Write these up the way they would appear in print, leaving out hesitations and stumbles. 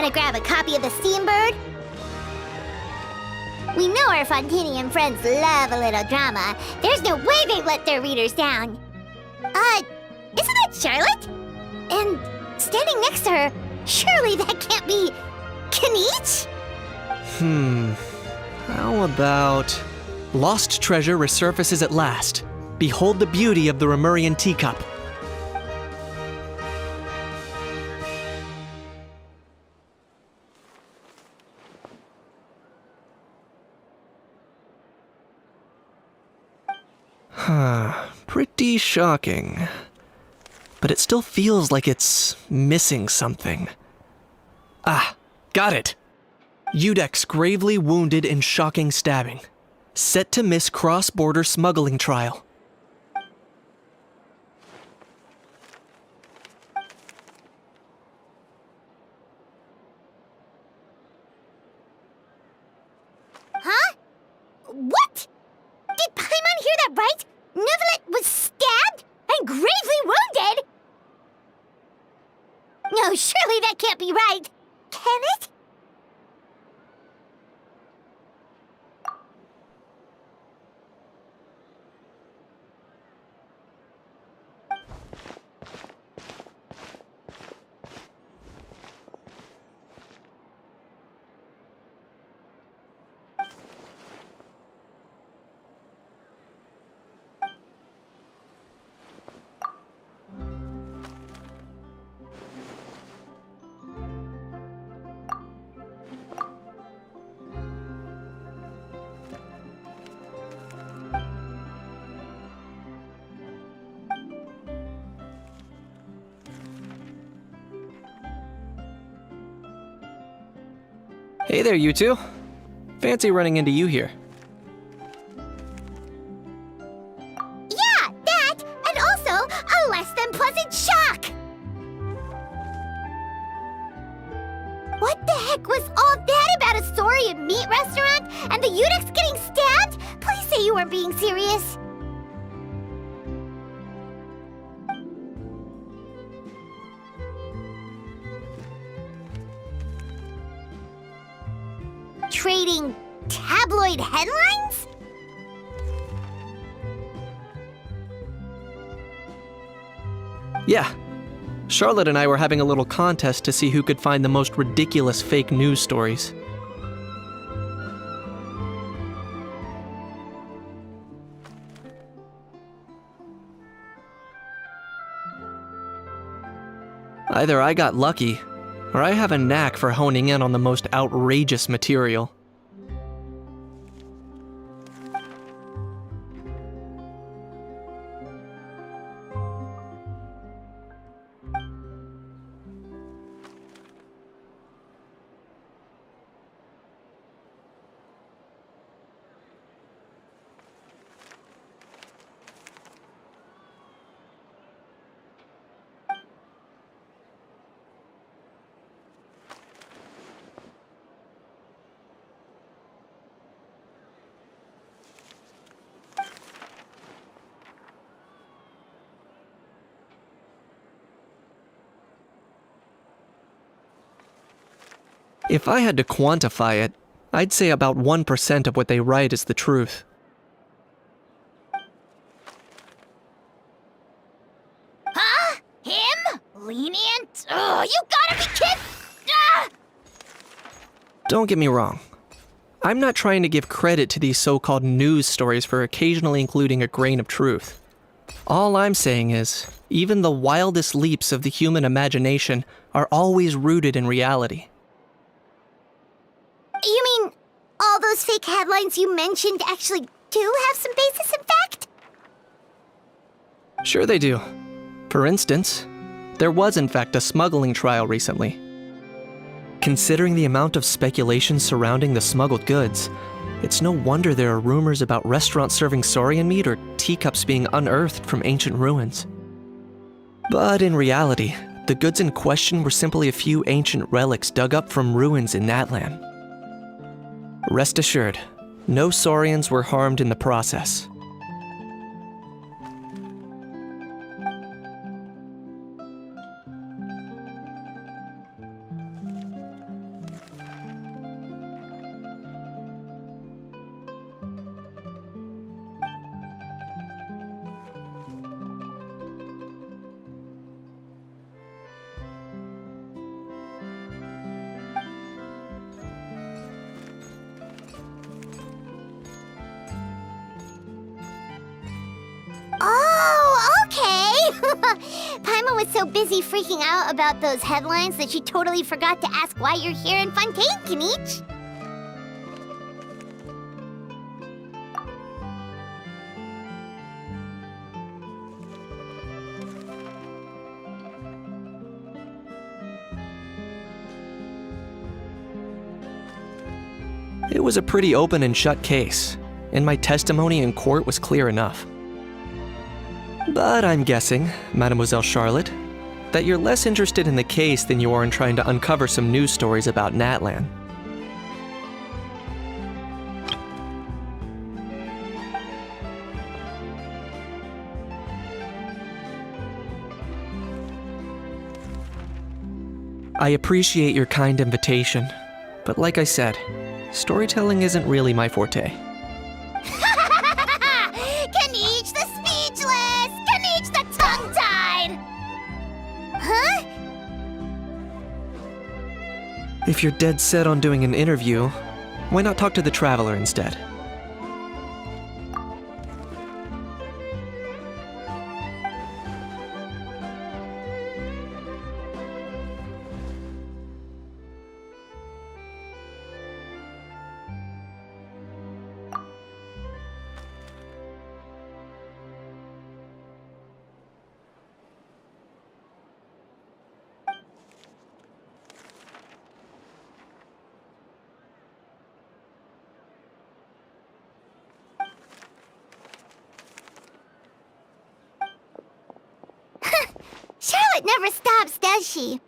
Want to grab a copy of the Steambird? We know our Fontaine friends love a little drama. There's no way they let their readers down. Isn't that Charlotte? And standing next to her, surely that can't be Kaniche? How about... Lost treasure resurfaces at last. Behold the beauty of the Remurian teacup. Pretty shocking. But it still feels like it's missing something. Ah, got it! Udex gravely wounded in shocking stabbing. Set to miss cross-border smuggling trial. Huh? What? Did Paimon hear that right? Neuvillette was stabbed and gravely wounded? No, surely that can't be right. Can it? Hey there, you two. Fancy running into you here. Yeah, that, and also a less than pleasant shock. What the heck was all that about a Saurian meat restaurant and the Udex getting stabbed? Please say you weren't being serious. Trading tabloid headlines? Yeah. Charlotte and I were having a little contest to see who could find the most ridiculous fake news stories. Either I got lucky, or I have a knack for honing in on the most outrageous material. If I had to quantify it, I'd say about 1% of what they write is the truth. Huh? Him? Lenient? Ugh, you gotta be kidding! Ah! Don't get me wrong. I'm not trying to give credit to these so-called news stories for occasionally including a grain of truth. All I'm saying is, even the wildest leaps of the human imagination are always rooted in reality. You mean all those fake headlines you mentioned actually do have some basis in fact? Sure they do. For instance, there was in fact a smuggling trial recently. Considering the amount of speculation surrounding the smuggled goods, it's no wonder there are rumors about restaurants serving saurian meat or teacups being unearthed from ancient ruins. But in reality, the goods in question were simply a few ancient relics dug up from ruins in Natlan. Rest assured, no saurians were harmed in the process. Oh, okay! Paimon was so busy freaking out about those headlines that she totally forgot to ask why you're here in Fontaine, Kinich. It was a pretty open and shut case, and my testimony in court was clear enough. But I'm guessing, Mademoiselle Charlotte, that you're less interested in the case than you are in trying to uncover some news stories about Natlan. I appreciate your kind invitation, but like I said, storytelling isn't really my forte. Kinich the speechless! Kinich the tongue-tied! Huh? If you're dead set on doing an interview, why not talk to the Traveler instead? Charlotte never stops, does she?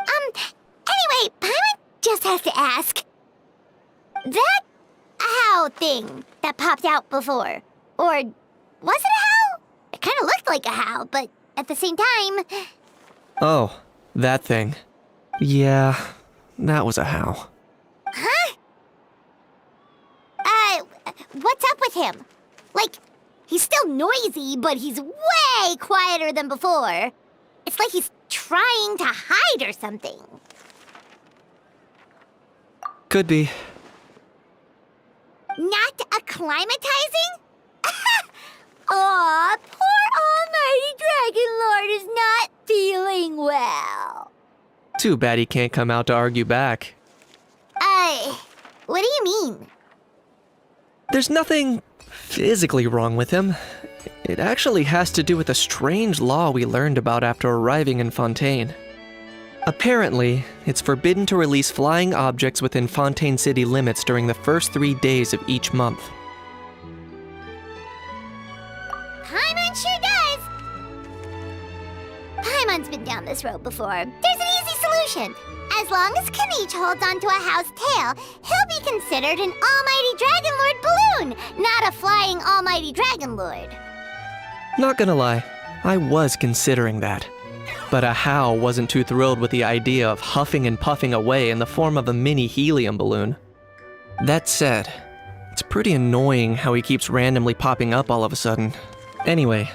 Anyway, Paimon just has to ask. That how thing that popped out before, or was it a how? It kind of looked like a how, but at the same time... Oh, that thing. Yeah, that was a how. Huh? What's up with him? Like, he's still noisy, but he's way quieter than before. It's like he's trying to hide or something. Could be. Not acclimatizing? Aw, poor Almighty Dragon Lord is not feeling well. Too bad he can't come out to argue back. What do you mean? There's nothing physically wrong with him. It actually has to do with a strange law we learned about after arriving in Fontaine. Apparently, it's forbidden to release flying objects within Fontaine city limits during the first 3 days of each month. Paimon sure does! Paimon's been down this road before. There's an easy solution. As long as Kinich holds onto a house tail, he'll be considered an Almighty Dragon Lord balloon, not a flying Almighty Dragon Lord. Not gonna lie, I was considering that. But a How wasn't too thrilled with the idea of huffing and puffing away in the form of a mini helium balloon. That said, it's pretty annoying how he keeps randomly popping up all of a sudden. Anyway,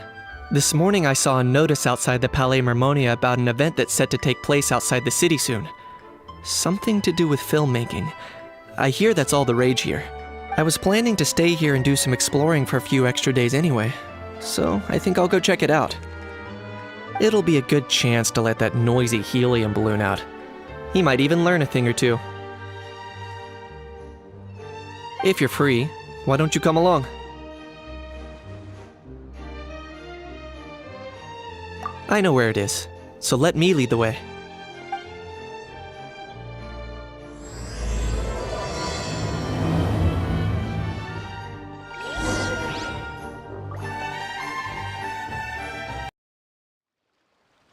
this morning I saw a notice outside the Palais Mermonia about an event that's set to take place outside the city soon. Something to do with filmmaking. I hear that's all the rage here. I was planning to stay here and do some exploring for a few extra days anyway, so I think I'll go check it out. It'll be a good chance to let that noisy helium balloon out. He might even learn a thing or two. If you're free, why don't you come along? I know where it is, so let me lead the way.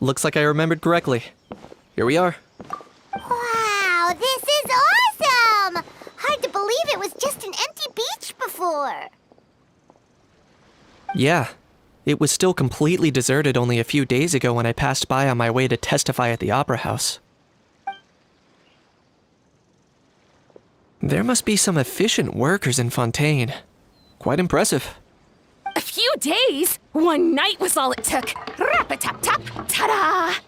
Looks like I remembered correctly. Here we are. Wow, this is awesome! Hard to believe it was just an empty beach before. Yeah, it was still completely deserted only a few days ago when I passed by on my way to testify at the Opera House. There must be some efficient workers in Fontaine. Quite impressive. A few days? One night was all it took. Rap-a-tap-tap, ta-da!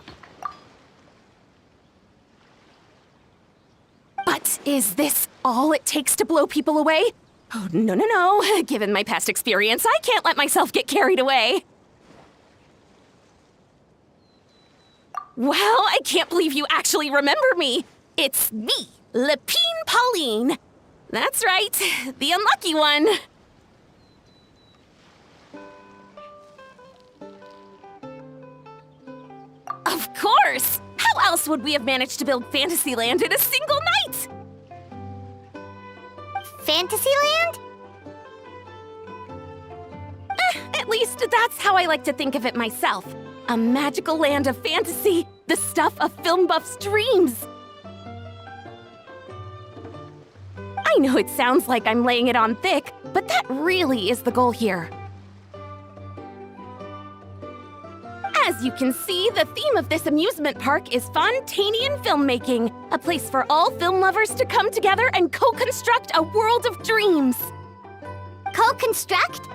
But is this all it takes to blow people away? Oh, no. Given my past experience, I can't let myself get carried away. Well, I can't believe you actually remember me. It's me, Lepine Pauline. That's right, the unlucky one. Of course! How else would we have managed to build Fantasyland in a single night? Fantasyland? At least that's how I like to think of it myself. A magical land of fantasy, the stuff of film buffs' dreams. I know it sounds like I'm laying it on thick, but that really is the goal here. As you can see, the theme of this amusement park is Fontainian filmmaking, a place for all film lovers to come together and co-construct a world of dreams. Co-construct?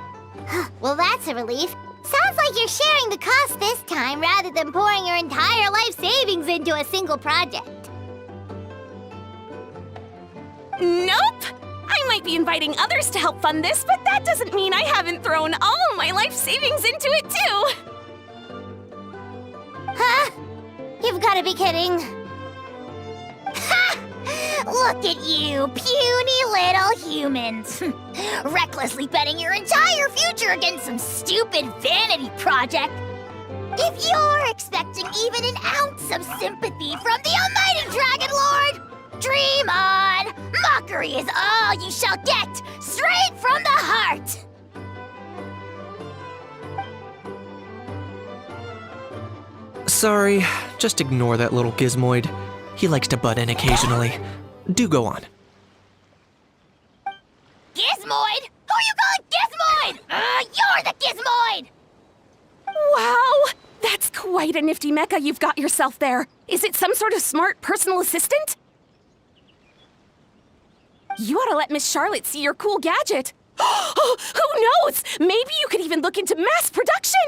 Well, that's a relief. Sounds like you're sharing the cost this time rather than pouring your entire life savings into a single project. Nope! I might be inviting others to help fund this, but that doesn't mean I haven't thrown all of my life savings into it too! Huh? You've got to be kidding. Ha! Look at you, puny little humans. Recklessly betting your entire future against some stupid vanity project. If you're expecting even an ounce of sympathy from the almighty Dragon Lord, dream on! Mockery is all you shall get, straight from the heart! Sorry, just ignore that little gizmoid. He likes to butt in occasionally. Do go on. Gizmoid? Who you calling Gizmoid? You're the Gizmoid! Wow! That's quite a nifty mecha you've got yourself there. Is it some sort of smart personal assistant? You ought to let Miss Charlotte see your cool gadget. Who knows? Maybe you could even look into mass production!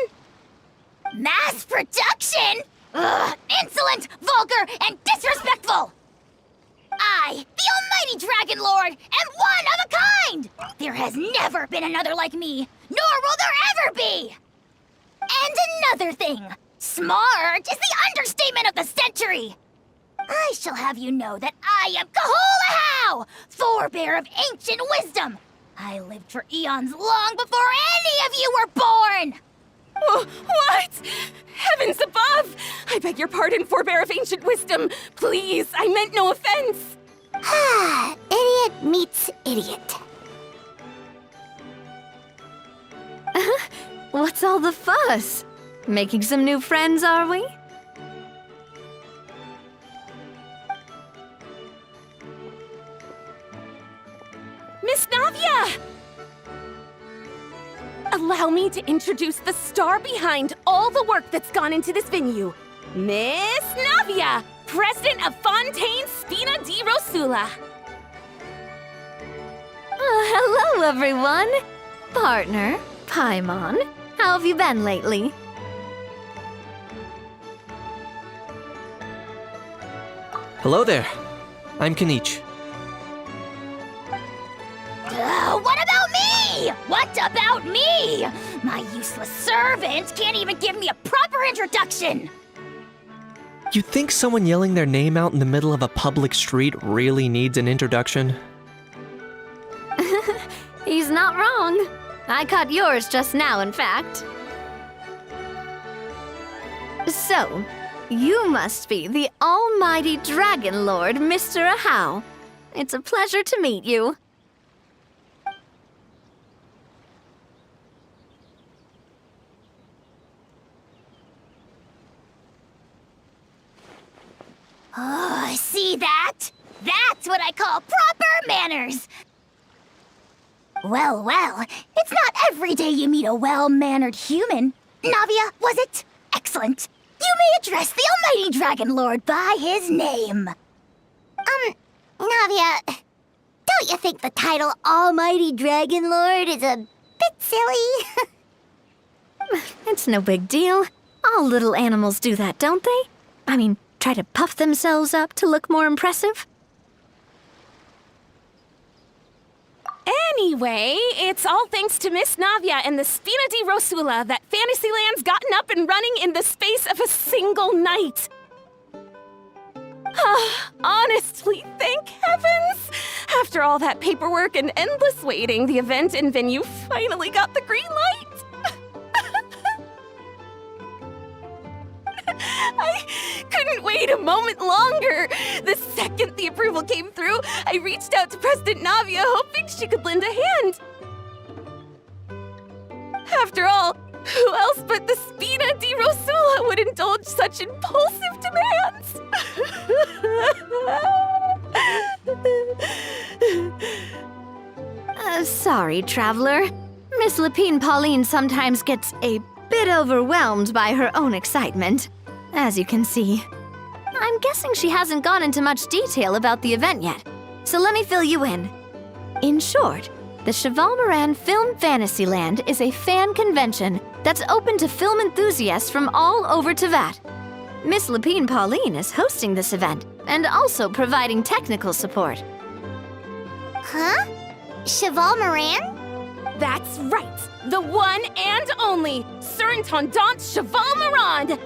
Mass production? Ugh, insolent, vulgar, and disrespectful! I, the almighty Dragon Lord, am one of a kind! There has never been another like me, nor will there ever be! And another thing, smart is the understatement of the century! I shall have you know that I am Kahulahau, forebear of ancient wisdom! I lived for eons long before any of you were born! What? Heavens above! I beg your pardon, forebear of ancient wisdom. Please, I meant no offense. Idiot meets idiot. What's all the fuss? Making some new friends, are we? Miss Navia! Allow me to introduce the star behind all the work that's gone into this venue. Miss Navia, president of Fontaine Spina di Rosula. Hello, everyone. Partner, Paimon, how have you been lately? Hello there. I'm Kanich. What about me? What about me? My useless servant can't even give me a proper introduction. You think someone yelling their name out in the middle of a public street really needs an introduction? He's not wrong. I caught yours just now, in fact. So, you must be the almighty Dragon Lord, Mr. Ahau. It's a pleasure to meet you. Oh, see that? That's what I call proper manners. Well, it's not every day you meet a well-mannered human. Navia, was it? Excellent. You may address the almighty Dragon Lord by his name. Navia, don't you think the title Almighty Dragon Lord is a bit silly? It's no big deal. All little animals do that, don't they? I mean, try to puff themselves up to look more impressive. Anyway, it's all thanks to Miss Navia and the Spina di Rosula that Fantasyland's gotten up and running in the space of a single night. Honestly, thank heavens! After all that paperwork and endless waiting, the event and venue finally got the green light. I couldn't wait a moment longer. The second the approval came through, I reached out to President Navia, hoping she could lend a hand. After all, who else but the Spina di Rosula would indulge such impulsive demands? Sorry, traveler. Miss Lapine Pauline sometimes gets a bit overwhelmed by her own excitement, as you can see. I'm guessing she hasn't gone into much detail about the event yet, so let me fill you in. In short, the Cheval Moran Film Fantasyland is a fan convention that's open to film enthusiasts from all over Teyvat. Miss Lapine Pauline is hosting this event and also providing technical support. Huh? Cheval Moran? That's right, the one and only Surintendant Cheval Moran!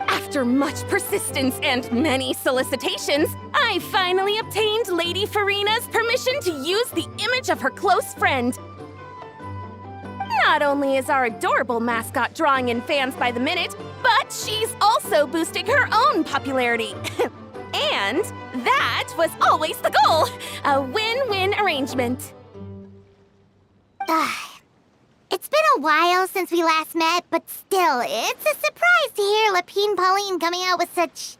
After much persistence and many solicitations, I finally obtained Lady Farina's permission to use the image of her close friend. Not only is our adorable mascot drawing in fans by the minute, but she's also boosting her own popularity. And that was always the goal, a win-win arrangement. It's been a while since we last met, but still, it's a surprise to hear Lapine Pauline coming out with such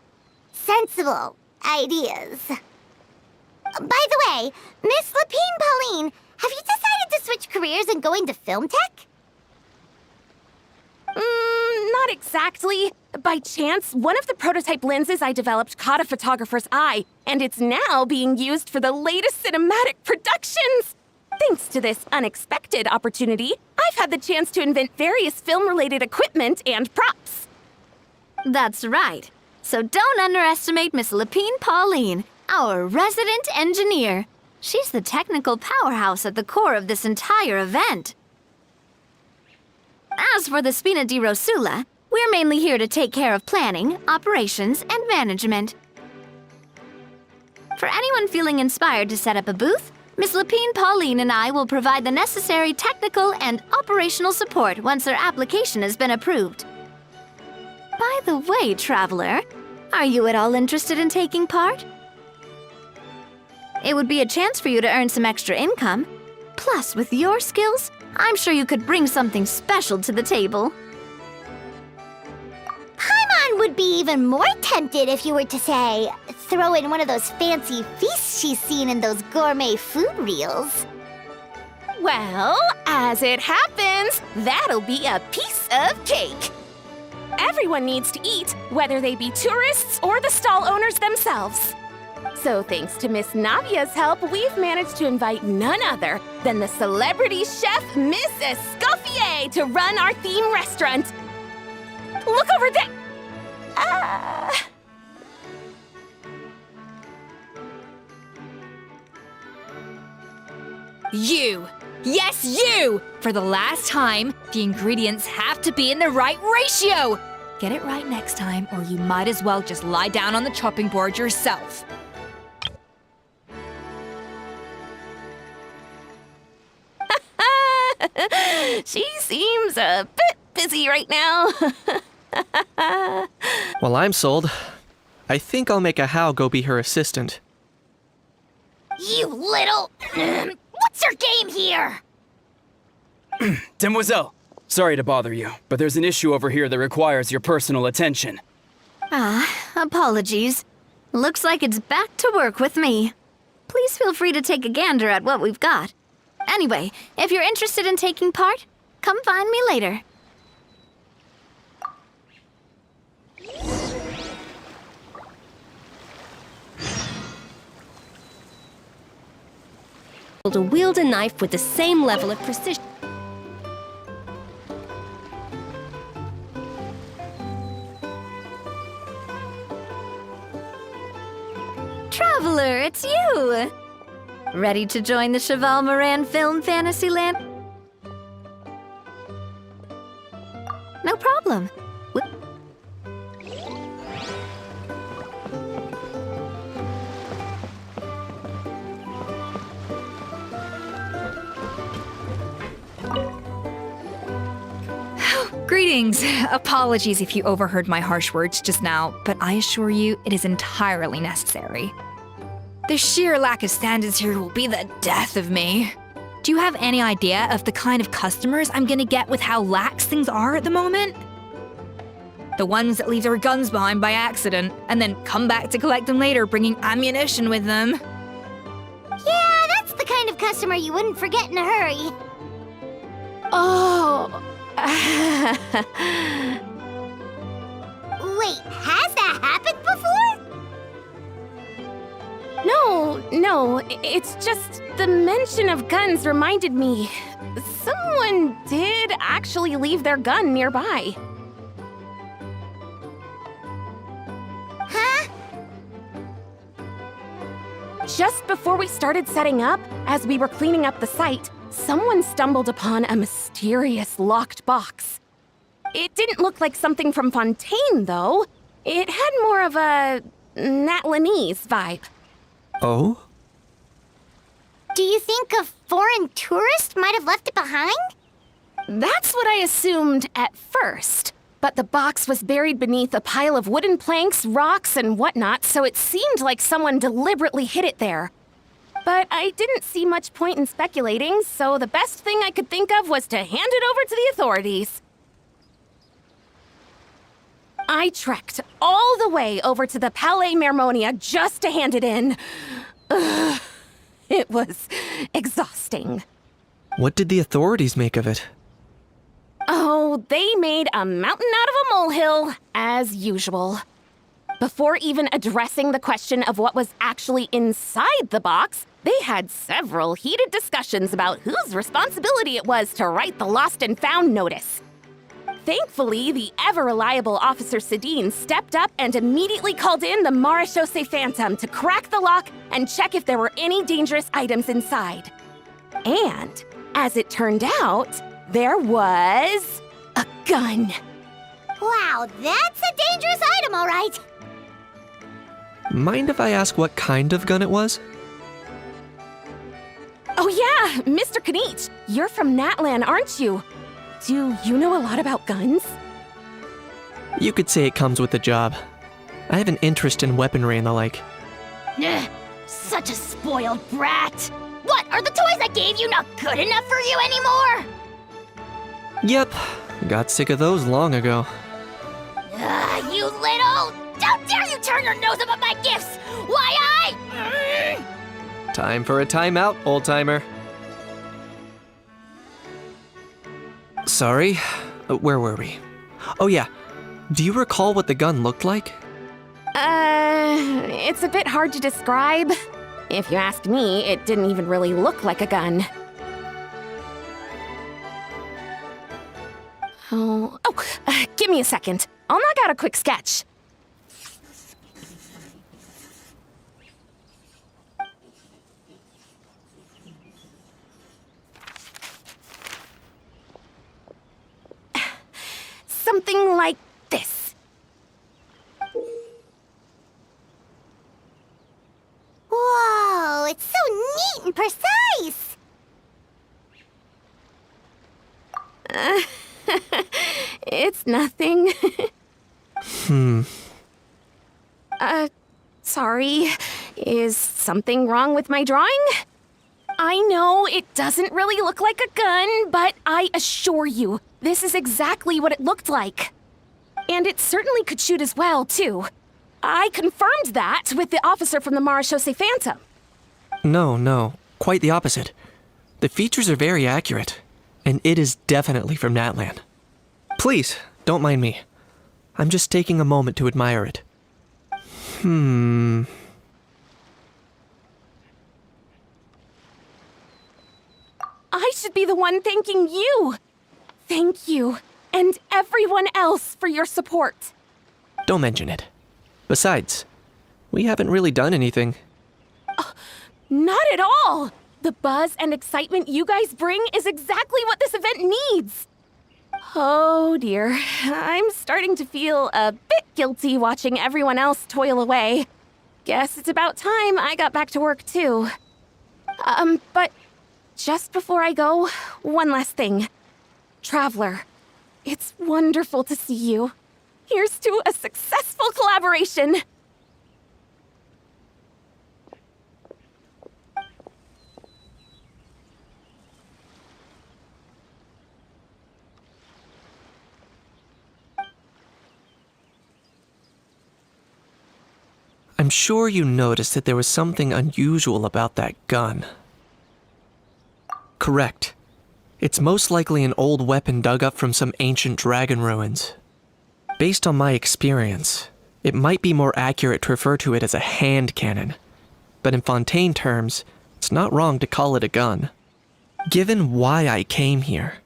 sensible ideas. By the way, Miss Lapine Pauline, have you decided to switch careers and go into film tech? Not exactly. By chance, one of the prototype lenses I developed caught a photographer's eye, and it's now being used for the latest cinematic productions. Thanks to this unexpected opportunity, I've had the chance to invent various film-related equipment and props. That's right. So don't underestimate Miss Lapine Pauline, our resident engineer. She's the technical powerhouse at the core of this entire event. As for the Spina di Rosula, we're mainly here to take care of planning, operations, and management. For anyone feeling inspired to set up a booth, Miss Lapine Pauline and I will provide the necessary technical and operational support once their application has been approved. By the way, traveler, are you at all interested in taking part? It would be a chance for you to earn some extra income. Plus, with your skills, I'm sure you could bring something special to the table. Paimon would be even more tempted if you were to, say, throw in one of those fancy feasts she's seen in those gourmet food reels. Well, as it happens, that'll be a piece of cake. Everyone needs to eat, whether they be tourists or the stall owners themselves. So thanks to Miss Navia's help, we've managed to invite none other than the celebrity chef, Miss Escoffier, to run our theme restaurant. Look over there! You! Yes, you! For the last time, the ingredients have to be in the right ratio! Get it right next time, or you might as well just lie down on the chopping board yourself. She seems a bit busy right now. Well, I'm sold. I think I'll make a How go be her assistant. You little... What's your game here? Demoiselle, sorry to bother you, but there's an issue over here that requires your personal attention. Apologies. Looks like it's back to work with me. Please feel free to take a gander at what we've got. Anyway, if you're interested in taking part, come find me later. To wield a knife with the same level of precision. Traveler, it's you! Ready to join the Cheval Moran film Fantasyland? No problem. Greetings. Apologies if you overheard my harsh words just now, but I assure you it is entirely necessary. The sheer lack of standards here will be the death of me. Do you have any idea of the kind of customers I'm gonna get with how lax things are at the moment? The ones that leave their guns behind by accident and then come back to collect them later bringing ammunition with them. Yeah, that's the kind of customer you wouldn't forget in a hurry. Oh. Wait, has that happened before? No, it's just the mention of guns reminded me. Someone did actually leave their gun nearby. Huh? Just before we started setting up, as we were cleaning up the site, someone stumbled upon a mysterious locked box. It didn't look like something from Fontaine, though. It had more of a Natlanese vibe. Oh? Do you think a foreign tourist might have left it behind? That's what I assumed at first. But the box was buried beneath a pile of wooden planks, rocks, and whatnot, so it seemed like someone deliberately hid it there. But I didn't see much point in speculating, so the best thing I could think of was to hand it over to the authorities. I trekked all the way over to the Palais Mermonia just to hand it in. Ugh, it was exhausting. What did the authorities make of it? Oh, they made a mountain out of a molehill, as usual. Before even addressing the question of what was actually inside the box, they had several heated discussions about whose responsibility it was to write the lost and found notice. Thankfully, the ever-reliable Officer Sedine stepped up and immediately called in the Marechaussee Phantom to crack the lock and check if there were any dangerous items inside. And, as it turned out, there was a gun. Wow, that's a dangerous item, all right. Mind if I ask what kind of gun it was? Oh yeah, Mr. Kanich, you're from Natlan, aren't you? Do you know a lot about guns? You could say it comes with the job. I have an interest in weaponry and the like. Ugh, such a spoiled brat. What, are the toys I gave you not good enough for you anymore? Yep, got sick of those long ago. You little... Don't dare you turn your nose up at my gifts! Why Time for a timeout, old-timer. Sorry, where were we? Oh yeah, do you recall what the gun looked like? It's a bit hard to describe. If you ask me, it didn't even really look like a gun. Give me a second. I'll knock out a quick sketch. Something like this. Whoa, it's so neat and precise! It's nothing. Sorry. Is something wrong with my drawing? I know it doesn't really look like a gun, but I assure you, this is exactly what it looked like. And it certainly could shoot as well, too. I confirmed that with the officer from the Marechaussee Phantom. No, quite the opposite. The features are very accurate, and it is definitely from Natlan. Please, don't mind me. I'm just taking a moment to admire it. I should be the one thanking you. Thank you, and everyone else for your support. Don't mention it. Besides, we haven't really done anything. Not at all! The buzz and excitement you guys bring is exactly what this event needs! Oh dear, I'm starting to feel a bit guilty watching everyone else toil away. Guess it's about time I got back to work too. But just before I go, one last thing. Traveler, it's wonderful to see you. Here's to a successful collaboration! I'm sure you noticed that there was something unusual about that gun. Correct. It's most likely an old weapon dug up from some ancient dragon ruins. Based on my experience, it might be more accurate to refer to it as a hand cannon, but in Fontaine terms, it's not wrong to call it a gun. Given why I came here,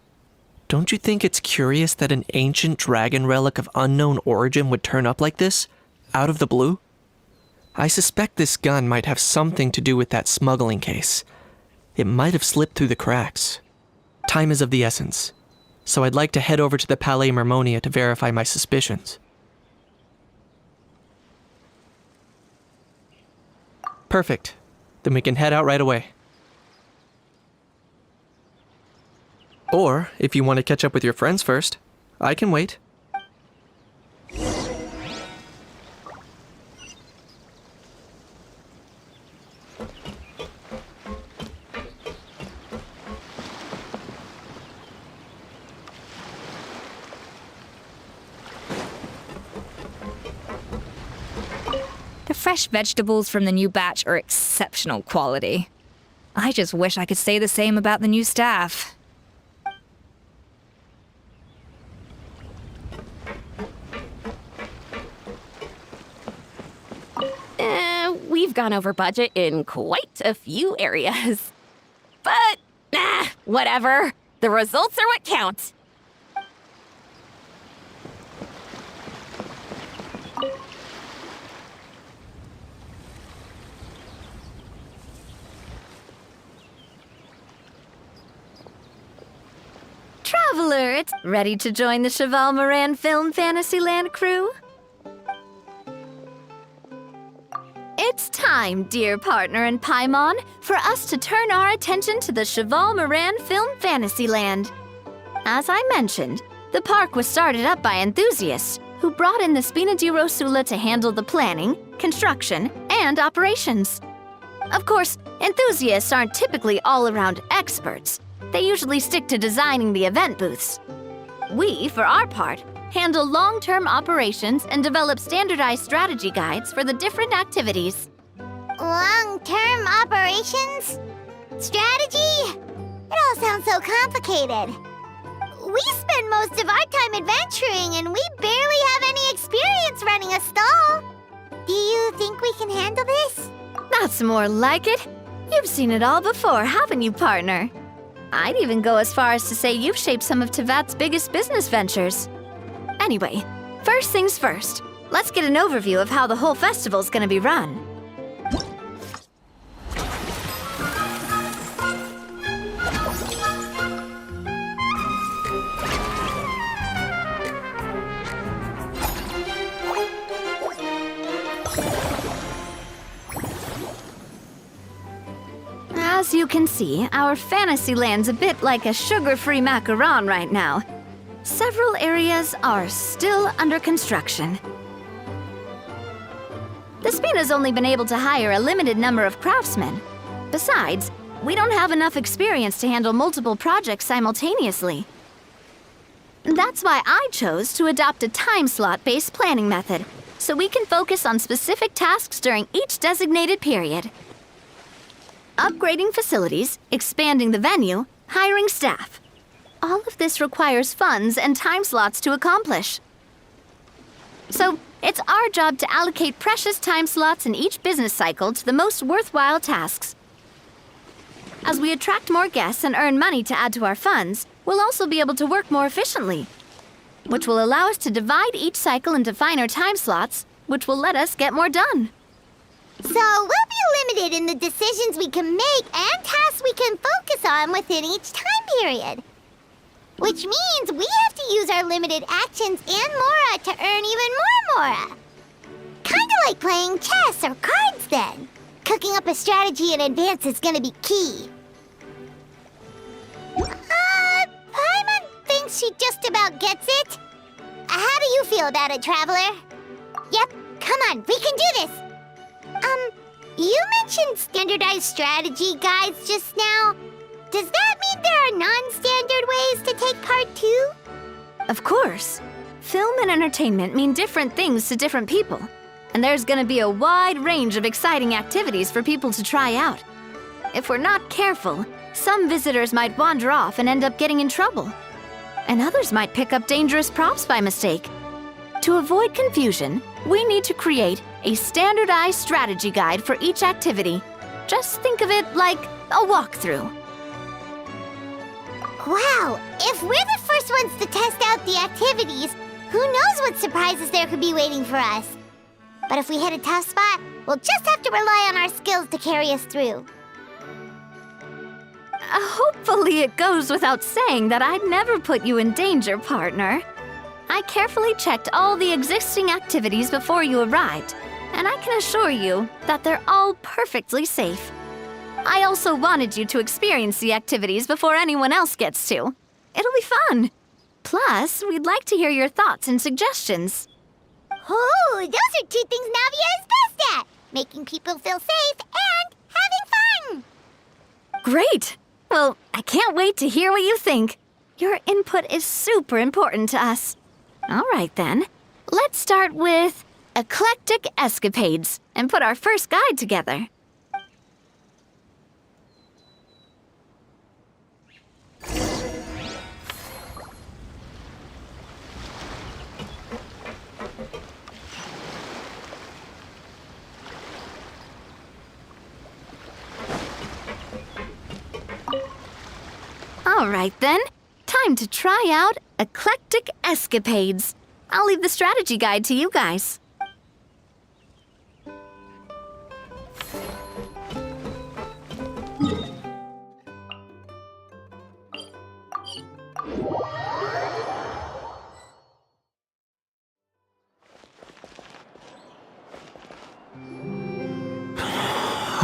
don't you think it's curious that an ancient dragon relic of unknown origin would turn up like this, out of the blue? I suspect this gun might have something to do with that smuggling case. It might have slipped through the cracks. Time is of the essence, so I'd like to head over to the Palais Mermonia to verify my suspicions. Perfect. Then we can head out right away. Or, if you want to catch up with your friends first, I can wait. The fresh vegetables from the new batch are exceptional quality. I just wish I could say the same about the new staff. We've gone over budget in quite a few areas. But, whatever. The results are what count. Traveler, it's ready to join the Cheval Moran Film Fantasyland crew? It's time, dear partner and Paimon, for us to turn our attention to the Cheval Moran Film Fantasyland. As I mentioned, the park was started up by enthusiasts who brought in the Spina di Rosula to handle the planning, construction, and operations. Of course, enthusiasts aren't typically all-around experts. They usually stick to designing the event booths. We, for our part, handle long-term operations and develop standardized strategy guides for the different activities. Long-term operations? Strategy? It all sounds so complicated. We spend most of our time adventuring and we barely have any experience running a stall. Do you think we can handle this? That's more like it. You've seen it all before, haven't you, partner? I'd even go as far as to say you've shaped some of Tevat's biggest business ventures. Anyway, first things first, let's get an overview of how the whole festival's gonna be run. As you can see, our Fantasyland's a bit like a sugar-free macaron right now. Several areas are still under construction. The Spina's only been able to hire a limited number of craftsmen. Besides, we don't have enough experience to handle multiple projects simultaneously. That's why I chose to adopt a time slot-based planning method, so we can focus on specific tasks during each designated period. Upgrading facilities, expanding the venue, hiring staff. All of this requires funds and time slots to accomplish. So, it's our job to allocate precious time slots in each business cycle to the most worthwhile tasks. As we attract more guests and earn money to add to our funds, we'll also be able to work more efficiently, which will allow us to divide each cycle into finer time slots, which will let us get more done. So we'll be limited in the decisions we can make and tasks we can focus on within each time period. Which means we have to use our limited actions and Mora to earn even more Mora. Kinda like playing chess or cards then. Cooking up a strategy in advance is gonna be key. Paimon thinks she just about gets it. How do you feel about it, Traveler? Yep, come on, we can do this. You mentioned standardized strategy guides just now. Does that mean there are non-standard ways to take part too? Of course. Film and entertainment mean different things to different people. And there's gonna be a wide range of exciting activities for people to try out. If we're not careful, some visitors might wander off and end up getting in trouble. And others might pick up dangerous props by mistake. To avoid confusion, we need to create a standardized strategy guide for each activity. Just think of it like a walkthrough. Wow, if we're the first ones to test out the activities, who knows what surprises there could be waiting for us? But if we hit a tough spot, we'll just have to rely on our skills to carry us through. Hopefully it goes without saying that I'd never put you in danger, partner. I carefully checked all the existing activities before you arrived, and I can assure you that they're all perfectly safe. I also wanted you to experience the activities before anyone else gets to. It'll be fun. Plus, we'd like to hear your thoughts and suggestions. Oh, those are two things Navia is best at! Making people feel safe and having fun! Great! Well, I can't wait to hear what you think. Your input is super important to us. All right, then. Let's start with eclectic escapades and put our first guide together. All right, then. Time to try out eclectic escapades. I'll leave the strategy guide to you guys.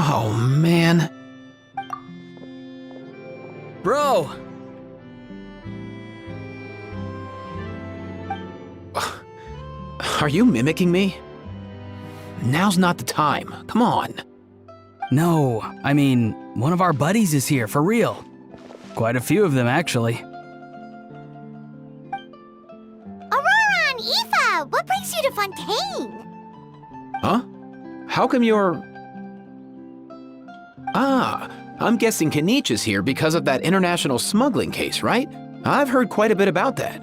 Oh, man. Bro! Are you mimicking me? Now's not the time. Come on. No, I mean, one of our buddies is here, for real. Quite a few of them, actually. Aurora and Aoife, what brings you to Fontaine? Huh? How come you're... Ah, I'm guessing Kanich is here because of that international smuggling case, right? I've heard quite a bit about that.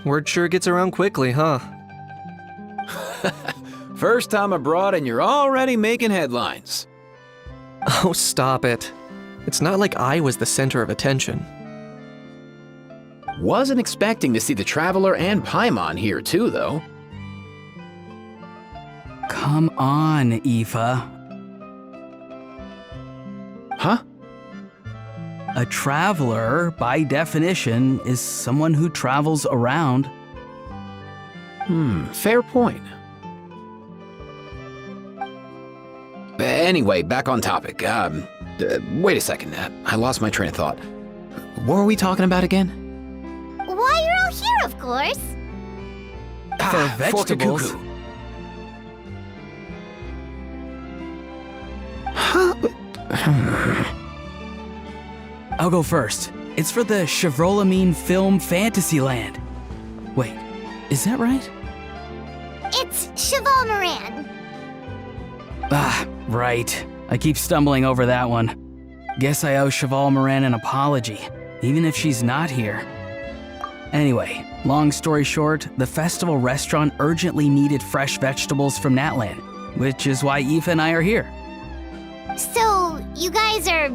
Word sure gets around quickly, huh? First time abroad and you're already making headlines. Oh, stop it. It's not like I was the center of attention. Wasn't expecting to see the Traveler and Paimon here too, though. Come on, Aoife. Huh? A traveler, by definition, is someone who travels around. Fair point. Anyway, back on topic. Wait a second. I lost my train of thought. What were we talking about again? Why, you're all here, of course. For Fork the vegetables. cuckoo. Huh? I'll go first. It's for the Chevrolamine Film Fantasyland. Wait, is that right? It's Cheval Moran. Ah, right. I keep stumbling over that one. Guess I owe Cheval Moran an apology, even if she's not here. Anyway, long story short, the festival restaurant urgently needed fresh vegetables from Natlan, which is why Aoife and I are here. So, you guys are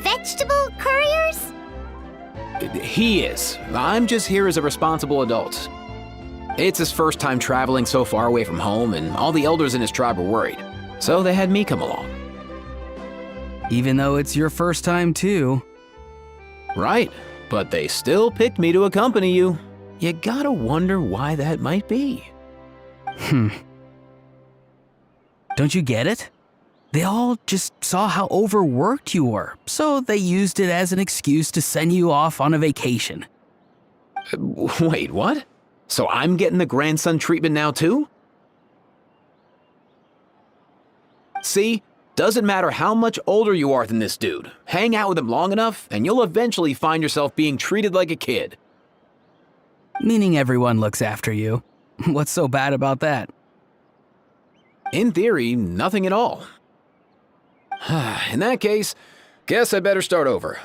vegetable couriers? He is. I'm just here as a responsible adult. It's his first time traveling so far away from home, and all the elders in his tribe were worried. So they had me come along. Even though it's your first time too. Right, but they still picked me to accompany you. You gotta wonder why that might be. Don't you get it? They all just saw how overworked you were, so they used it as an excuse to send you off on a vacation. Wait, what? So I'm getting the grandson treatment now too? See? Doesn't matter how much older you are than this dude. Hang out with him long enough, and you'll eventually find yourself being treated like a kid. Meaning everyone looks after you. What's so bad about that? In theory, nothing at all. In that case, guess I better start over.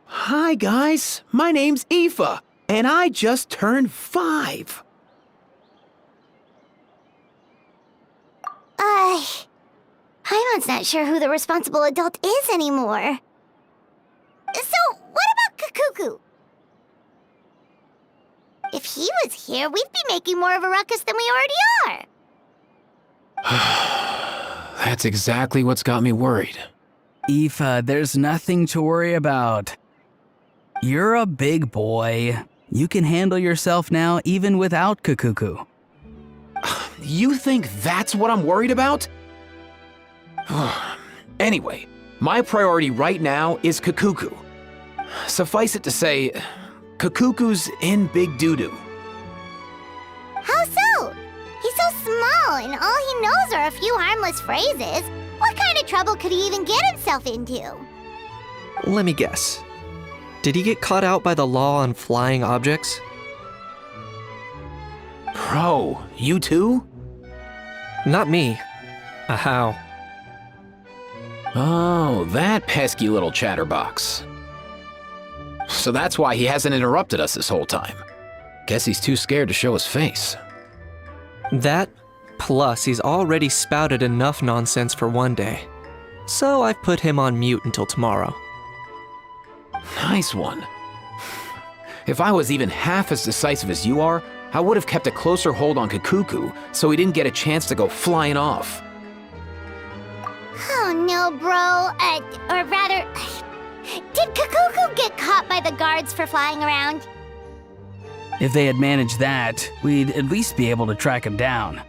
Hi guys, my name's Aoife, and I just turned 5. Paimon's not sure who the responsible adult is anymore. So, what about Kakuku? If he was here, we'd be making more of a ruckus than we already are. That's exactly what's got me worried. Aoife, there's nothing to worry about. You're a big boy. You can handle yourself now even without Kakuku. You think that's what I'm worried about? Anyway, my priority right now is Kakuku. Suffice it to say, Kakuku's in big doo-doo. How so? He's so small, and all he knows are a few harmless phrases. What kind of trouble could he even get himself into? Let me guess. Did he get caught out by the law on flying objects? Bro, you too? Not me. How? Oh, that pesky little chatterbox. So that's why he hasn't interrupted us this whole time. Guess he's too scared to show his face. That, plus he's already spouted enough nonsense for one day. So I've put him on mute until tomorrow. Nice one. If I was even half as decisive as you are, I would have kept a closer hold on Kakuku so he didn't get a chance to go flying off. Oh no, bro. Or rather, did Kakuku get caught by the guards for flying around? If they had managed that, we'd at least be able to track him down.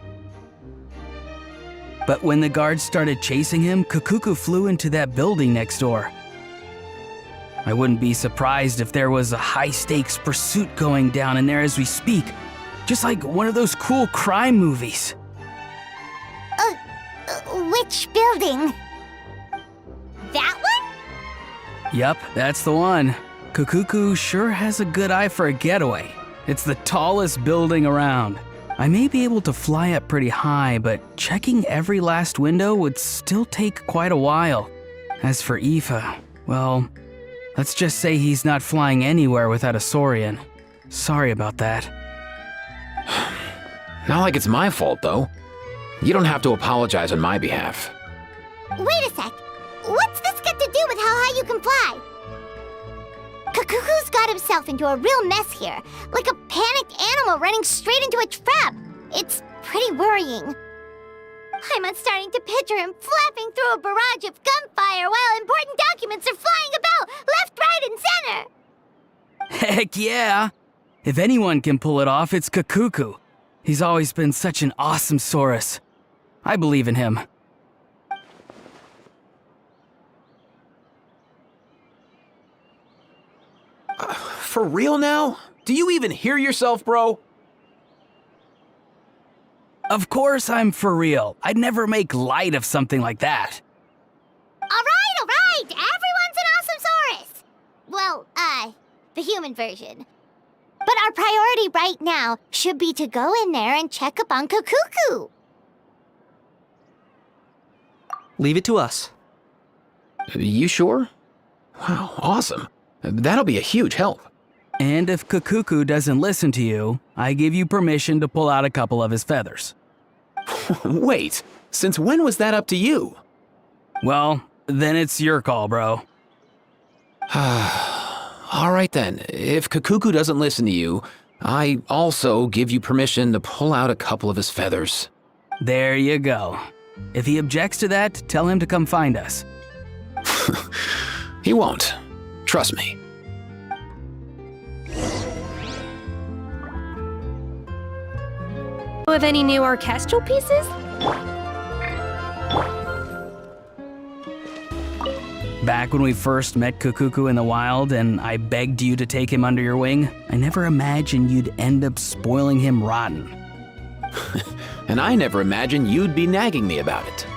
But when the guards started chasing him, Kakuku flew into that building next door. I wouldn't be surprised if there was a high-stakes pursuit going down in there as we speak. Just like one of those cool crime movies. Which building? That one? Yup, that's the one. Kakuku sure has a good eye for a getaway. It's the tallest building around. I may be able to fly up pretty high, but checking every last window would still take quite a while. As for Aoife, well, let's just say he's not flying anywhere without a Saurian. Sorry about that. Not like it's my fault, though. You don't have to apologize on my behalf. Wait a sec. What's this got to do with how high you can fly? Kakuku's got himself into a real mess here, like a panicked animal running straight into a trap. It's pretty worrying. I'm starting to picture him flapping through a barrage of gunfire while important documents are flying about left, right, and center. Heck yeah! If anyone can pull it off, it's Kakuku. He's always been such an awesome Saurus. I believe in him. For real now? Do you even hear yourself, bro? Of course I'm for real. I'd never make light of something like that. All right. Everyone's an awesome Saurus. Well, the human version. But our priority right now should be to go in there and check up on Kakuku. Leave it to us. You sure? Wow, awesome. That'll be a huge help. And if Kakuku doesn't listen to you, I give you permission to pull out a couple of his feathers. Wait, since when was that up to you? Well, then it's your call, bro. All right then, if Kakuku doesn't listen to you, I also give you permission to pull out a couple of his feathers. There you go. If he objects to that, tell him to come find us. He won't. Trust me. Of any new orchestral pieces? Back when we first met Kukuku in the wild and I begged you to take him under your wing, I never imagined you'd end up spoiling him rotten. And I never imagined you'd be nagging me about it.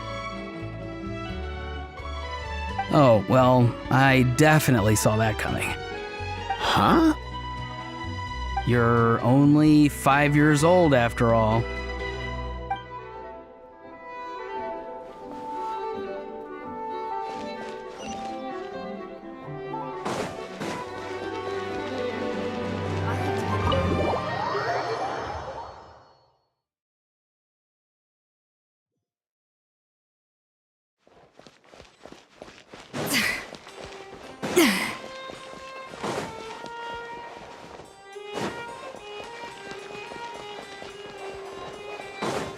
Oh, well, I definitely saw that coming. Huh? You're only 5 years old after all.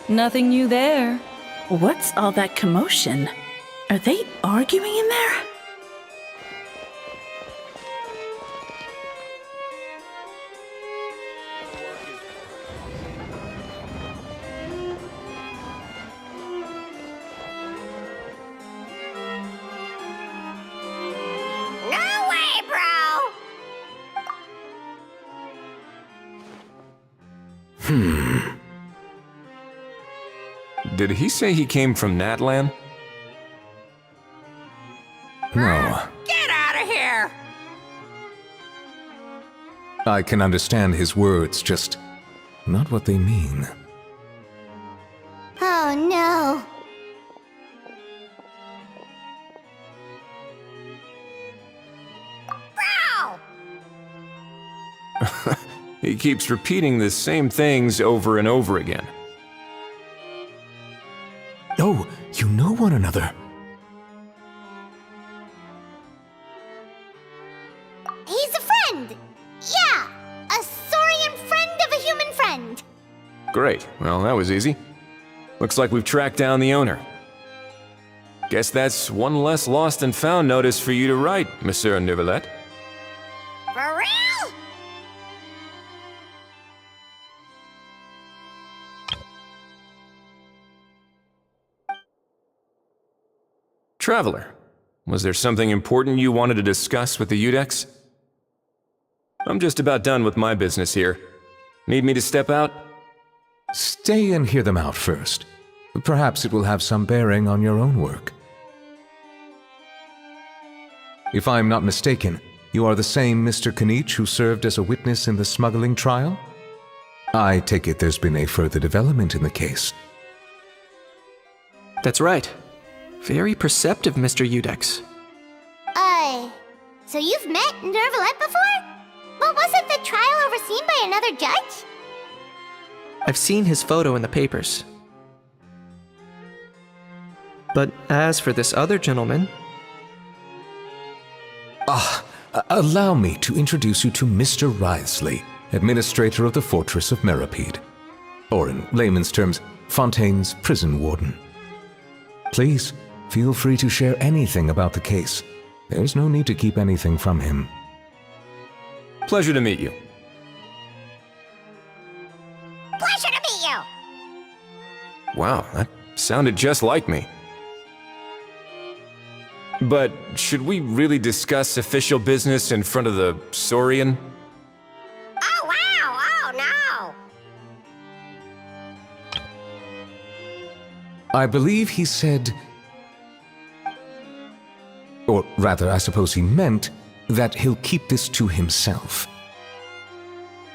Nothing new there. What's all that commotion? Are they arguing in there? No way, bro! Did he say he came from Natlan? No. Get out of here! I can understand his words, just not what they mean. Oh no. Bro! He keeps repeating the same things over and over again. Oh, you know one another. He's a friend! Yeah! A saurian friend of a human friend! Great, well that was easy. Looks like we've tracked down the owner. Guess that's one less lost and found notice for you to write, Monsieur Neuvillette. For real? Traveler, was there something important you wanted to discuss with the Udex? I'm just about done with my business here. Need me to step out? Stay and hear them out first. Perhaps it will have some bearing on your own work. If I'm not mistaken, you are the same Mr. Kanich who served as a witness in the smuggling trial? I take it there's been a further development in the case. That's right. Very perceptive, Mr. Udex. So you've met Neuvillette before? But wasn't the trial overseen by another judge? I've seen his photo in the papers. But as for this other gentleman... Allow me to introduce you to Mr. Wriothesley, administrator of the Fortress of Meripede. Or in layman's terms, Fontaine's prison warden. Please, feel free to share anything about the case. There's no need to keep anything from him. Pleasure to meet you. Pleasure to meet you! Wow, that sounded just like me. But should we really discuss official business in front of the Saurian? Oh wow! Oh no! I believe he said... Or rather, I suppose he meant that he'll keep this to himself.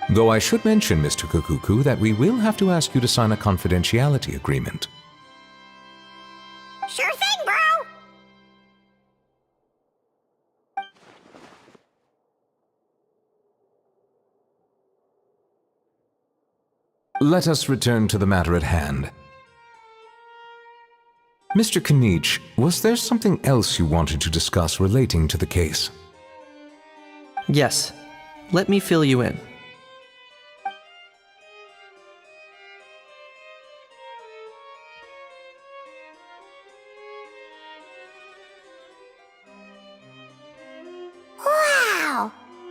Though I should mention, Mr. Kukuku, that we will have to ask you to sign a confidentiality agreement. Sure thing, bro! Let us return to the matter at hand. Mr. Kanich, was there something else you wanted to discuss relating to the case? Yes. Let me fill you in.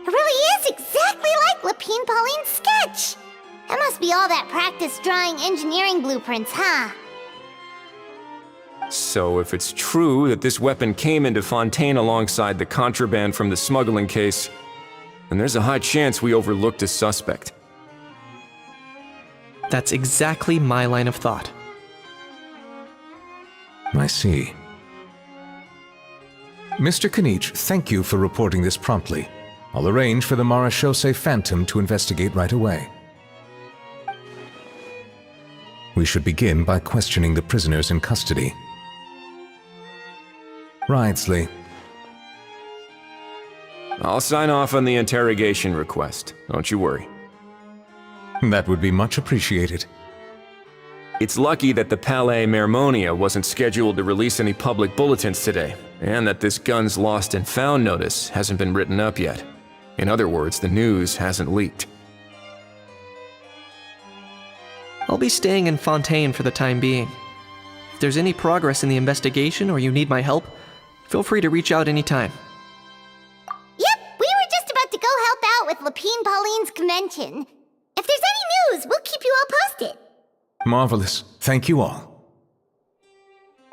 It really is exactly like Lapine Pauline's sketch. That must be all that practice drawing engineering blueprints, huh? So if it's true that this weapon came into Fontaine alongside the contraband from the smuggling case, then there's a high chance we overlooked a suspect. That's exactly my line of thought. I see. Mr. Kanich, thank you for reporting this promptly. I'll arrange for the Marechaussee Phantom to investigate right away. We should begin by questioning the prisoners in custody. Ridesley. I'll sign off on the interrogation request, don't you worry. That would be much appreciated. It's lucky that the Palais Mermonia wasn't scheduled to release any public bulletins today, and that this guns lost and found notice hasn't been written up yet. In other words, the news hasn't leaked. I'll be staying in Fontaine for the time being. If there's any progress in the investigation or you need my help, feel free to reach out anytime. Yep, we were just about to go help out with Lapine Pauline's convention. If there's any news, we'll keep you all posted. Marvelous. Thank you all.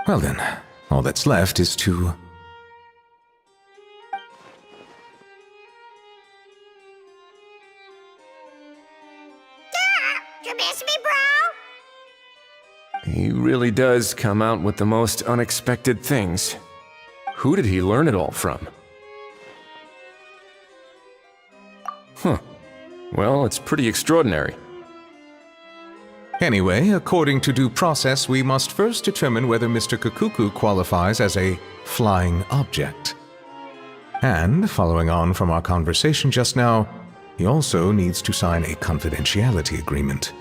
Well then, all that's left is to... You miss me, bro? He really does come out with the most unexpected things. Who did he learn it all from? Huh. Well, it's pretty extraordinary. Anyway, according to due process, we must first determine whether Mr. Kakuku qualifies as a flying object. And, following on from our conversation just now, he also needs to sign a confidentiality agreement.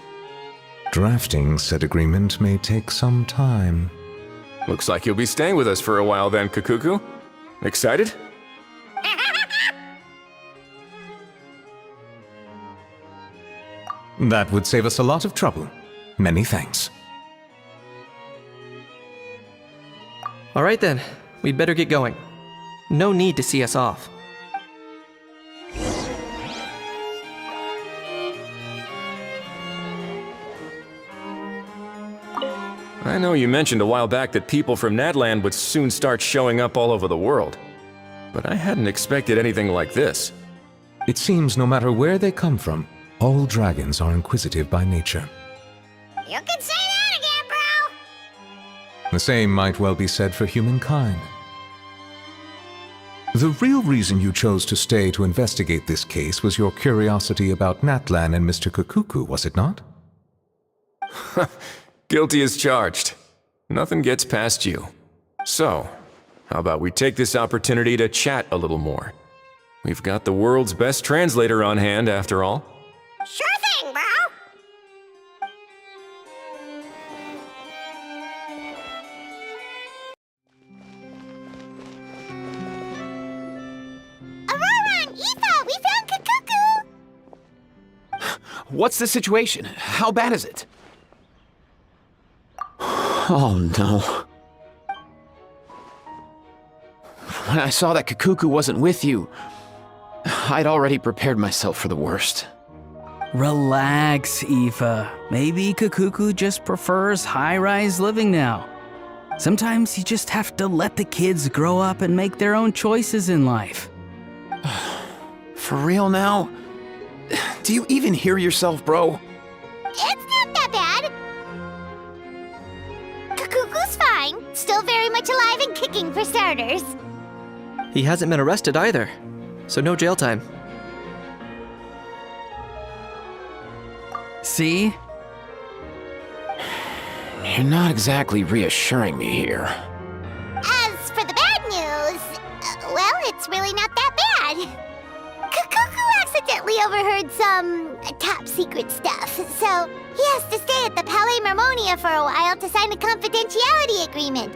Drafting said agreement may take some time. Looks like you'll be staying with us for a while then, Kakuku. Excited? That would save us a lot of trouble. Many thanks. All right then, we'd better get going. No need to see us off. I know you mentioned a while back that people from Nadland would soon start showing up all over the world, but I hadn't expected anything like this. It seems no matter where they come from, all dragons are inquisitive by nature. You can say that again, bro! The same might well be said for humankind. The real reason you chose to stay to investigate this case was your curiosity about Natlan and Mr. Kakuku, was it not? Guilty as charged. Nothing gets past you. So, how about we take this opportunity to chat a little more? We've got the world's best translator on hand, after all. Sure thing, bro! Aurora and Aoife, we found Kakuku! What's the situation? How bad is it? Oh no. When I saw that Kakuku wasn't with you, I'd already prepared myself for the worst. Relax, Aoife. Maybe Kakuku just prefers high-rise living now. Sometimes you just have to let the kids grow up and make their own choices in life. For real now? Do you even hear yourself, bro? It's not that bad. Kakuku's fine. Still very much alive and kicking for starters. He hasn't been arrested either, so no jail time. See? You're not exactly reassuring me here. As for the bad news, well, it's really not that bad. Kakuku accidentally overheard some top-secret stuff, so he has to stay at the Palais Mermonia for a while to sign a confidentiality agreement.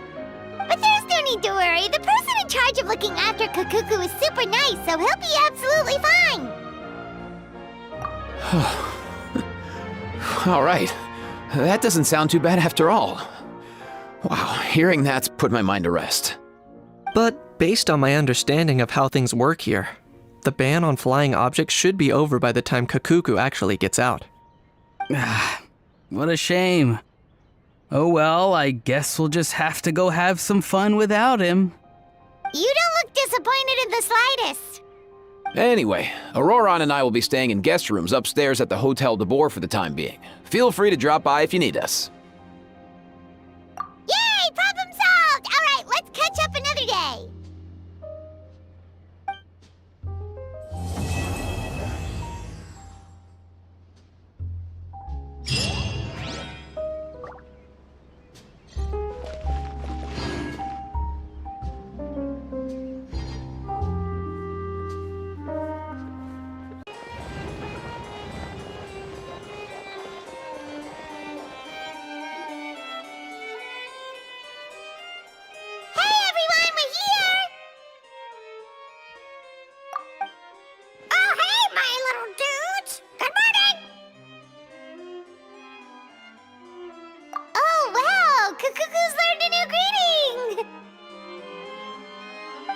But there's no need to worry. The person in charge of looking after Kakuku is super nice, so he'll be absolutely fine. All right. That doesn't sound too bad after all. Wow, hearing that's put my mind to rest. But based on my understanding of how things work here, The ban on flying objects should be over by the time Kakuku actually gets out. What a shame. Oh well, I guess we'll just have to go have some fun without him. You don't look disappointed in the slightest. Anyway, Auroron and I will be staying in guest rooms upstairs at the Hotel de Boer for the time being. Feel free to drop by if you need us. Yay! Problem solved! All right, let's catch up another day.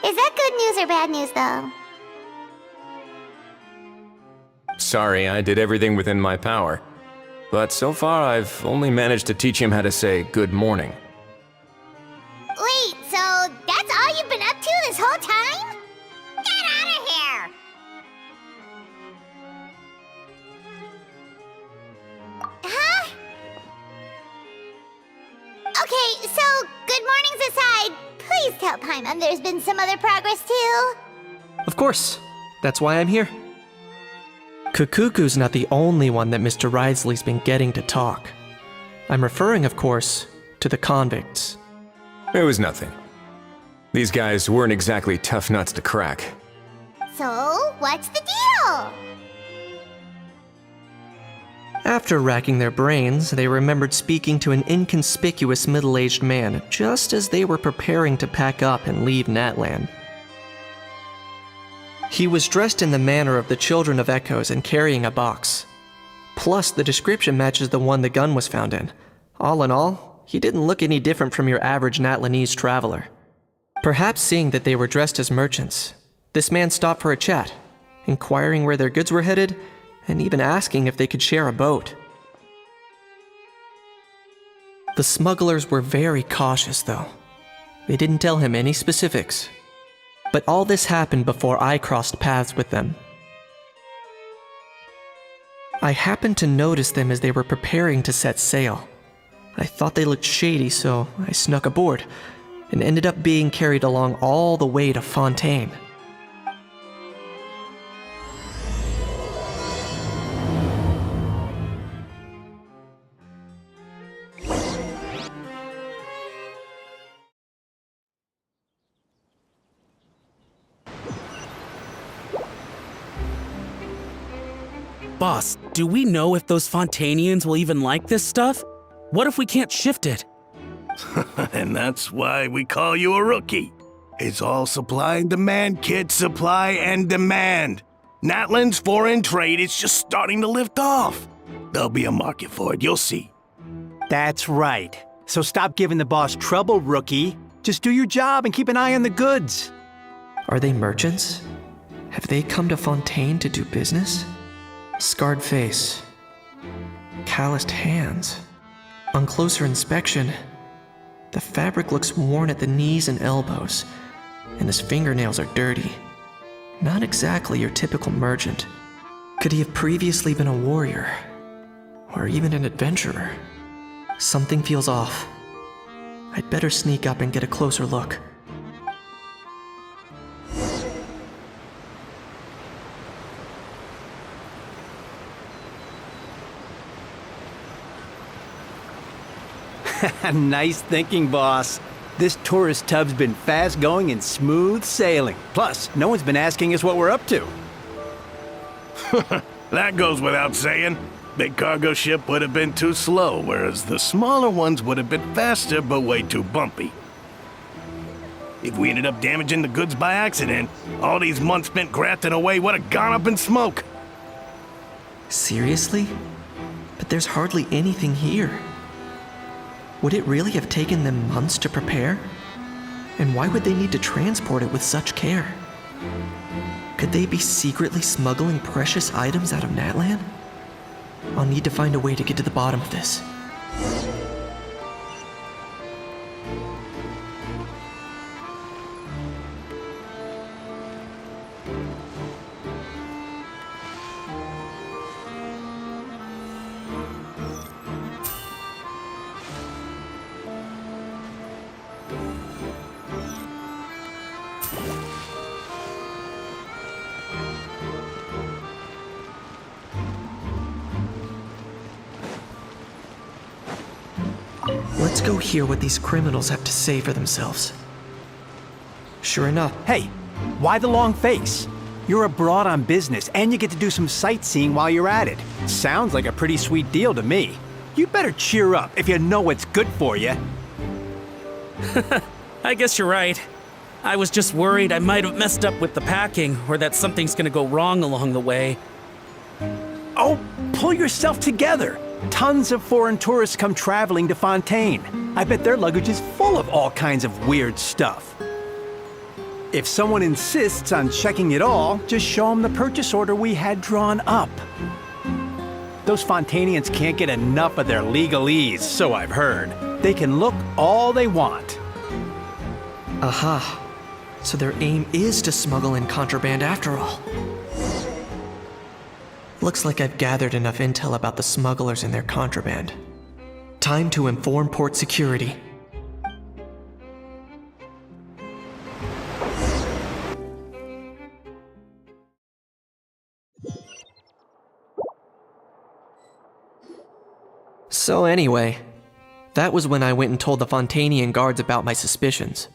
Is that good news or bad news, though? Sorry, I did everything within my power. But so far, I've only managed to teach him how to say good morning. Wait, so that's all you've been up to this whole time? Get out of here! Huh? Okay, so good mornings aside, please tell Paimon there's been some other progress too. Of course. That's why I'm here. Kakuku's not the only one that Mr. Wriothesley's been getting to talk. I'm referring, of course, to the convicts. It was nothing. These guys weren't exactly tough nuts to crack. So, what's the deal? After racking their brains, they remembered speaking to an inconspicuous middle-aged man just as they were preparing to pack up and leave Natlan. He was dressed in the manner of the Children of Echoes and carrying a box. Plus, the description matches the one the gun was found in. All in all, he didn't look any different from your average Natlanese traveler. Perhaps seeing that they were dressed as merchants, this man stopped for a chat, inquiring where their goods were headed, and even asking if they could share a boat. The smugglers were very cautious, though. They didn't tell him any specifics. But all this happened before I crossed paths with them. I happened to notice them as they were preparing to set sail. I thought they looked shady, so I snuck aboard, and ended up being carried along all the way to Fontaine. Boss, do we know if those Fontainians will even like this stuff? What if we can't shift it? And that's why we call you a rookie. It's all supply and demand, kid. Supply and demand. Natlan's foreign trade is just starting to lift off. There'll be a market for it, you'll see. That's right. So stop giving the boss trouble, rookie. Just do your job and keep an eye on the goods. Are they merchants? Have they come to Fontaine to do business? Scarred face. Calloused hands. On closer inspection, the fabric looks worn at the knees and elbows, and his fingernails are dirty. Not exactly your typical merchant. Could he have previously been a warrior? Or even an adventurer? Something feels off. I'd better sneak up and get a closer look. Nice thinking, boss. This tourist tub's been fast-going and smooth sailing. Plus, no one's been asking us what we're up to. That goes without saying. Big cargo ship would have been too slow, whereas the smaller ones would have been faster but way too bumpy. If we ended up damaging the goods by accident, all these months spent grafting away would have gone up in smoke. Seriously? But there's hardly anything here. Would it really have taken them months to prepare? And why would they need to transport it with such care? Could they be secretly smuggling precious items out of Natlan? I'll need to find a way to get to the bottom of this. Let's go hear what these criminals have to say for themselves. Sure enough. Hey, why the long face? You're abroad on business, and you get to do some sightseeing while you're at it. Sounds like a pretty sweet deal to me. You better cheer up if you know what's good for you. I guess you're right. I was just worried I might have messed up with the packing, or that something's gonna go wrong along the way. Oh, pull yourself together. Tons of foreign tourists come traveling to Fontaine. I bet their luggage is full of all kinds of weird stuff. If someone insists on checking it all, just show them the purchase order we had drawn up. Those Fontainians can't get enough of their legalese, so I've heard. They can look all they want. Aha. So their aim is to smuggle in contraband after all. Looks like I've gathered enough intel about the smugglers and their contraband. Time to inform port security. So anyway, that was when I went and told the Fontainian guards about my suspicions.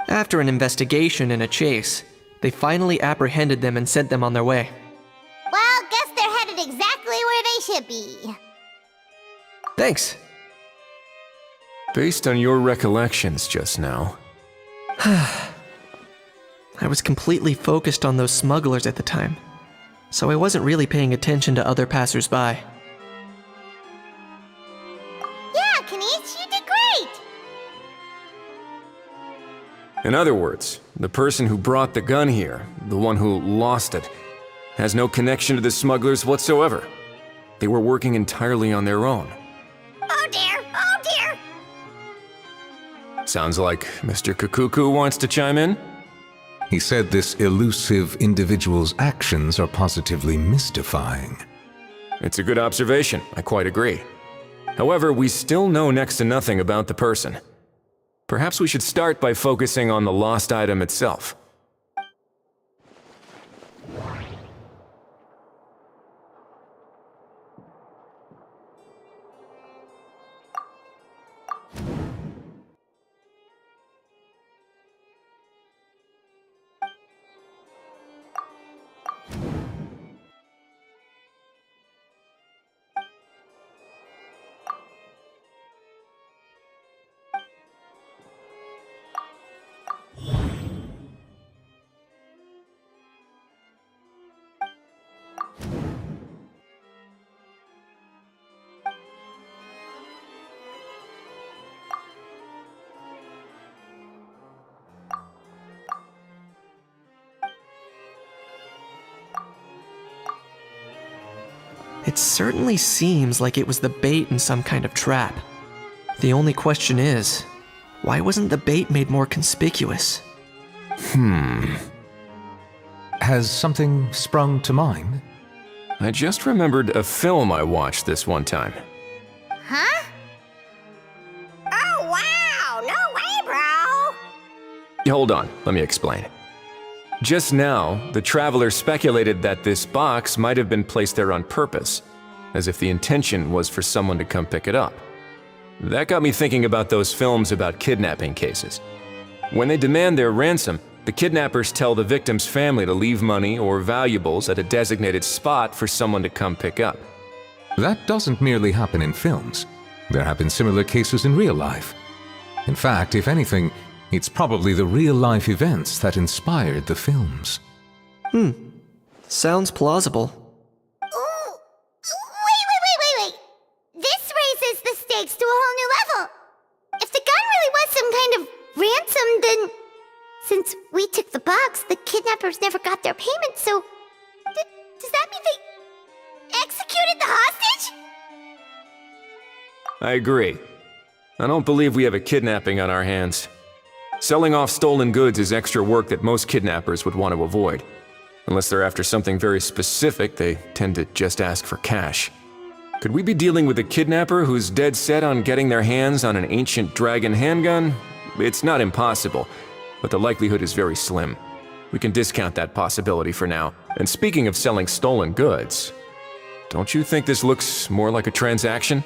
After an investigation and a chase, they finally apprehended them and sent them on their way. Well, guess they're headed exactly where they should be. Thanks. Based on your recollections just now. I was completely focused on those smugglers at the time, so I wasn't really paying attention to other passersby. Yeah, Kanice, you did great! In other words, the person who brought the gun here, the one who lost it, has no connection to the smugglers whatsoever. They were working entirely on their own. Oh dear, oh dear! Sounds like Mr. Kakuku wants to chime in? He said this elusive individual's actions are positively mystifying. It's a good observation, I quite agree. However, we still know next to nothing about the person. Perhaps we should start by focusing on the lost item itself. It certainly seems like it was the bait in some kind of trap. The only question is, why wasn't the bait made more conspicuous? Has something sprung to mind? I just remembered a film I watched this one time. Huh? Oh wow, no way, bro! Hold on, let me explain. Just now, the traveler speculated that this box might have been placed there on purpose, as if the intention was for someone to come pick it up. That got me thinking about those films about kidnapping cases. When they demand their ransom, the kidnappers tell the victim's family to leave money or valuables at a designated spot for someone to come pick up. That doesn't merely happen in films. There have been similar cases in real life. In fact, if anything, it's probably the real-life events that inspired the films. Sounds plausible. Ooh, wait! This raises the stakes to a whole new level. If the gun really was some kind of ransom, then since we took the box, the kidnappers kidnappers never got their payment, so... does that mean they executed the hostage? I agree. I don't believe we have a kidnapping on our hands. Selling off stolen goods is extra work that most kidnappers would want to avoid. Unless they're after something very specific, they tend to just ask for cash. Could we be dealing with a kidnapper who's dead set on getting their hands on an ancient dragon handgun? It's not impossible, but the likelihood is very slim. We can discount that possibility for now. And speaking of selling stolen goods, don't you think this looks more like a transaction?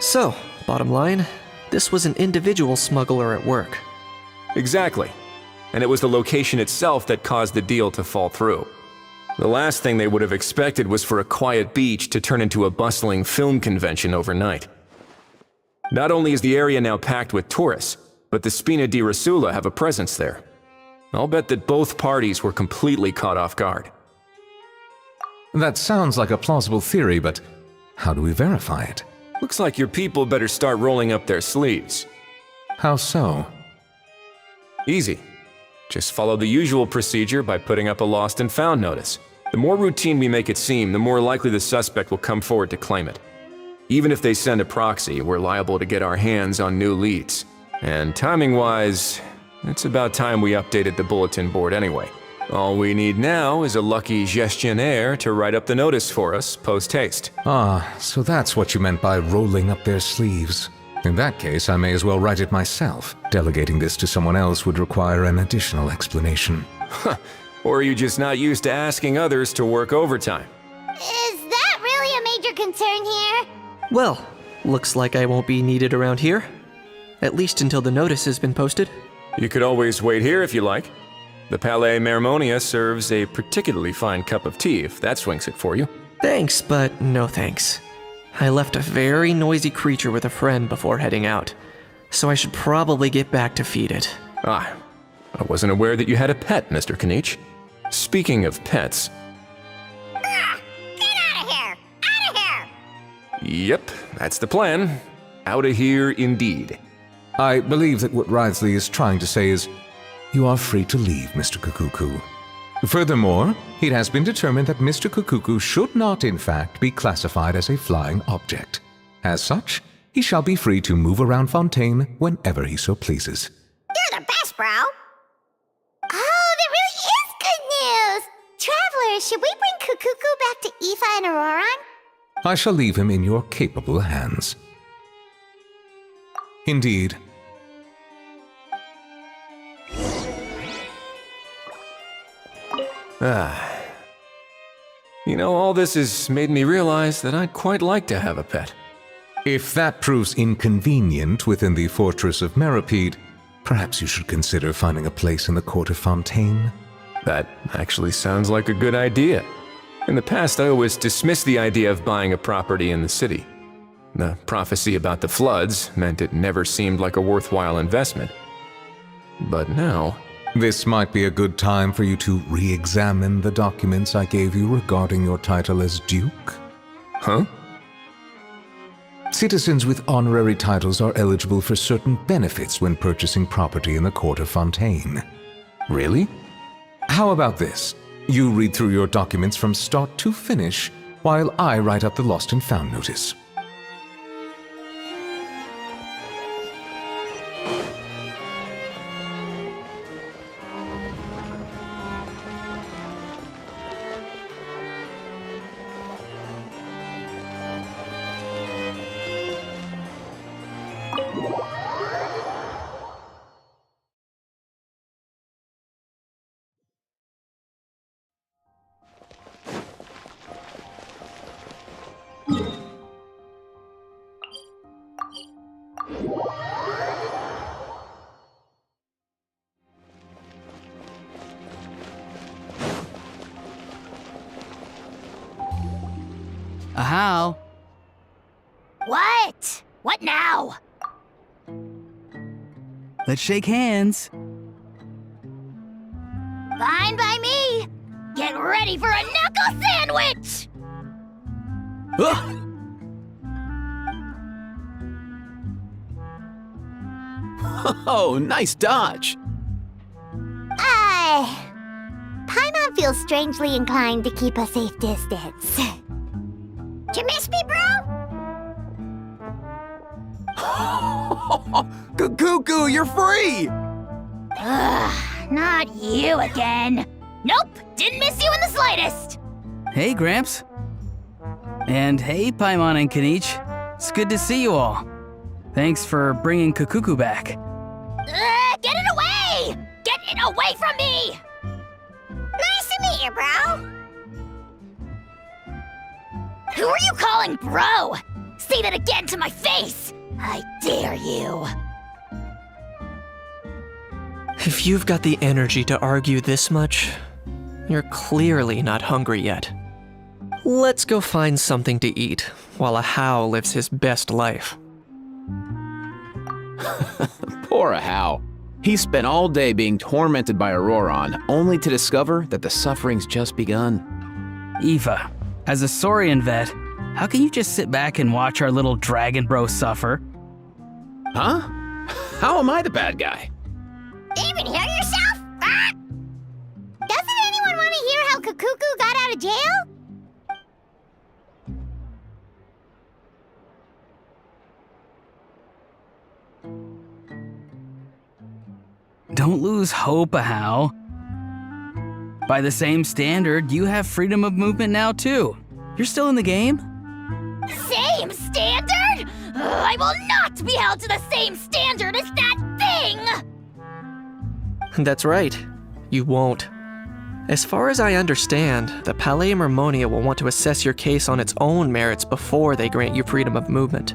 So, bottom line, this was an individual smuggler at work. Exactly. And it was the location itself that caused the deal to fall through. The last thing they would have expected was for a quiet beach to turn into a bustling film convention overnight. Not only is the area now packed with tourists, but the Spina di Rosula have a presence there. I'll bet that both parties were completely caught off guard. That sounds like a plausible theory, but how do we verify it? Looks like your people better start rolling up their sleeves. How so? Easy. Just follow the usual procedure by putting up a lost and found notice. The more routine we make it seem, the more likely the suspect will come forward to claim it. Even if they send a proxy, we're liable to get our hands on new leads. And timing-wise, it's about time we updated the bulletin board anyway. All we need now is a lucky gestionnaire to write up the notice for us post-haste. Ah, so that's what you meant by rolling up their sleeves. In that case, I may as well write it myself. Delegating this to someone else would require an additional explanation. Or are you just not used to asking others to work overtime? Is that really a major concern here? Well, looks like I won't be needed around here. At least until the notice has been posted. You could always wait here if you like. The Palais Mermonia serves a particularly fine cup of tea, if that swings it for you. Thanks, but no thanks. I left a very noisy creature with a friend before heading out, so I should probably get back to feed it. Ah, I wasn't aware that you had a pet, Mr. Kanich. Speaking of pets... Get out of here! Out of here! Yep, that's the plan. Out of here indeed. I believe that what Wriothesley is trying to say is, you are free to leave, Mr. Kukuku. Furthermore, it has been determined that Mr. Kukuku should not, in fact, be classified as a flying object. As such, he shall be free to move around Fontaine whenever he so pleases. You're the best, bro! Oh, that really is good news! Travelers, should we bring Kukuku back to Aoife and Auroran? I shall leave him in your capable hands. Indeed. You know, all this has made me realize that I'd quite like to have a pet. If that proves inconvenient within the fortress of Meripede, perhaps you should consider finding a place in the court of Fontaine. That actually sounds like a good idea. In the past, I always dismissed the idea of buying a property in the city. The prophecy about the floods meant it never seemed like a worthwhile investment. But now... This might be a good time for you to re-examine the documents I gave you regarding your title as Duke. Huh? Citizens with honorary titles are eligible for certain benefits when purchasing property in the court of Fontaine. Really? How about this? You read through your documents from start to finish, while I write up the lost and found notice. How? What? What now? Let's shake hands. Fine by me. Get ready for a knuckle sandwich! Oh, nice dodge. Paimon feels strangely inclined to keep a safe distance. Did you miss me, bro? Cuckoo, you're free! Ugh, not you again. Nope, didn't miss you in the slightest. Hey, Gramps. And hey, Paimon and Kanich. It's good to see you all. Thanks for bringing Kukuku back. Get it away! Get it away from me! Nice to meet you, bro. Who are you calling bro? Say that again to my face! I dare you. If you've got the energy to argue this much, you're clearly not hungry yet. Let's go find something to eat while a How lives his best life. Poor How. He spent all day being tormented by Auroron, only to discover that the suffering's just begun. Aoife, as a Saurian vet, how can you just sit back and watch our little dragon bro suffer? Huh? How am I the bad guy? Even hear yourself? Ah! Doesn't anyone want to hear how Kukuku got out of jail? Don't lose hope, How. By the same standard, you have freedom of movement now too. You're still in the game? Same standard? I will not be held to the same standard as that thing! That's right. You won't. As far as I understand, the Palais Mermonia will want to assess your case on its own merits before they grant you freedom of movement.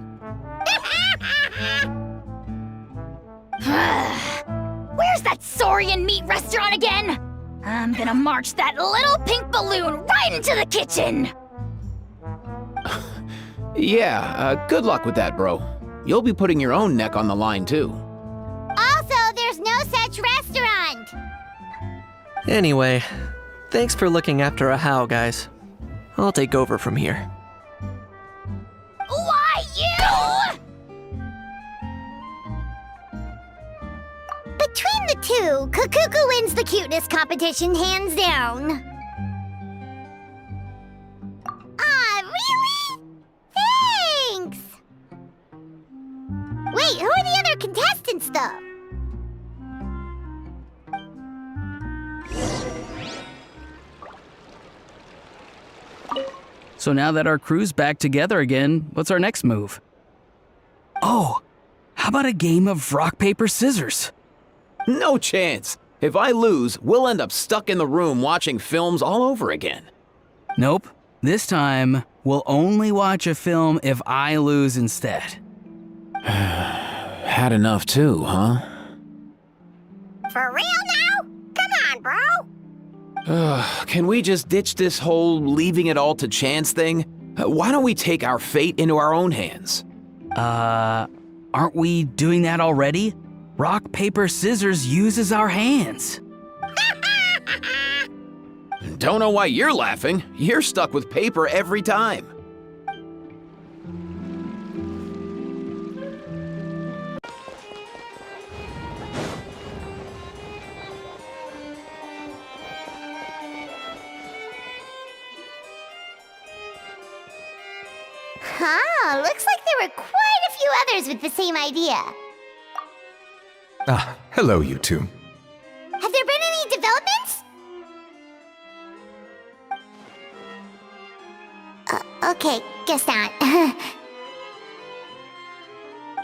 Where's that Saurian meat restaurant again? I'm gonna march that little pink balloon right into the kitchen! Yeah, good luck with that, bro. You'll be putting your own neck on the line, too. Also, there's no such restaurant. Anyway, thanks for looking after a How, guys. I'll take over from here. Why you? Between the two, Kukuku wins the cuteness competition hands down. Ah, really? Thanks! Wait, who are the other contestants, though? So now that our crew's back together again, what's our next move? Oh, how about a game of rock, paper, scissors? No chance. If I lose, we'll end up stuck in the room watching films all over again. Nope. This time, we'll only watch a film if I lose instead. Had enough too, huh? For real now? Come on, bro. Can we just ditch this whole leaving it all to chance thing? Why don't we take our fate into our own hands? Aren't we doing that already? Rock, paper, scissors uses our hands. Don't know why you're laughing. You're stuck with paper every time. Huh, looks like there were quite a few others with the same idea. Ah, hello, you two. Have there been any developments? Okay, guess not.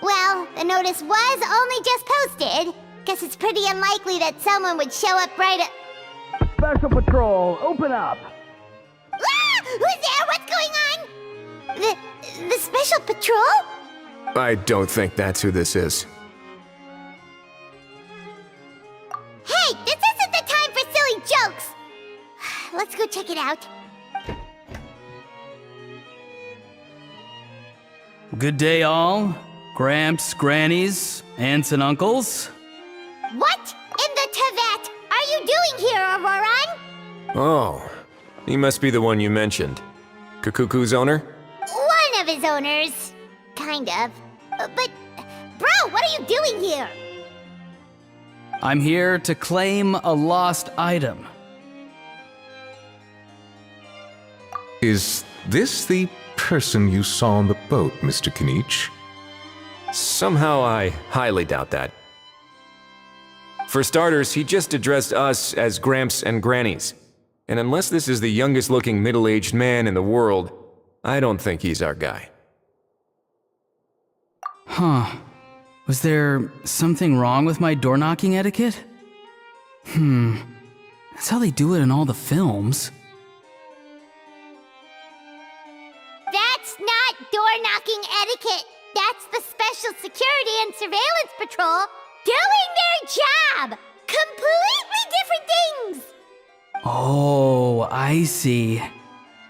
Well, the notice was only just posted. Guess it's pretty unlikely that someone would show up right at... Special Patrol, open up! Ah! Who's there? What's going on? The Special Patrol? I don't think that's who this is. Hey, this isn't the time for silly jokes! Let's go check it out. Good day, all. Gramps, grannies, aunts, and uncles. What in the Tevat are you doing here, Auroran? Oh, he must be the one you mentioned. Kakuku's owner? One of his owners. Kind of. But, bro, what are you doing here? I'm here to claim a lost item. Is this the person you saw on the boat, Mr. Kinich? Somehow I highly doubt that. For starters, he just addressed us as Gramps and Grannies. And unless this is the youngest looking middle-aged man in the world, I don't think he's our guy. Huh. Was there something wrong with my door-knocking etiquette? That's how they do it in all the films. That's not door-knocking etiquette. That's the Special Security and Surveillance Patrol doing their job. Completely different things. Oh, I see.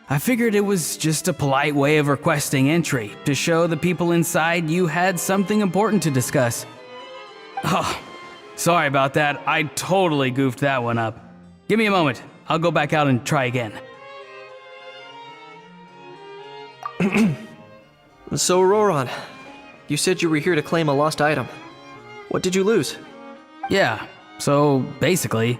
I figured it was just a polite way of requesting entry to show the people inside you had something important to discuss. Oh, sorry about that. I totally goofed that one up. Give me a moment. I'll go back out and try again. So, Auroran, you said you were here to claim a lost item. What did you lose? Yeah, so basically...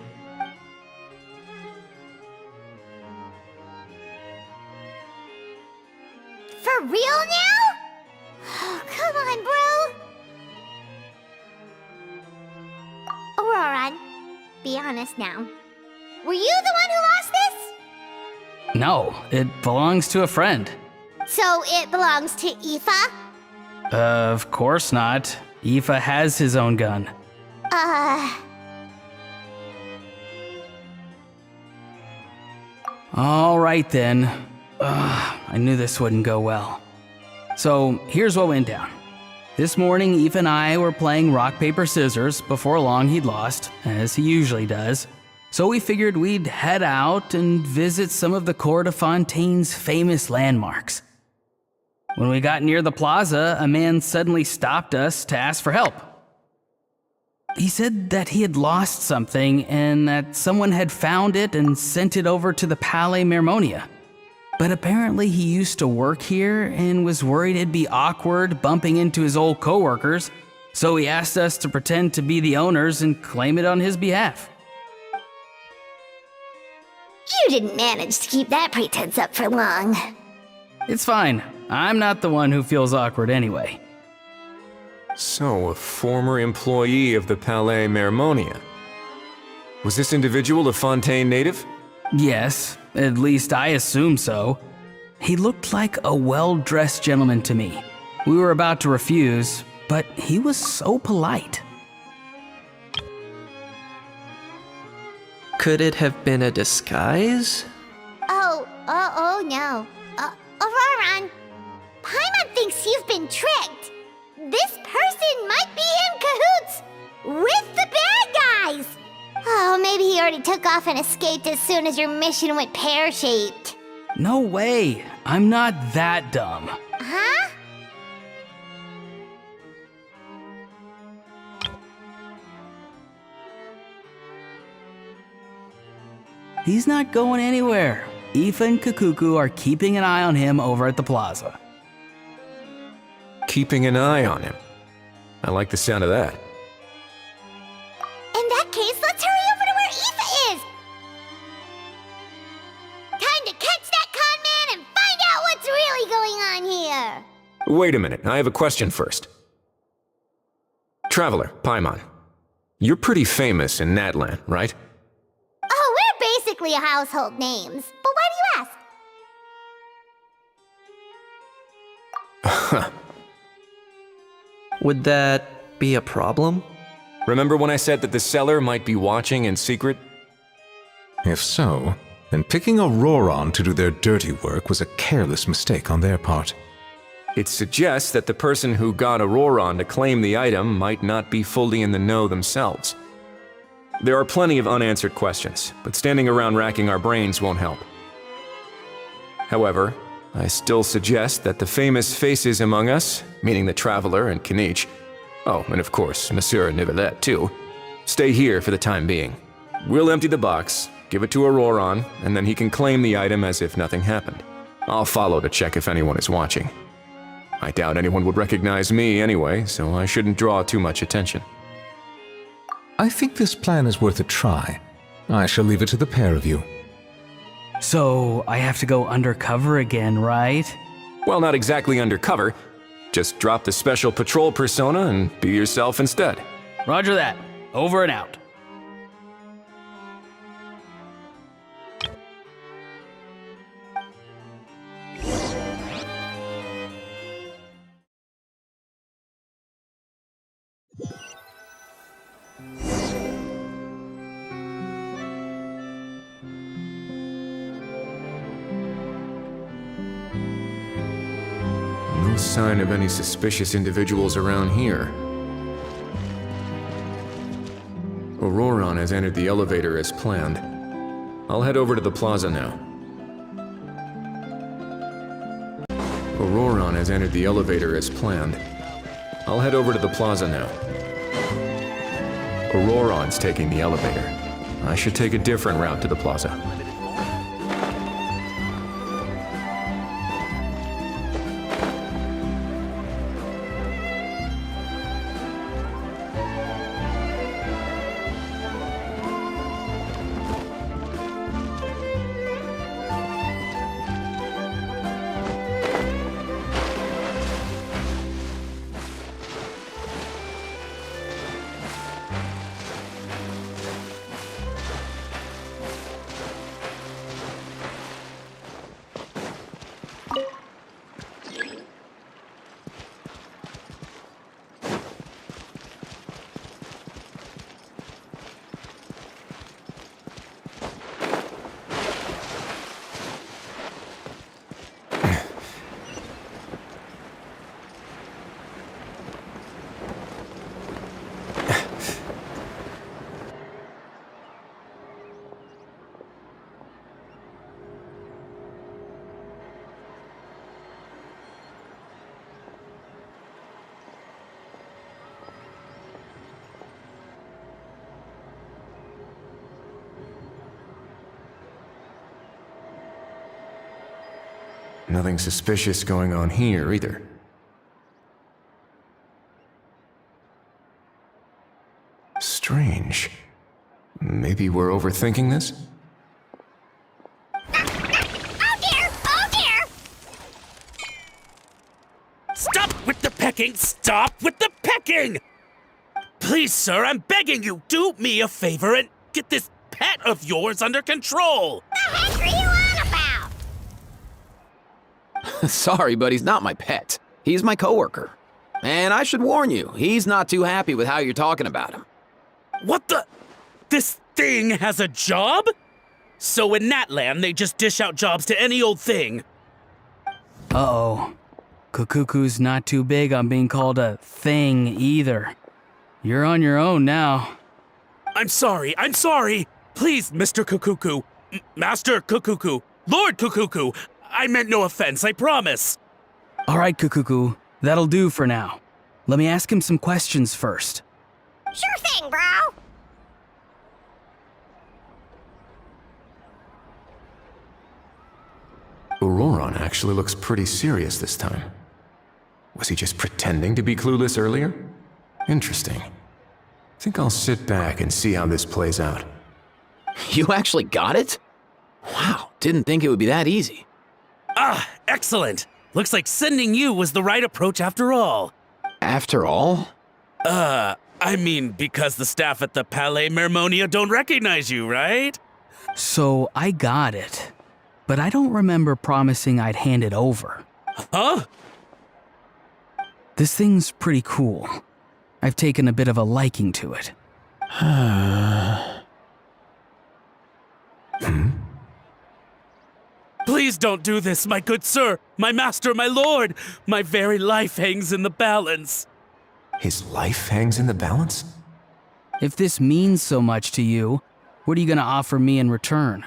For real now? Oh, come on, bro. Auroran, be honest now. Were you the one who lost this? No, it belongs to a friend. So it belongs to Aoife? Of course not. Aoife has his own gun. All right then. I knew this wouldn't go well. So here's what went down. This morning, Aoife and I were playing rock, paper, scissors. Before long, he'd lost, as he usually does. So we figured we'd head out and visit some of the court of Fontaine's famous landmarks. When we got near the plaza, a man suddenly stopped us to ask for help. He said that he had lost something and that someone had found it and sent it over to the Palais Mermonia. But apparently he used to work here and was worried it'd be awkward bumping into his old coworkers, so he asked us to pretend to be the owners and claim it on his behalf. You didn't manage to keep that pretense up for long. It's fine. I'm not the one who feels awkward anyway. So, a former employee of the Palais Mermonia. Was this individual a Fontaine native? Yes, at least I assume so. He looked like a well-dressed gentleman to me. We were about to refuse, but he was so polite. Could it have been a disguise? Oh no. Auroran, Paimon thinks you've been tricked. This person might be in cahoots with the bad guys. Oh, maybe he already took off and escaped as soon as your mission went pear-shaped. No way. I'm not that dumb. Huh? He's not going anywhere. Aoife and Kakuku are keeping an eye on him over at the plaza. Keeping an eye on him. I like the sound of that. In that case, let's hurry over to where Aoife is. Time to catch that con man and find out what's really going on here. Wait a minute, I have a question first. Traveler, Paimon. You're pretty famous in Natlan, right? Oh, we're basically household names. But why do you ask? Would that be a problem? Remember when I said that the seller might be watching in secret? If so, then picking Auroran to do their dirty work was a careless mistake on their part. It suggests that the person who got Auroran to claim the item might not be fully in the know themselves. There are plenty of unanswered questions, but standing around racking our brains won't help. However, I still suggest that the famous faces among us, meaning the Traveler and Kinich, oh, and of course, Monsieur Nivelet too, stay here for the time being. We'll empty the box, give it to Auroron, and then he can claim the item as if nothing happened. I'll follow to check if anyone is watching. I doubt anyone would recognize me anyway, so I shouldn't draw too much attention. I think this plan is worth a try. I shall leave it to the pair of you. So, I have to go undercover again, right? Well, not exactly undercover. Just drop the special patrol persona and be yourself instead. Roger that. Over and out. No sign of any suspicious individuals around here. Auroron has entered the elevator as planned. I'll head over to the plaza now. Auroron has entered the elevator as planned. I'll head over to the plaza now. Auroron's taking the elevator. I should take a different route to the plaza. Nothing suspicious going on here, either. Strange. Maybe we're overthinking this? Oh dear! Oh dear! Stop with the pecking! Stop with the pecking! Please, sir, I'm begging you, do me a favor and get this pet of yours under control! The heck are you on about? Sorry, but he's not my pet. He's my coworker. And I should warn you, he's not too happy with how you're talking about him. What the? This thing has a job? So in that land, they just dish out jobs to any old thing. Uh-oh. Kukuku's not too big on being called a thing either. You're on your own now. I'm sorry. Please, Mr. Kukuku. Master Kukuku. Lord Kukuku. I meant no offense, I promise. All right, Kukuku. That'll do for now. Let me ask him some questions first. Sure thing, bro. Auroron actually looks pretty serious this time. Was he just pretending to be clueless earlier? Interesting. Think I'll sit back and see how this plays out. You actually got it? Wow, didn't think it would be that easy. Ah, excellent. Looks like sending you was the right approach after all. After all? I mean, because the staff at the Palais Mermonia don't recognize you, right? So I got it, but I don't remember promising I'd hand it over. Huh? This thing's pretty cool. I've taken a bit of a liking to it. Please don't do this, my good sir, my master, my lord. My very life hangs in the balance. His life hangs in the balance? If this means so much to you, what are you gonna offer me in return?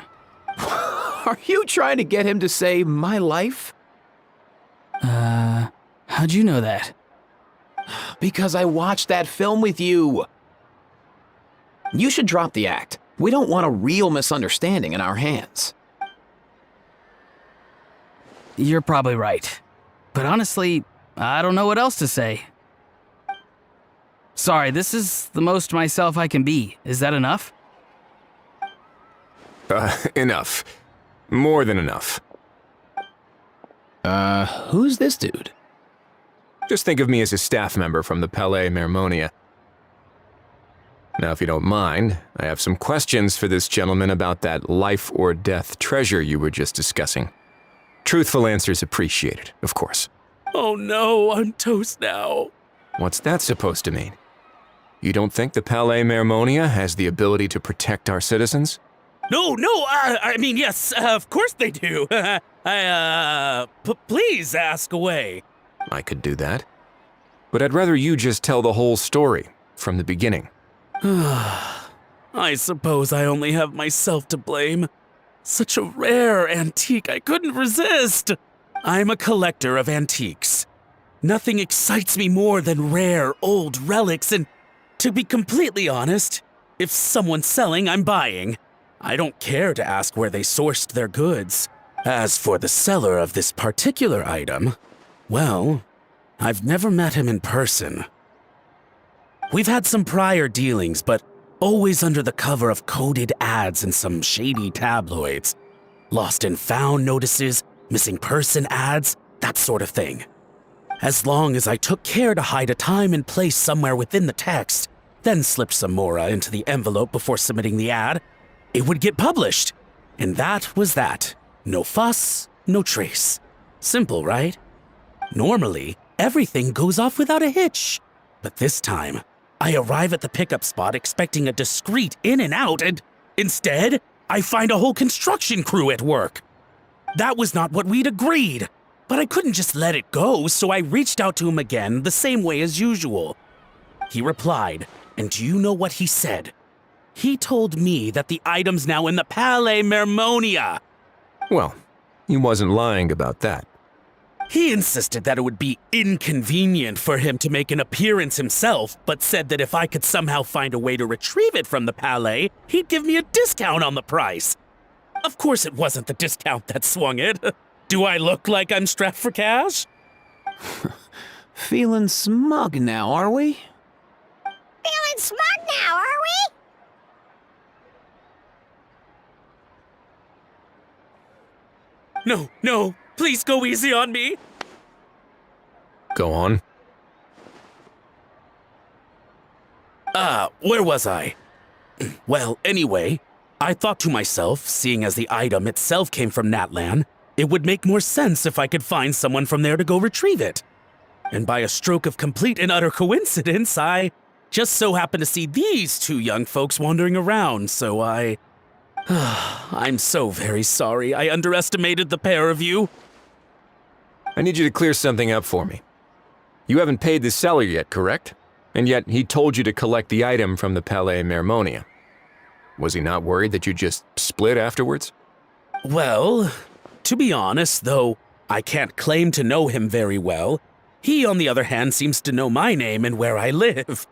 Are you trying to get him to say my life? How'd you know that? Because I watched that film with you. You should drop the act. We don't want a real misunderstanding in our hands. You're probably right. But honestly, I don't know what else to say. Sorry, this is the most myself I can be. Is that enough? Enough. More than enough. Who's this dude? Just think of me as a staff member from the Palais Mermonia. Now, if you don't mind, I have some questions for this gentleman about that life or death treasure you were just discussing. Truthful answers appreciated, of course. Oh no, I'm toast now. What's that supposed to mean? You don't think the Palais Mermonia has the ability to protect our citizens? No, I mean, yes, of course they do. Please ask away. I could do that. But I'd rather you just tell the whole story, from the beginning. I suppose I only have myself to blame. Such a rare antique, I couldn't resist. I'm a collector of antiques. Nothing excites me more than rare, old relics, and to be completely honest, if someone's selling, I'm buying. I don't care to ask where they sourced their goods. As for the seller of this particular item, well, I've never met him in person. We've had some prior dealings, but always under the cover of coded ads in some shady tabloids. Lost and found notices, missing person ads, that sort of thing. As long as I took care to hide a time and place somewhere within the text, then slipped some mora into the envelope before submitting the ad, it would get published. And that was that. No fuss, no trace. Simple, right? Normally, everything goes off without a hitch. But this time, I arrive at the pickup spot expecting a discreet in and out, and instead, I find a whole construction crew at work. That was not what we'd agreed, but I couldn't just let it go, so I reached out to him again the same way as usual. He replied, and do you know what he said? He told me that the item's now in the Palais Mermonia. Well, he wasn't lying about that. He insisted that it would be inconvenient for him to make an appearance himself, but said that if I could somehow find a way to retrieve it from the Palais, he'd give me a discount on the price. Of course it wasn't the discount that swung it. Do I look like I'm strapped for cash? Feeling smug now, are we? Feeling smug now, are we? No, please go easy on me. Go on. Where was I? Well, anyway, I thought to myself, seeing as the item itself came from Natlan, it would make more sense if I could find someone from there to go retrieve it. And by a stroke of complete and utter coincidence, I just so happened to see these two young folks wandering around, so I'm so very sorry I underestimated the pair of you. I need you to clear something up for me. You haven't paid the seller yet, correct? And yet he told you to collect the item from the Palais Mermonia. Was he not worried that you just split afterwards? Well, to be honest, though I can't claim to know him very well, he, on the other hand, seems to know my name and where I live.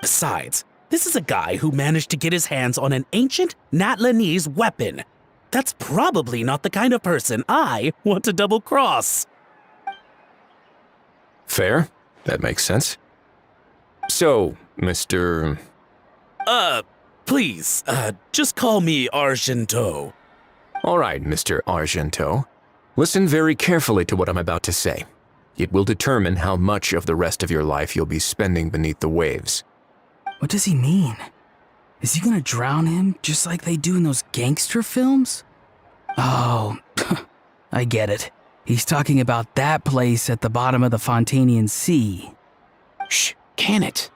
Besides, this is a guy who managed to get his hands on an ancient Natlanese weapon. That's probably not the kind of person I want to double-cross. Fair. That makes sense. So, Mr. Please, just call me Argento. All right, Mr. Argento. Listen very carefully to what I'm about to say. It will determine how much of the rest of your life you'll be spending beneath the waves. What does he mean? Is he gonna drown him just like they do in those gangster films? Oh, I get it. He's talking about that place at the bottom of the Fontainian Sea. Shh, can it?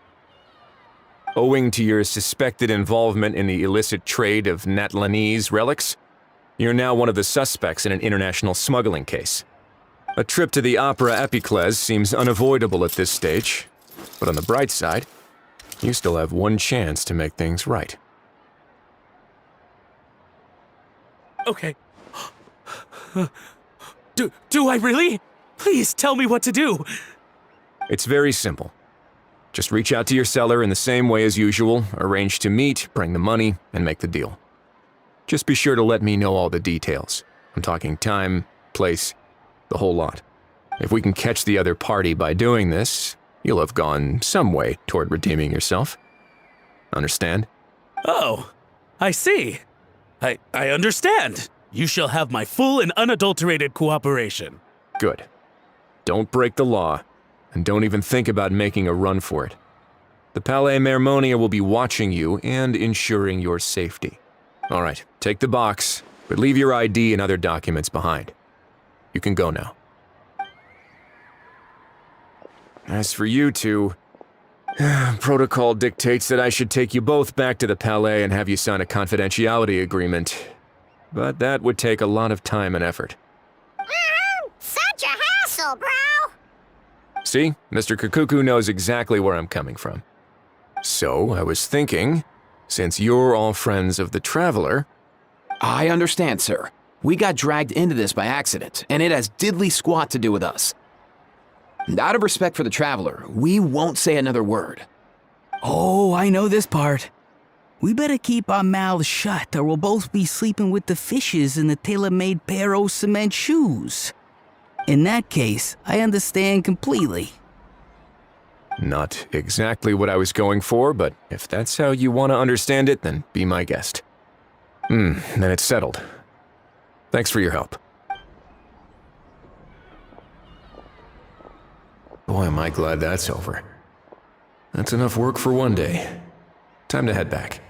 Owing to your suspected involvement in the illicit trade of Natlanese relics, you're now one of the suspects in an international smuggling case. A trip to the Opera Epiclese seems unavoidable at this stage, but on the bright side, you still have one chance to make things right. Okay. Do I really? Please tell me what to do. It's very simple. Just reach out to your seller in the same way as usual, arrange to meet, bring the money, and make the deal. Just be sure to let me know all the details. I'm talking time, place, the whole lot. If we can catch the other party by doing this, you'll have gone some way toward redeeming yourself. Understand? Oh, I see. I understand. You shall have my full and unadulterated cooperation. Good. Don't break the law, and don't even think about making a run for it. The Palais Mermonia will be watching you and ensuring your safety. All right, take the box, but leave your ID and other documents behind. You can go now. As for you two, protocol dictates that I should take you both back to the Palais and have you sign a confidentiality agreement. But that would take a lot of time and effort. Such a hassle, bro! See, Mr. Kakuku knows exactly where I'm coming from. So, I was thinking, since you're all friends of the Traveler... I understand, sir. We got dragged into this by accident, and it has diddly squat to do with us. And out of respect for the Traveler, we won't say another word. Oh, I know this part. We better keep our mouths shut or we'll both be sleeping with the fishes in the tailor-made pair of cement shoes. In that case, I understand completely. Not exactly what I was going for, but if that's how you want to understand it, then be my guest. Then it's settled. Thanks for your help. Boy, am I glad that's over. That's enough work for one day. Time to head back.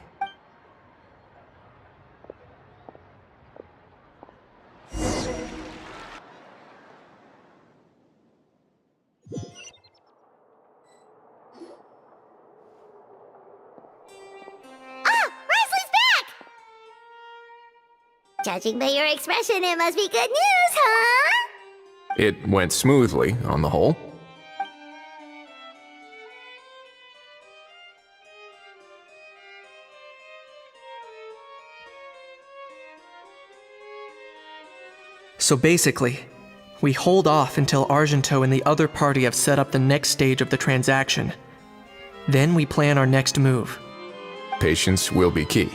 Judging by your expression, it must be good news, huh? It went smoothly, on the whole. So basically, we hold off until Argento and the other party have set up the next stage of the transaction. Then we plan our next move. Patience will be key.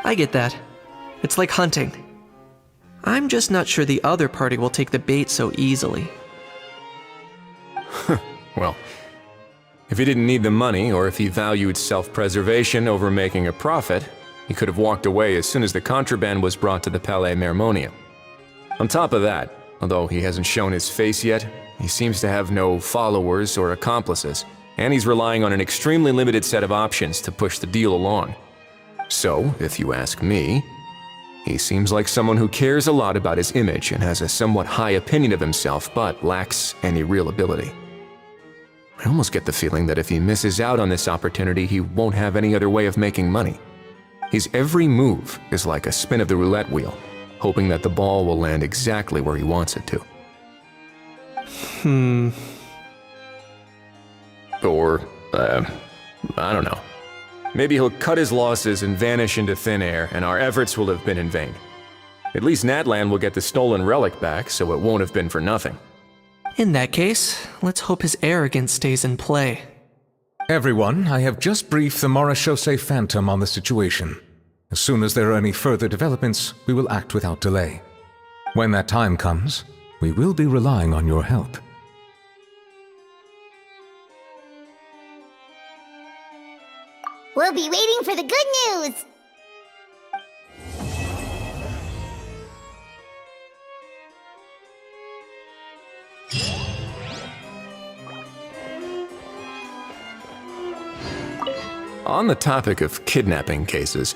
I get that. It's like hunting. I'm just not sure the other party will take the bait so easily. Well, if he didn't need the money, or if he valued self-preservation over making a profit, he could have walked away as soon as the contraband was brought to the Palais Mermonia. On top of that, although he hasn't shown his face yet, he seems to have no followers or accomplices, and he's relying on an extremely limited set of options to push the deal along. So, if you ask me, he seems like someone who cares a lot about his image and has a somewhat high opinion of himself, but lacks any real ability. I almost get the feeling that if he misses out on this opportunity, he won't have any other way of making money. His every move is like a spin of the roulette wheel, hoping that the ball will land exactly where he wants it to. Or, I don't know. Maybe he'll cut his losses and vanish into thin air, and our efforts will have been in vain. At least Natlan will get the stolen relic back, so it won't have been for nothing. In that case, let's hope his arrogance stays in play. Everyone, I have just briefed the Marechaussee Phantom on the situation. As soon as there are any further developments, we will act without delay. When that time comes, we will be relying on your help. We'll be waiting for the good news! On the topic of kidnapping cases...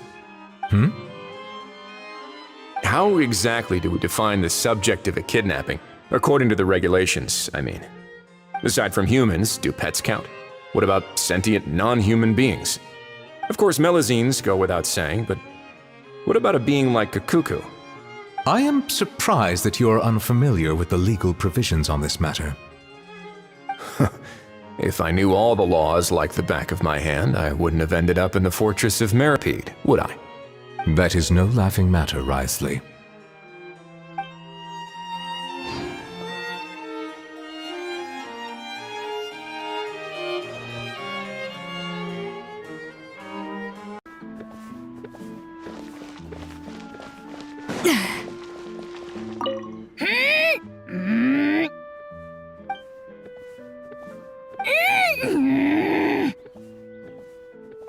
How exactly do we define the subject of a kidnapping? According to the regulations, I mean. Aside from humans, do pets count? What about sentient, non-human beings? Of course, Melazines go without saying, but what about a being like Kakuku? I am surprised that you are unfamiliar with the legal provisions on this matter. If I knew all the laws like the back of my hand, I wouldn't have ended up in the fortress of Meripede, would I? That is no laughing matter, Wriothesley.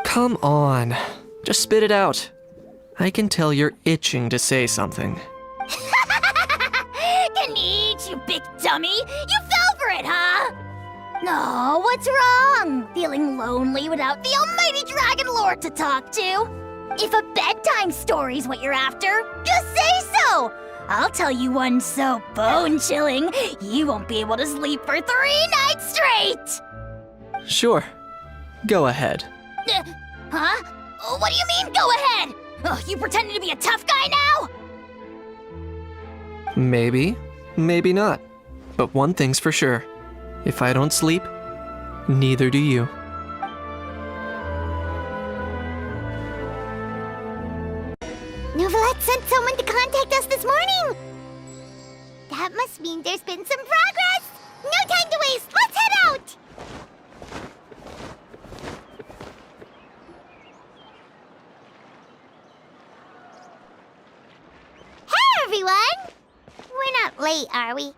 Come on. Just spit it out. I can tell you're itching to say something. Ganeech, you big dummy! You fell for it, huh? No, what's wrong? Feeling lonely without the almighty Dragon Lord to talk to? If a bedtime story's what you're after, just say so! I'll tell you one so bone-chilling, you won't be able to sleep for 3 nights straight! Sure. Go ahead. Huh? What do you mean, go ahead? You pretending to be a tough guy now? Maybe, maybe not. But one thing's for sure. If I don't sleep, neither do you. Novelette sent someone to contact us this morning! That must mean there's been some progress! No time to waste, let's head out! Hey everyone! We're not late, are we?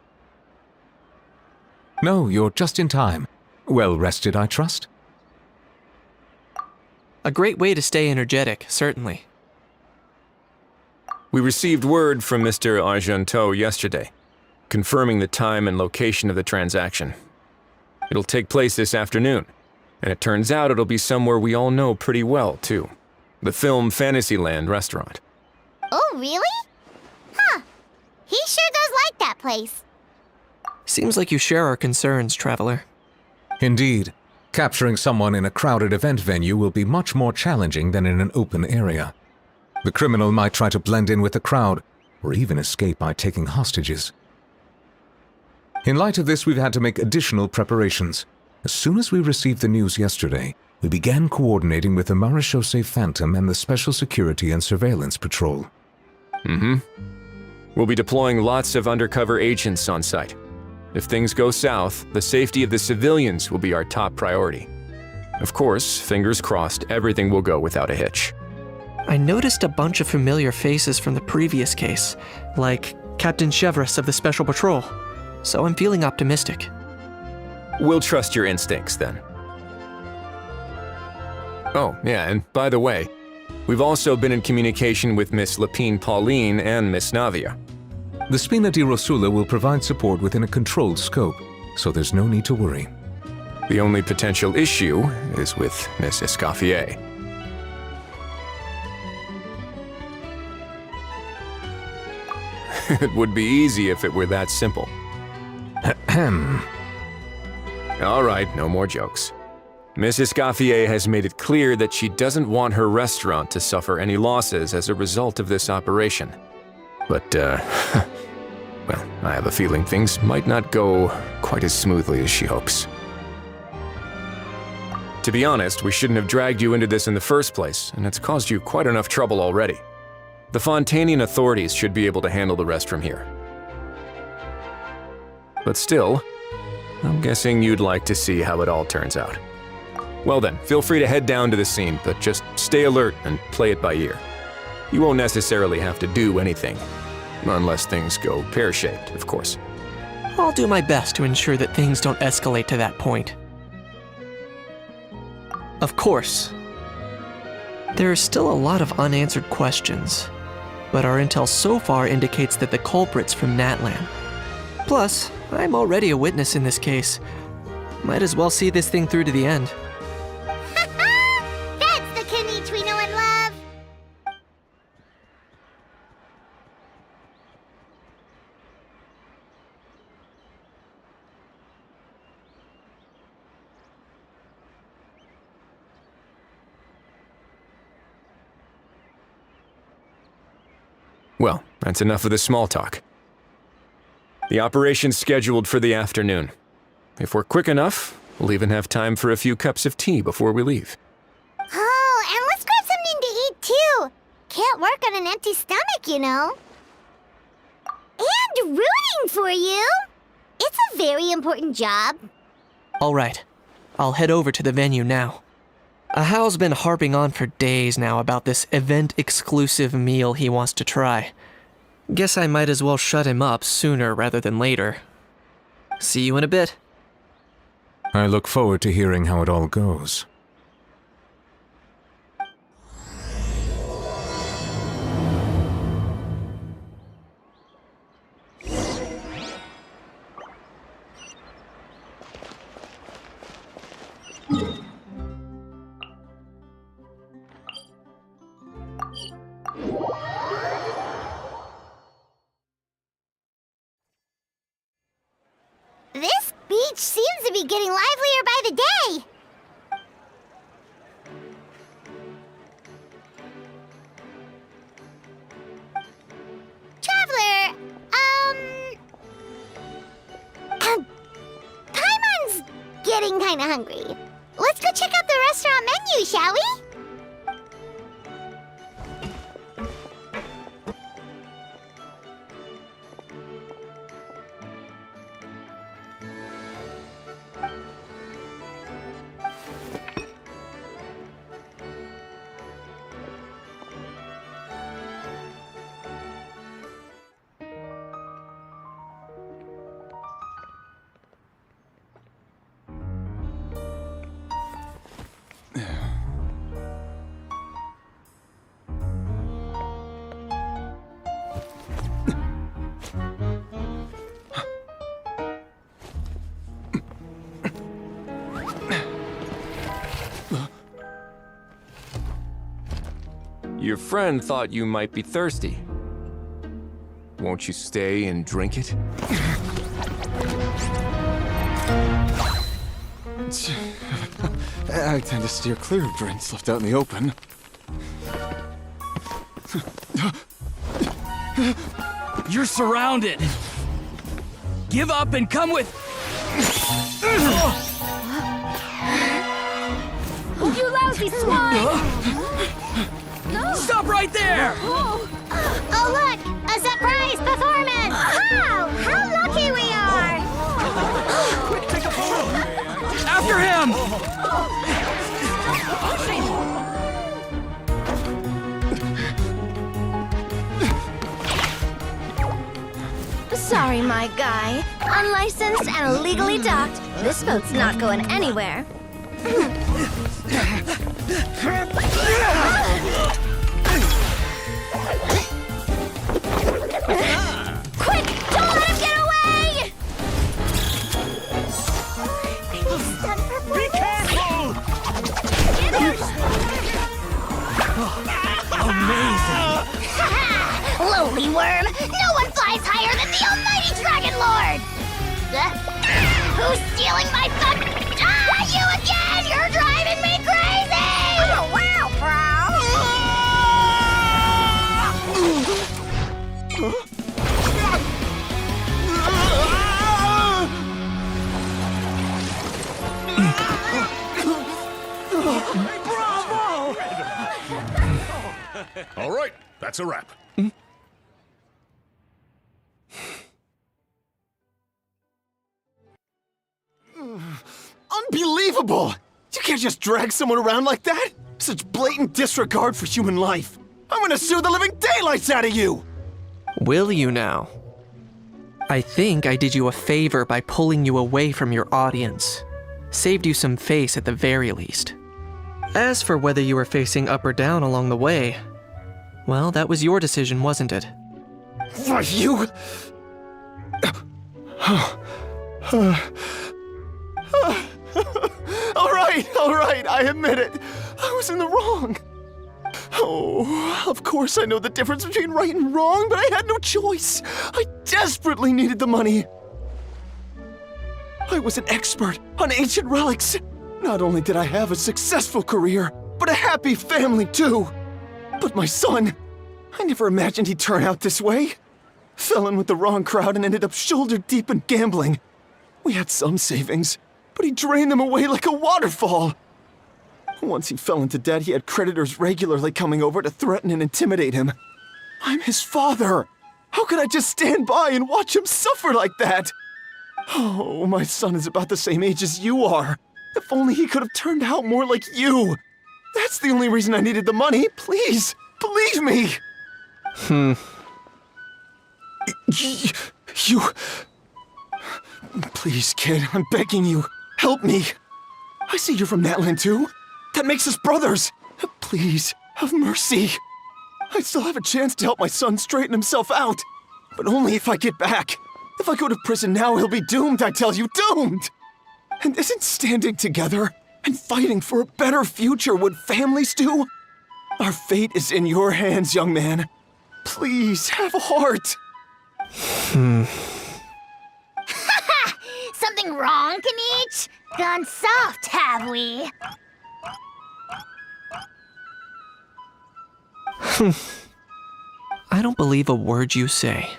No, you're just in time. Well rested, I trust? A great way to stay energetic, certainly. We received word from Mr. Argenteau yesterday, confirming the time and location of the transaction. It'll take place this afternoon, and it turns out it'll be somewhere we all know pretty well, too. The Film Fantasyland restaurant. Oh, really? Huh. He sure does like that place. Seems like you share our concerns, Traveler. Indeed. Capturing someone in a crowded event venue will be much more challenging than in an open area. The criminal might try to blend in with the crowd, or even escape by taking hostages. In light of this, we've had to make additional preparations. As soon as we received the news yesterday, we began coordinating with the Marechaussee Phantom and the Special Security and Surveillance Patrol. We'll be deploying lots of undercover agents on site. If things go south, the safety of the civilians will be our top priority. Of course, fingers crossed, everything will go without a hitch. I noticed a bunch of familiar faces from the previous case, like Captain Chevreuse of the Special Patrol, so I'm feeling optimistic. We'll trust your instincts, then. Oh, yeah, and by the way, we've also been in communication with Miss Lapine Pauline and Miss Navia. The Spina di Rosula will provide support within a controlled scope, so there's no need to worry. The only potential issue is with Miss Escoffier. It would be easy if it were that simple. All right, no more jokes. Miss Escoffier has made it clear that she doesn't want her restaurant to suffer any losses as a result of this operation. But, well, I have a feeling things might not go quite as smoothly as she hopes. To be honest, we shouldn't have dragged you into this in the first place, and it's caused you quite enough trouble already. The Fontainian authorities should be able to handle the rest from here. But still, I'm guessing you'd like to see how it all turns out. Well then, feel free to head down to the scene, but just stay alert and play it by ear. You won't necessarily have to do anything, unless things go pear-shaped, of course. I'll do my best to ensure that things don't escalate to that point. Of course. There are still a lot of unanswered questions, but our intel so far indicates that the culprit's from Natlan. Plus, I'm already a witness in this case. Might as well see this thing through to the end. That's the Ganeech we know and love! Well, that's enough of the small talk. The operation's scheduled for the afternoon. If we're quick enough, we'll even have time for a few cups of tea before we leave. Oh, and let's grab something to eat too! Can't work on an empty stomach, you know. And rooting for you! It's a very important job. All right, I'll head over to the venue now. Ahao's been harping on for days now about this event-exclusive meal he wants to try. Guess I might as well shut him up sooner rather than later. See you in a bit. I look forward to hearing how it all goes. This beach seems to be getting livelier by the day. Traveler, Paimon's getting kinda hungry. Let's go check out the restaurant menu, shall we? Your friend thought you might be thirsty. Won't you stay and drink it? I tend to steer clear of drinks left out in the open. You're surrounded. Give up and come with. You lousy swine! Stop right there! Oh look! A surprise performance! Wow! How lucky we are! Take a photo! After him! Sorry, my guy. Unlicensed and illegally docked. This boat's not going anywhere. Quick! Don't let him get away! Be careful! Amazing! Lowly worm! No one flies higher than the almighty Dragon Lord! Who's stealing my fun? Ah, you again! You're driving me crazy! Oh, wow, All right, that's a wrap. Unbelievable! You can't just drag someone around like that! Such blatant disregard for human life! I'm gonna sue the living daylights out of you! Will you now? I think I did you a favor by pulling you away from your audience. Saved you some face at the very least. As for whether you were facing up or down along the way, well, that was your decision, wasn't it? Why, you... All right, I admit it. I was in the wrong. Oh, of course I know the difference between right and wrong, but I had no choice. I desperately needed the money. I was an expert on ancient relics. Not only did I have a successful career, but a happy family too. But my son, I never imagined he'd turn out this way. Fell in with the wrong crowd and ended up shoulder deep in gambling. We had some savings, but he drained them away like a waterfall. Once he fell into debt, he had creditors regularly coming over to threaten and intimidate him. I'm his father. How could I just stand by and watch him suffer like that? Oh, my son is about the same age as you are. If only he could have turned out more like you. That's the only reason I needed the money. Please, believe me. You... Please, kid, I'm begging you. Help me. I see you're from Natland too. That makes us brothers. Please, have mercy. I still have a chance to help my son straighten himself out. But only if I get back. If I go to prison now, he'll be doomed, I tell you, doomed! And isn't standing together and fighting for a better future what families do? Our fate is in your hands, young man. Please, have a heart. Something wrong, Kanich? Gone soft, have we? I don't believe a word you say.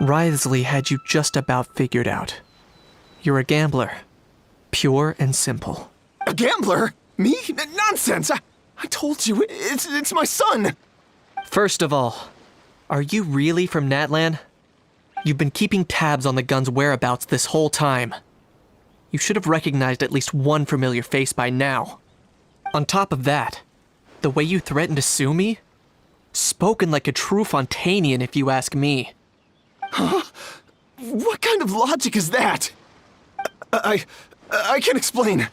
Wriothesley had you just about figured out. You're a gambler. Pure and simple. A gambler? Me? Nonsense! I told you, it's my son! First of all, are you really from Natlan? You've been keeping tabs on the gun's whereabouts this whole time. You should have recognized at least one familiar face by now. On top of that, the way you threatened to sue me? Spoken like a true Fontainian, if you ask me. Huh? What kind of logic is that? I can explain.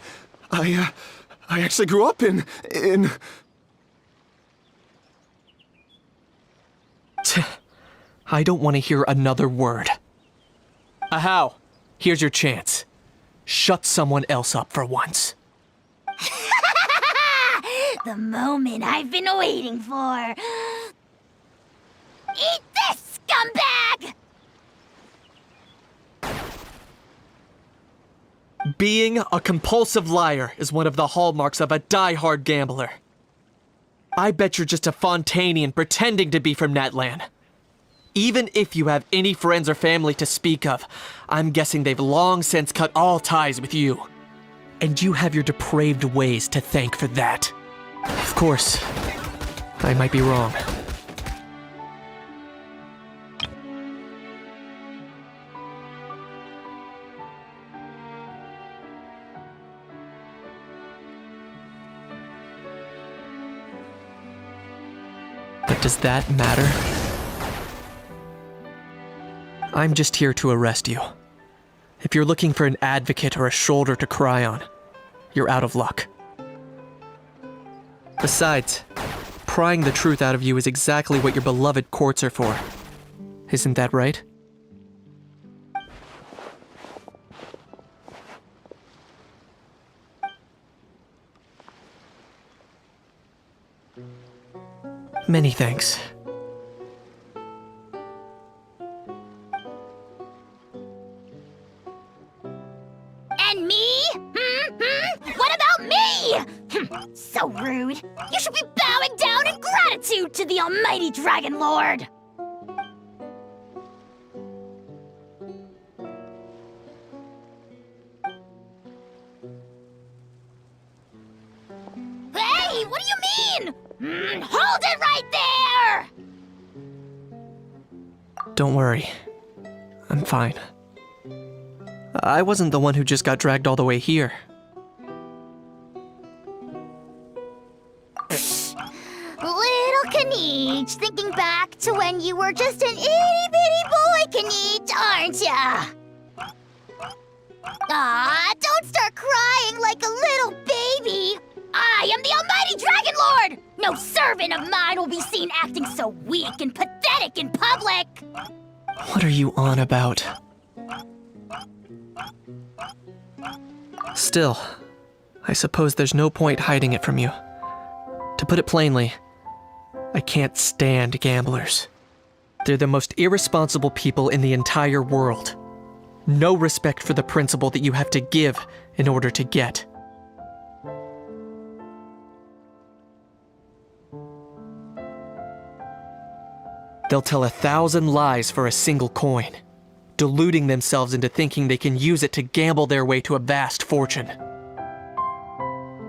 I actually grew up in... I don't want to hear another word. Ahau, here's your chance. Shut someone else up for once. The moment I've been waiting for. Eat this, scumbag! Being a compulsive liar is one of the hallmarks of a die-hard gambler. I bet you're just a Fontainian pretending to be from Natlan. Even if you have any friends or family to speak of, I'm guessing they've long since cut all ties with you. And you have your depraved ways to thank for that. Of course, I might be wrong. But does that matter? I'm just here to arrest you. If you're looking for an advocate or a shoulder to cry on, you're out of luck. Besides, prying the truth out of you is exactly what your beloved courts are for. Isn't that right? Many thanks. And me? What about me? So rude. You should be bowing down in gratitude to the almighty Dragon Lord. Hey, what do you mean? Hold it right there! Don't worry. I'm fine. I wasn't the one who just got dragged all the way here. Little Kanich, thinking back to when you were just an itty-bitty boy, Kanich, aren't ya? Aw, don't start crying like a little baby. I am the almighty Dragon Lord! No servant of mine will be seen acting so weak and pathetic in public! What are you on about? Still, I suppose there's no point hiding it from you. To put it plainly, I can't stand gamblers. They're the most irresponsible people in the entire world. No respect for the principle that you have to give in order to get. They'll tell 1,000 lies for a single coin, deluding themselves into thinking they can use it to gamble their way to a vast fortune.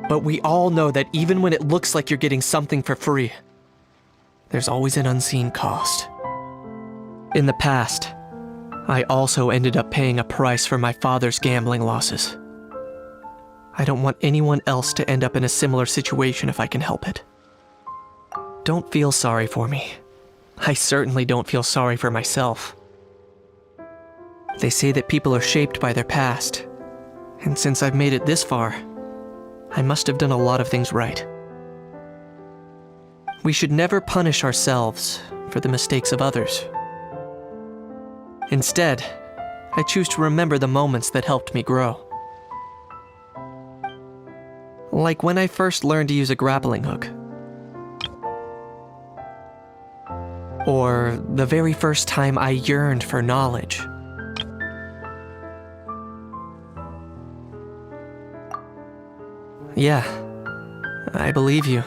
But we all know that even when it looks like you're getting something for free, there's always an unseen cost. In the past, I also ended up paying a price for my father's gambling losses. I don't want anyone else to end up in a similar situation if I can help it. Don't feel sorry for me. I certainly don't feel sorry for myself. They say that people are shaped by their past, and since I've made it this far, I must have done a lot of things right. We should never punish ourselves for the mistakes of others. Instead, I choose to remember the moments that helped me grow. Like when I first learned to use a grappling hook. Or the very first time I yearned for knowledge. Yeah, I believe you.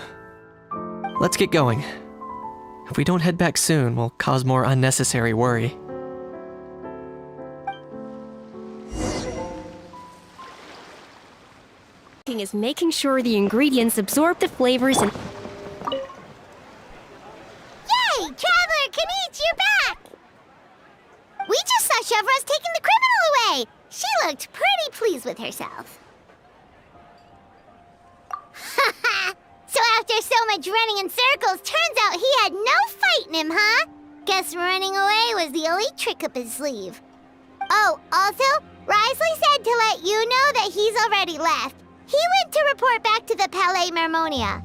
Let's get going. If we don't head back soon, we'll cause more unnecessary worry. Is making sure the ingredients absorb the flavors and... Yay! Traveler Kanichi, you're back! We just saw Chevro's taking the criminal away! She looked pretty pleased with herself. Haha! So after so much running in circles, turns out he had no fight in him, huh? Guess running away was the only trick up his sleeve. Oh, also, Risley said to let you know that he's already left. He went to report back to the Palais Mermonia.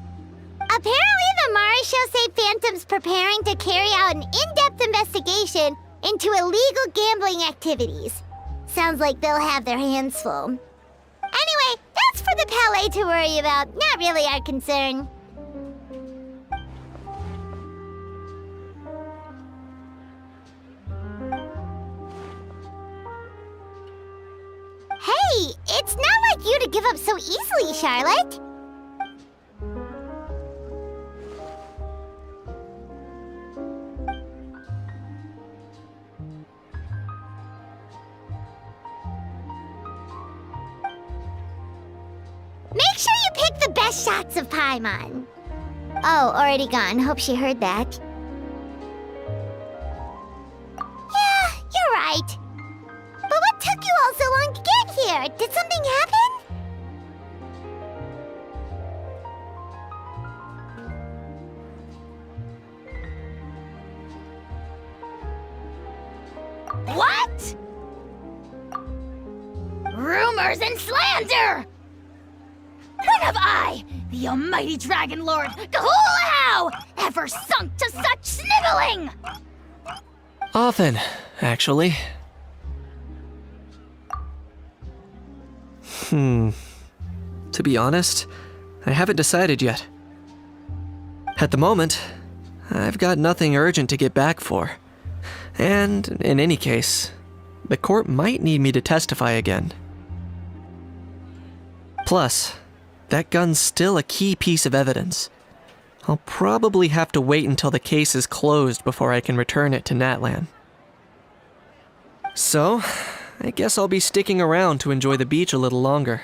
Apparently, the Mari show say Phantom's preparing to carry out an in-depth investigation into illegal gambling activities. Sounds like they'll have their hands full. Anyway, that's for the Palais to worry about, not really our concern. Hey, it's not like you to give up so easily, Charlotte. Make sure you pick the best shots of Paimon. Oh, already gone. Hope she heard that. Yeah, you're right. But what took you all so long to get here? Did something happen? What? Rumors and slander! When have I, the almighty Dragon Lord, Kahulahau, ever sunk to such sniveling? Often, actually. To be honest, I haven't decided yet. At the moment, I've got nothing urgent to get back for. And, in any case, the court might need me to testify again. Plus, that gun's still a key piece of evidence. I'll probably have to wait until the case is closed before I can return it to Natlan. So, I guess I'll be sticking around to enjoy the beach a little longer.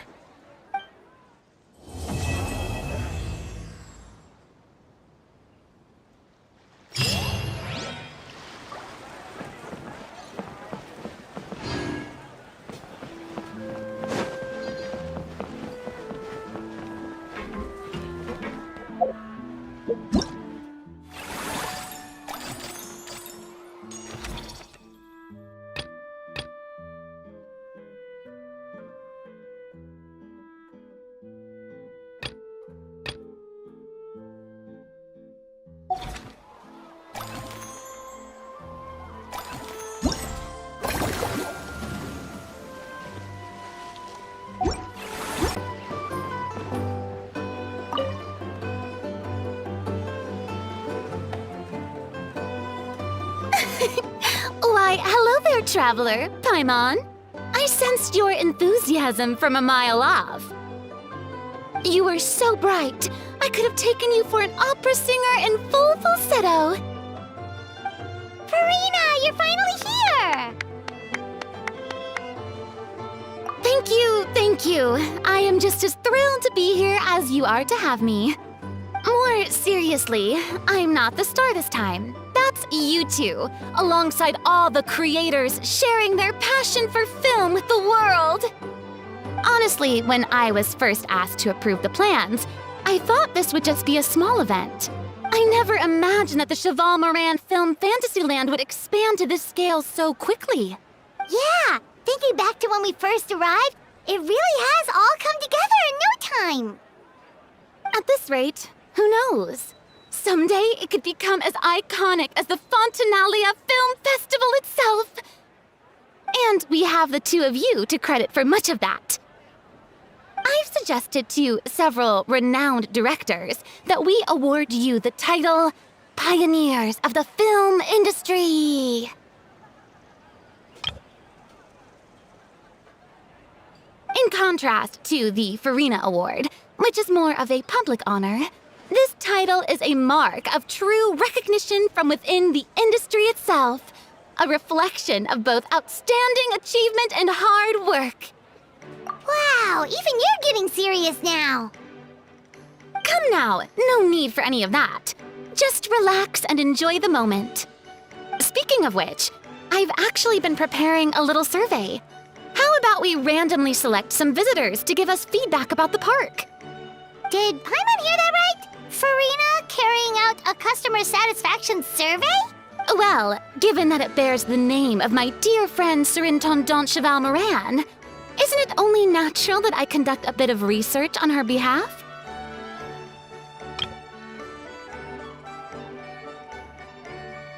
Why, hello there, traveler, Paimon. I sensed your enthusiasm from a mile off. You were so bright, I could have taken you for an opera singer in full falsetto. Farina, you're finally here! Thank you. I am just as thrilled to be here as you are to have me. More seriously, I'm not the star this time. That's you two, alongside all the creators sharing their passion for film with the world. Honestly, when I was first asked to approve the plans, I thought this would just be a small event. I never imagined that the Cheval Moran Film Fantasyland would expand to this scale so quickly. Yeah, thinking back to when we first arrived, it really has all come together in no time. At this rate, who knows? Someday it could become as iconic as the Fontaine Film Festival itself. And we have the two of you to credit for much of that. I've suggested to several renowned directors that we award you the title Pioneers of the Film Industry. In contrast to the Farina Award, which is more of a public honor, this title is a mark of true recognition from within the industry itself, a reflection of both outstanding achievement and hard work. Wow, even you're getting serious now. Come now, no need for any of that. Just relax and enjoy the moment. Speaking of which, I've actually been preparing a little survey. How about we randomly select some visitors to give us feedback about the park? Did Paimon hear that right? Farina carrying out a customer satisfaction survey? Well, given that it bears the name of my dear friend Surintendant Cheval Moran, isn't it only natural that I conduct a bit of research on her behalf?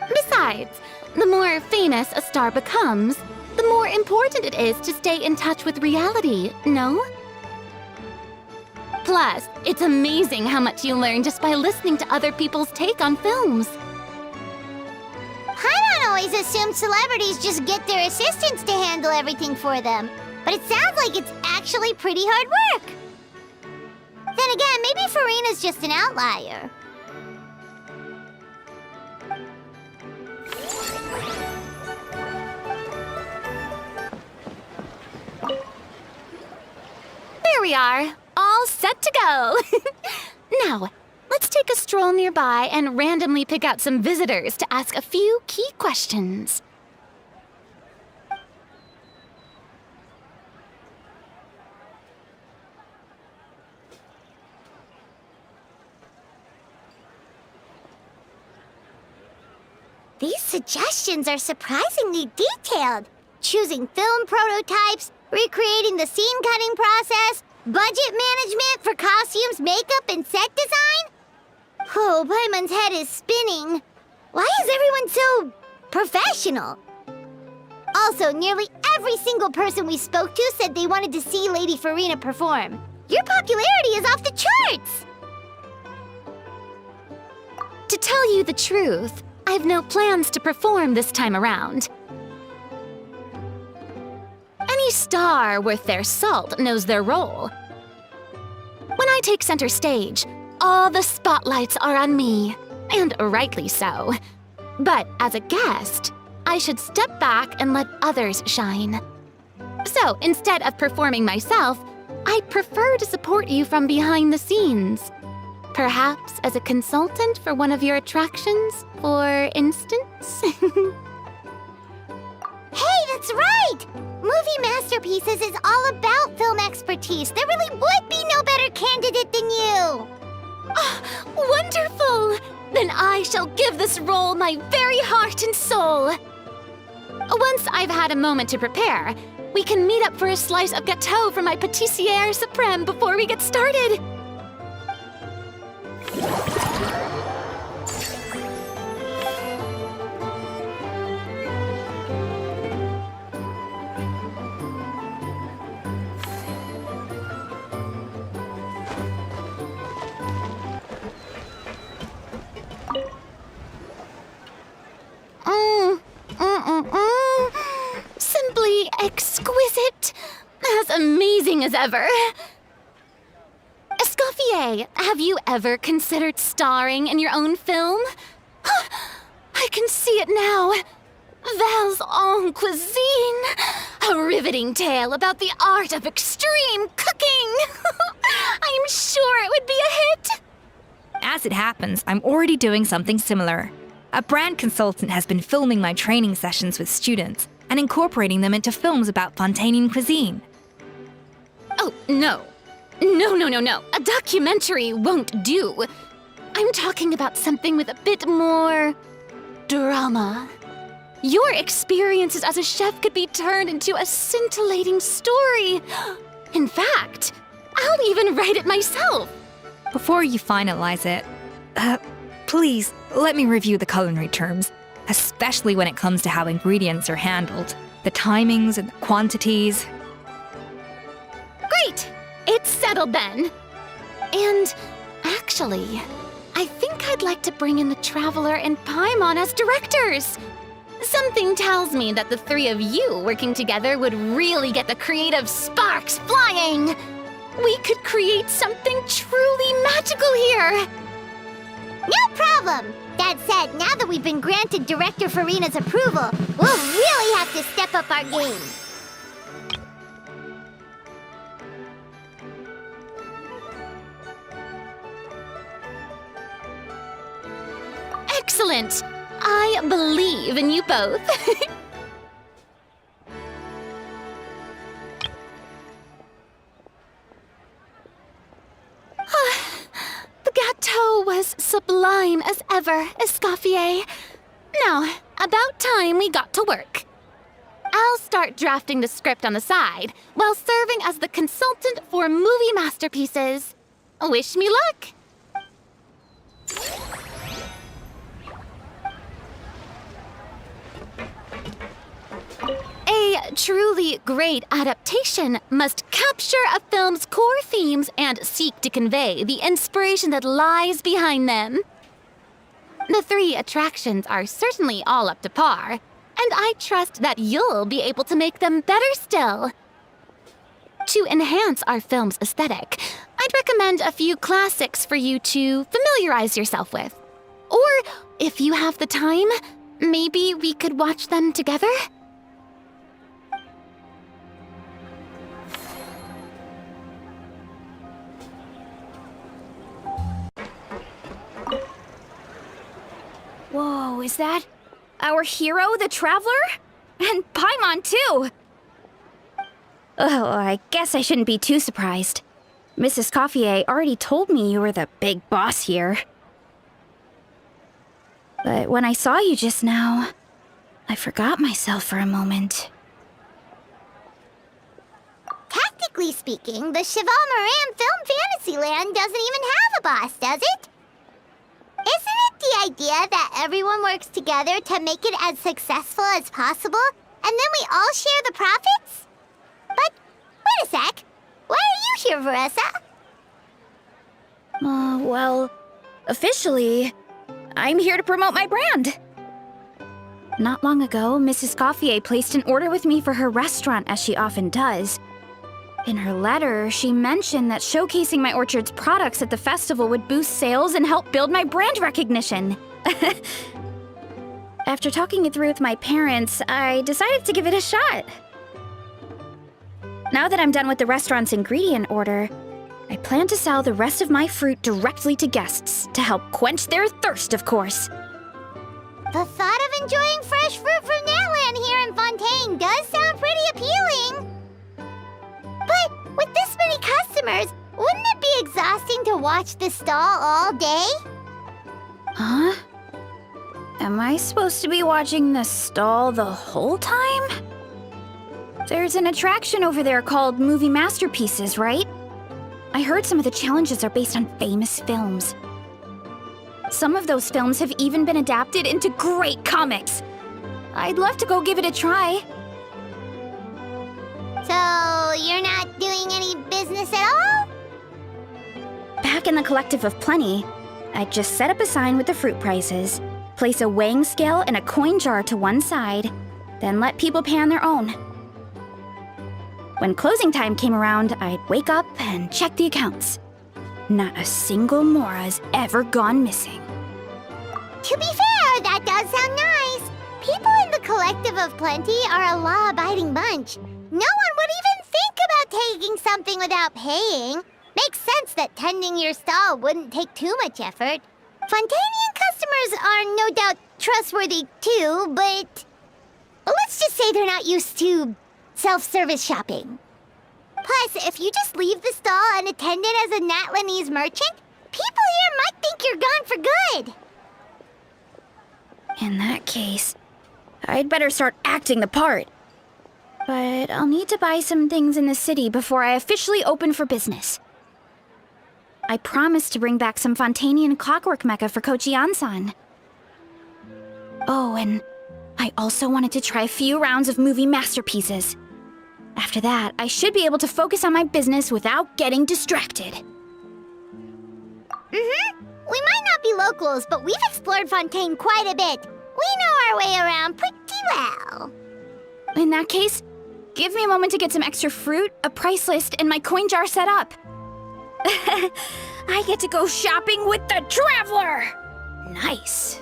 Besides, the more famous a star becomes, the more important it is to stay in touch with reality, no? Plus, it's amazing how much you learn just by listening to other people's take on films. Paimon always assumed celebrities just get their assistants to handle everything for them. But it sounds like it's actually pretty hard work. Then again, maybe Farina's just an outlier. There we are, all set to go. Now, let's take a stroll nearby and randomly pick out some visitors to ask a few key questions. These suggestions are surprisingly detailed. Choosing film prototypes, recreating the scene cutting process, budget management for costumes, makeup, and set design? Oh, Paimon's head is spinning. Why is everyone so professional? Also, nearly every single person we spoke to said they wanted to see Lady Farina perform. Your popularity is off the charts! To tell you the truth, I've no plans to perform this time around. Any star worth their salt knows their role. When I take center stage, all the spotlights are on me, and rightly so. But as a guest, I should step back and let others shine. So instead of performing myself, I prefer to support you from behind the scenes. Perhaps as a consultant for one of your attractions, for instance? Hey, that's right! Movie Masterpieces is all about film expertise. There really would be no better candidate than you! Oh, wonderful! Then I shall give this role my very heart and soul. Once I've had a moment to prepare, we can meet up for a slice of gâteau from my pâtissière suprême before we get started. Simply exquisite. As amazing as ever. Escoffier, have you ever considered starring in your own film? I can see it now. Val's en cuisine. A riveting tale about the art of extreme cooking. I'm sure it would be a hit. As it happens, I'm already doing something similar. A brand consultant has been filming my training sessions with students and incorporating them into films about Fontaine cuisine. Oh, no. No. A documentary won't do. I'm talking about something with a bit more drama. Your experiences as a chef could be turned into a scintillating story. In fact, I'll even write it myself. Before you finalize it, please let me review the culinary terms, especially when it comes to how ingredients are handled, the timings and the quantities. Great! It's settled then. And actually, I think I'd like to bring in the Traveler and Paimon as directors. Something tells me that the three of you working together would really get the creative sparks flying. We could create something truly magical here. No problem! That said, now that we've been granted Director Farina's approval, we'll really have to step up our game. Excellent! I believe in you both. The gâteau was sublime as ever, Escoffier. Now, about time we got to work. I'll start drafting the script on the side, while serving as the consultant for movie masterpieces. Wish me luck! A truly great adaptation must capture a film's core themes and seek to convey the inspiration that lies behind them. The three attractions are certainly all up to par, and I trust that you'll be able to make them better still. To enhance our film's aesthetic, I'd recommend a few classics for you to familiarize yourself with. Or, if you have the time, maybe we could watch them together? Whoa, is that our hero, the Traveler? And Paimon, too! Oh, I guess I shouldn't be too surprised. Mrs. Coffier already told me you were the big boss here. But when I saw you just now, I forgot myself for a moment. Technically speaking, the Cheval Moran Film Fantasyland doesn't even have a boss, does it? Isn't it the idea that everyone works together to make it as successful as possible, and then we all share the profits? But, wait a sec. Why are you here, Veressa? Well, officially, I'm here to promote my brand. Not long ago, Mrs. Coffier placed an order with me for her restaurant, as she often does. In her letter, she mentioned that showcasing my orchard's products at the festival would boost sales and help build my brand recognition. After talking it through with my parents, I decided to give it a shot. Now that I'm done with the restaurant's ingredient order, I plan to sell the rest of my fruit directly to guests to help quench their thirst, of course. The thought of enjoying fresh fruit from Natland here in Fontaine does sound pretty appealing. But with this many customers, wouldn't it be exhausting to watch the stall all day? Huh? Am I supposed to be watching the stall the whole time? There's an attraction over there called Movie Masterpieces, right? I heard some of the challenges are based on famous films. Some of those films have even been adapted into great comics. I'd love to go give it a try. So, you're not doing any business at all? Back in the Collective of Plenty, I'd just set up a sign with the fruit prices, place a weighing scale and a coin jar to one side, then let people pay on their own. When closing time came around, I'd wake up and check the accounts. Not a single Mora's ever gone missing. To be fair, that does sound nice. People in the Collective of Plenty are a law-abiding bunch. No one would even think about taking something without paying. Makes sense that tending your stall wouldn't take too much effort. Fontainian customers are no doubt trustworthy too, but let's just say they're not used to self-service shopping. Plus, if you just leave the stall unattended as a Natlanese merchant, people here might think you're gone for good. In that case, I'd better start acting the part. But I'll need to buy some things in the city before I officially open for business. I promised to bring back some Fontaine clockwork mecha for Coach Ian-san. Oh, and I also wanted to try a few rounds of movie masterpieces. After that, I should be able to focus on my business without getting distracted. We might not be locals, but we've explored Fontaine quite a bit. We know our way around pretty well. In that case, give me a moment to get some extra fruit, a price list, and my coin jar set up. I get to go shopping with the Traveler! Nice.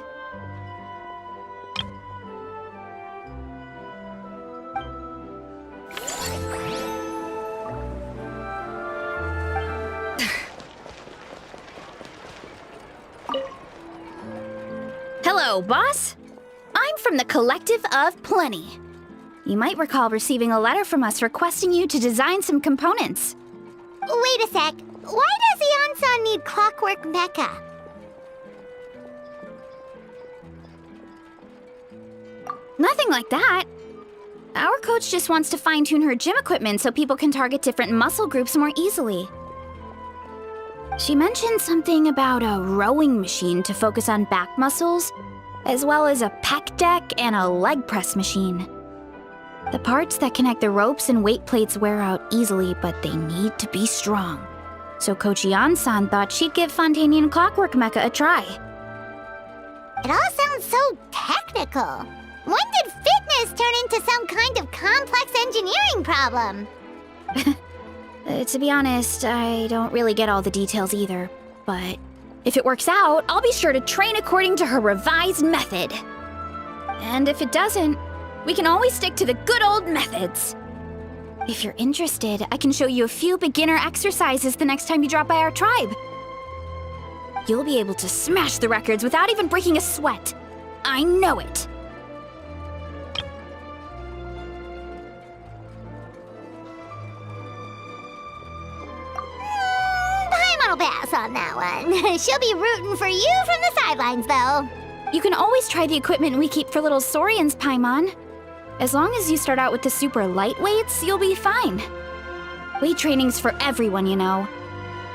Hello, boss. I'm from the Collective of Plenty. You might recall receiving a letter from us requesting you to design some components. Wait a sec. Why does Ian-san need clockwork mecha? Nothing like that. Our coach just wants to fine-tune her gym equipment so people can target different muscle groups more easily. She mentioned something about a rowing machine to focus on back muscles, as well as a pec deck and a leg press machine. The parts that connect the ropes and weight plates wear out easily, but they need to be strong. So Coach Ian-san thought she'd give Fontaine Clockwork Mecha a try. It all sounds so technical. When did fitness turn into some kind of complex engineering problem? To be honest, I don't really get all the details either. But if it works out, I'll be sure to train according to her revised method. And if it doesn't, we can always stick to the good old methods. If you're interested, I can show you a few beginner exercises the next time you drop by our tribe. You'll be able to smash the records without even breaking a sweat. I know it. Paimon will pass on that one. She'll be rooting for you from the sidelines, though. You can always try the equipment we keep for little Saurians, Paimon. As long as you start out with the super lightweights, you'll be fine. Weight training's for everyone, you know.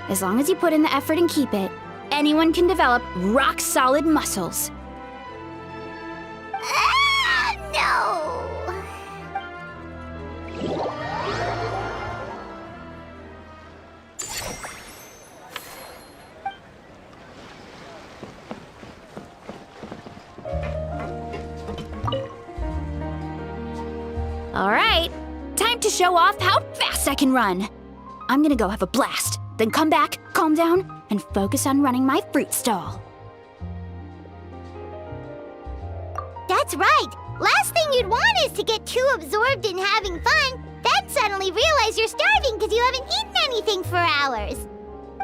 As long as you put in the effort and keep it, anyone can develop rock-solid muscles. No! All right, time to show off how fast I can run. I'm gonna go have a blast, then come back, calm down, and focus on running my fruit stall. That's right. Last thing you'd want is to get too absorbed in having fun, then suddenly realize you're starving because you haven't eaten anything for hours.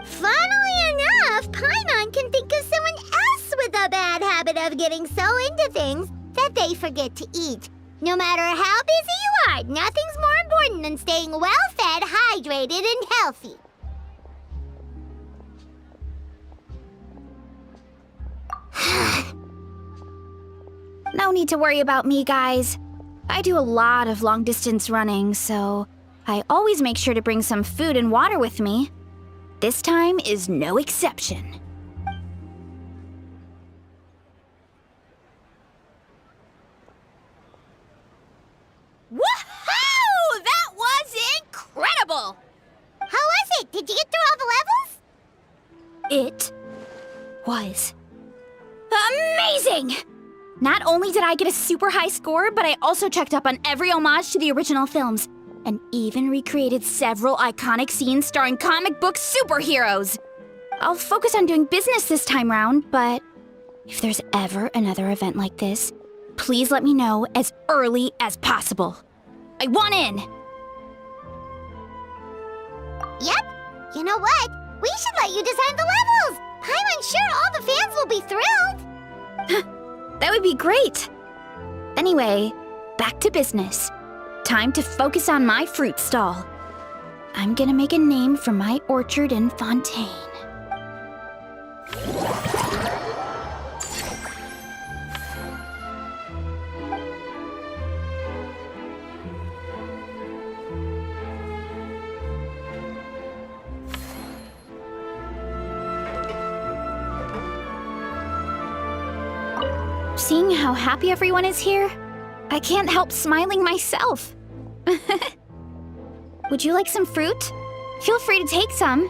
Funnily enough, Paimon can think of someone else with a bad habit of getting so into things that they forget to eat. No matter how busy you are, nothing's more important than staying well-fed, hydrated, and healthy. No need to worry about me, guys. I do a lot of long-distance running, so I always make sure to bring some food and water with me. This time is no exception. Woohoo! That was incredible! How was it? Did you get through all the levels? It was amazing! Not only did I get a super high score, but I also checked up on every homage to the original films, and even recreated several iconic scenes starring comic book superheroes. I'll focus on doing business this time round, but if there's ever another event like this, please let me know as early as possible. I want in! Yep. You know what? We should let you design the levels! I'm sure all the fans will be thrilled! That would be great! Anyway, back to business. Time to focus on my fruit stall. I'm gonna make a name for my orchard in Fontaine. Seeing how happy everyone is here, I can't help smiling myself. Would you like some fruit? Feel free to take some.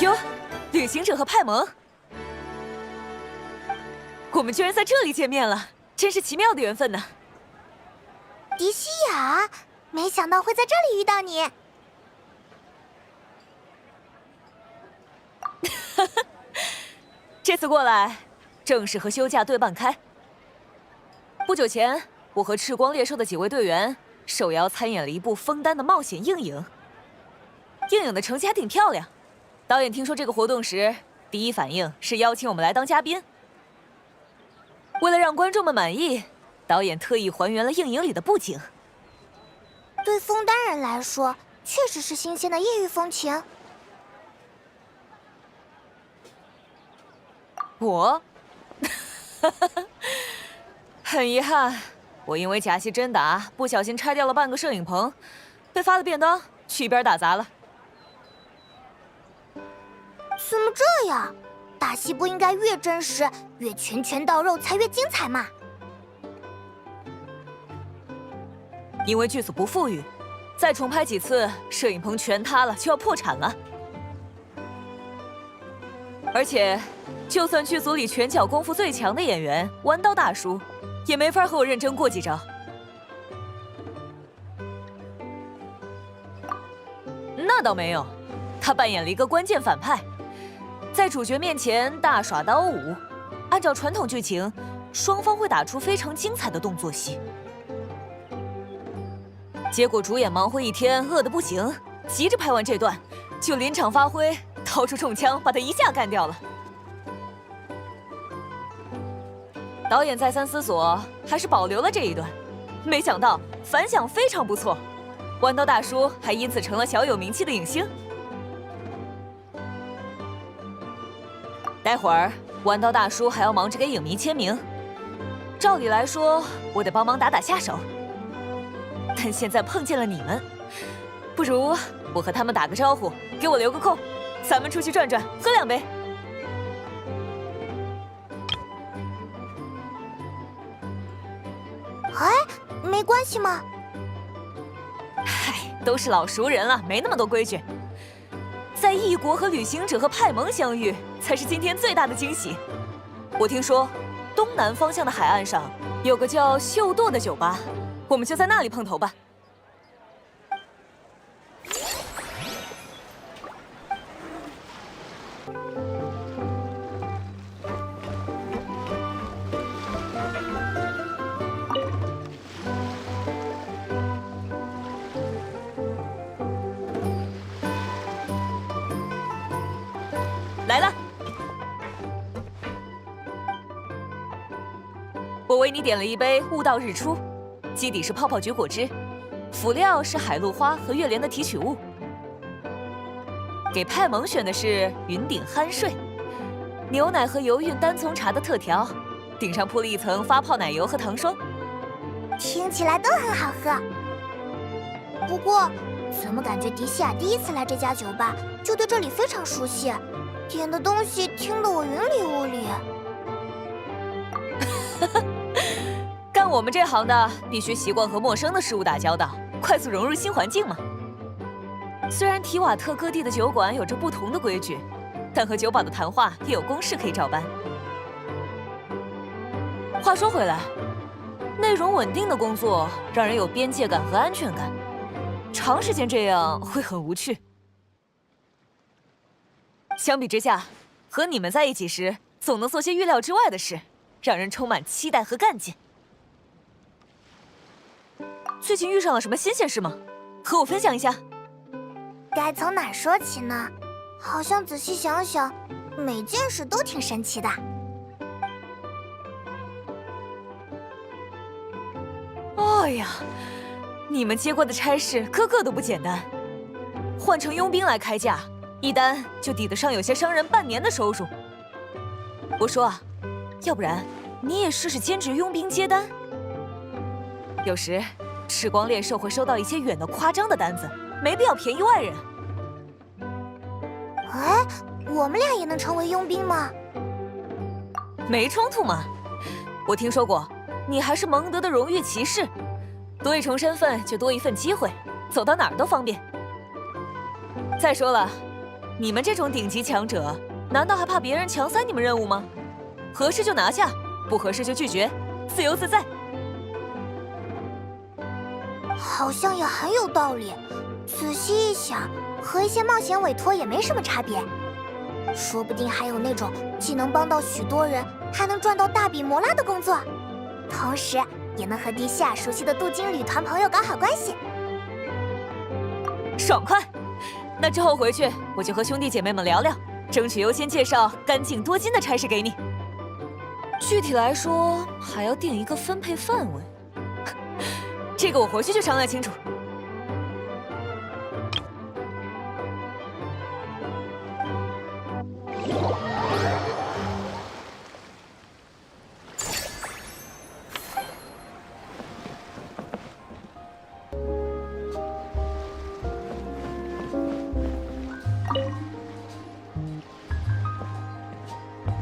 哟，旅行者和派蒙，我们居然在这里见面了，真是奇妙的缘分呢。迪西亚，没想到会在这里遇到你。这次过来，正是和休假对半开。不久前，我和赤光猎兽的几位队员受邀参演了一部枫丹的冒险映影，映影的成绩还挺漂亮。导演听说这个活动时，第一反应是邀请我们来当嘉宾。为了让观众们满意，导演特意还原了映影里的布景。对枫丹人来说，确实是新鲜的异域风情。我，很遗憾，我因为假戏真打，不小心拆掉了半个摄影棚，被发了便当，去一边打杂了。怎么这样？打戏不应该越真实、越拳拳到肉才越精彩吗？因为剧组不富裕，再重拍几次，摄影棚全塌了，就要破产了。而且，就算剧组里拳脚功夫最强的演员弯刀大叔，也没法和我认真过几招。那倒没有，他扮演了一个关键反派。在主角面前大耍刀舞，按照传统剧情，双方会打出非常精彩的动作戏。结果主演忙活一天，饿得不行，急着拍完这段，就临场发挥，掏出重枪把他一下干掉了。导演再三思索，还是保留了这一段，没想到反响非常不错，弯刀大叔还因此成了小有名气的影星。待会儿，弯刀大叔还要忙着给影迷签名。照理来说，我得帮忙打下手，但现在碰见了你们，不如我和他们打个招呼，给我留个空，咱们出去转转，喝2杯。哎，没关系吗？嗨，都是老熟人了，没那么多规矩。在异国和旅行者和派蒙相遇，才是今天最大的惊喜。我听说，东南方向的海岸上有个叫秀舵的酒吧，我们就在那里碰头吧。来了，我为你点了一杯悟道日出，基底是泡泡菊果汁，辅料是海陆花和月莲的提取物。给派蒙选的是云顶酣睡，牛奶和油韵单丛茶的特调，顶上铺了一层发泡奶油和糖霜，听起来都很好喝。不过，怎么感觉迪西亚第一次来这家酒吧就对这里非常熟悉？点的东西听得我云里雾里。干我们这行的必须习惯和陌生的事物打交道，快速融入新环境嘛。虽然提瓦特各地的酒馆有着不同的规矩，但和酒保的谈话也有公式可以照搬。话说回来，内容稳定的工作让人有边界感和安全感，长时间这样会很无趣。相比之下，和你们在一起时，总能做些预料之外的事，让人充满期待和干劲。最近遇上了什么新鲜事吗？和我分享一下。该从哪儿说起呢？好像仔细想想，每件事都挺神奇的。哎呀，你们接过的差事个个都不简单，换成佣兵来开价，一单就抵得上有些商人半年的收入。我说啊，要不然你也试试兼职佣兵接单。有时赤光猎兽会收到一些远的夸张的单子，没必要便宜外人。哎，我们俩也能成为佣兵吗？没冲突嘛。我听说过，你还是蒙德的荣誉骑士，多一重身份就多一份机会，走到哪儿都方便。再说了，你们这种顶级强者，难道还怕别人强塞你们任务吗？合适就拿下，不合适就拒绝，自由自在。好像也很有道理。仔细一想，和一些冒险委托也没什么差别。说不定还有那种既能帮到许多人，还能赚到大笔摩拉的工作，同时也能和地下熟悉的镀金旅团朋友搞好关系。爽快！那之后回去我就和兄弟姐妹们聊聊，争取优先介绍干净多金的差事给你。具体来说，还要定一个分配范围。这个我回去就商量清楚。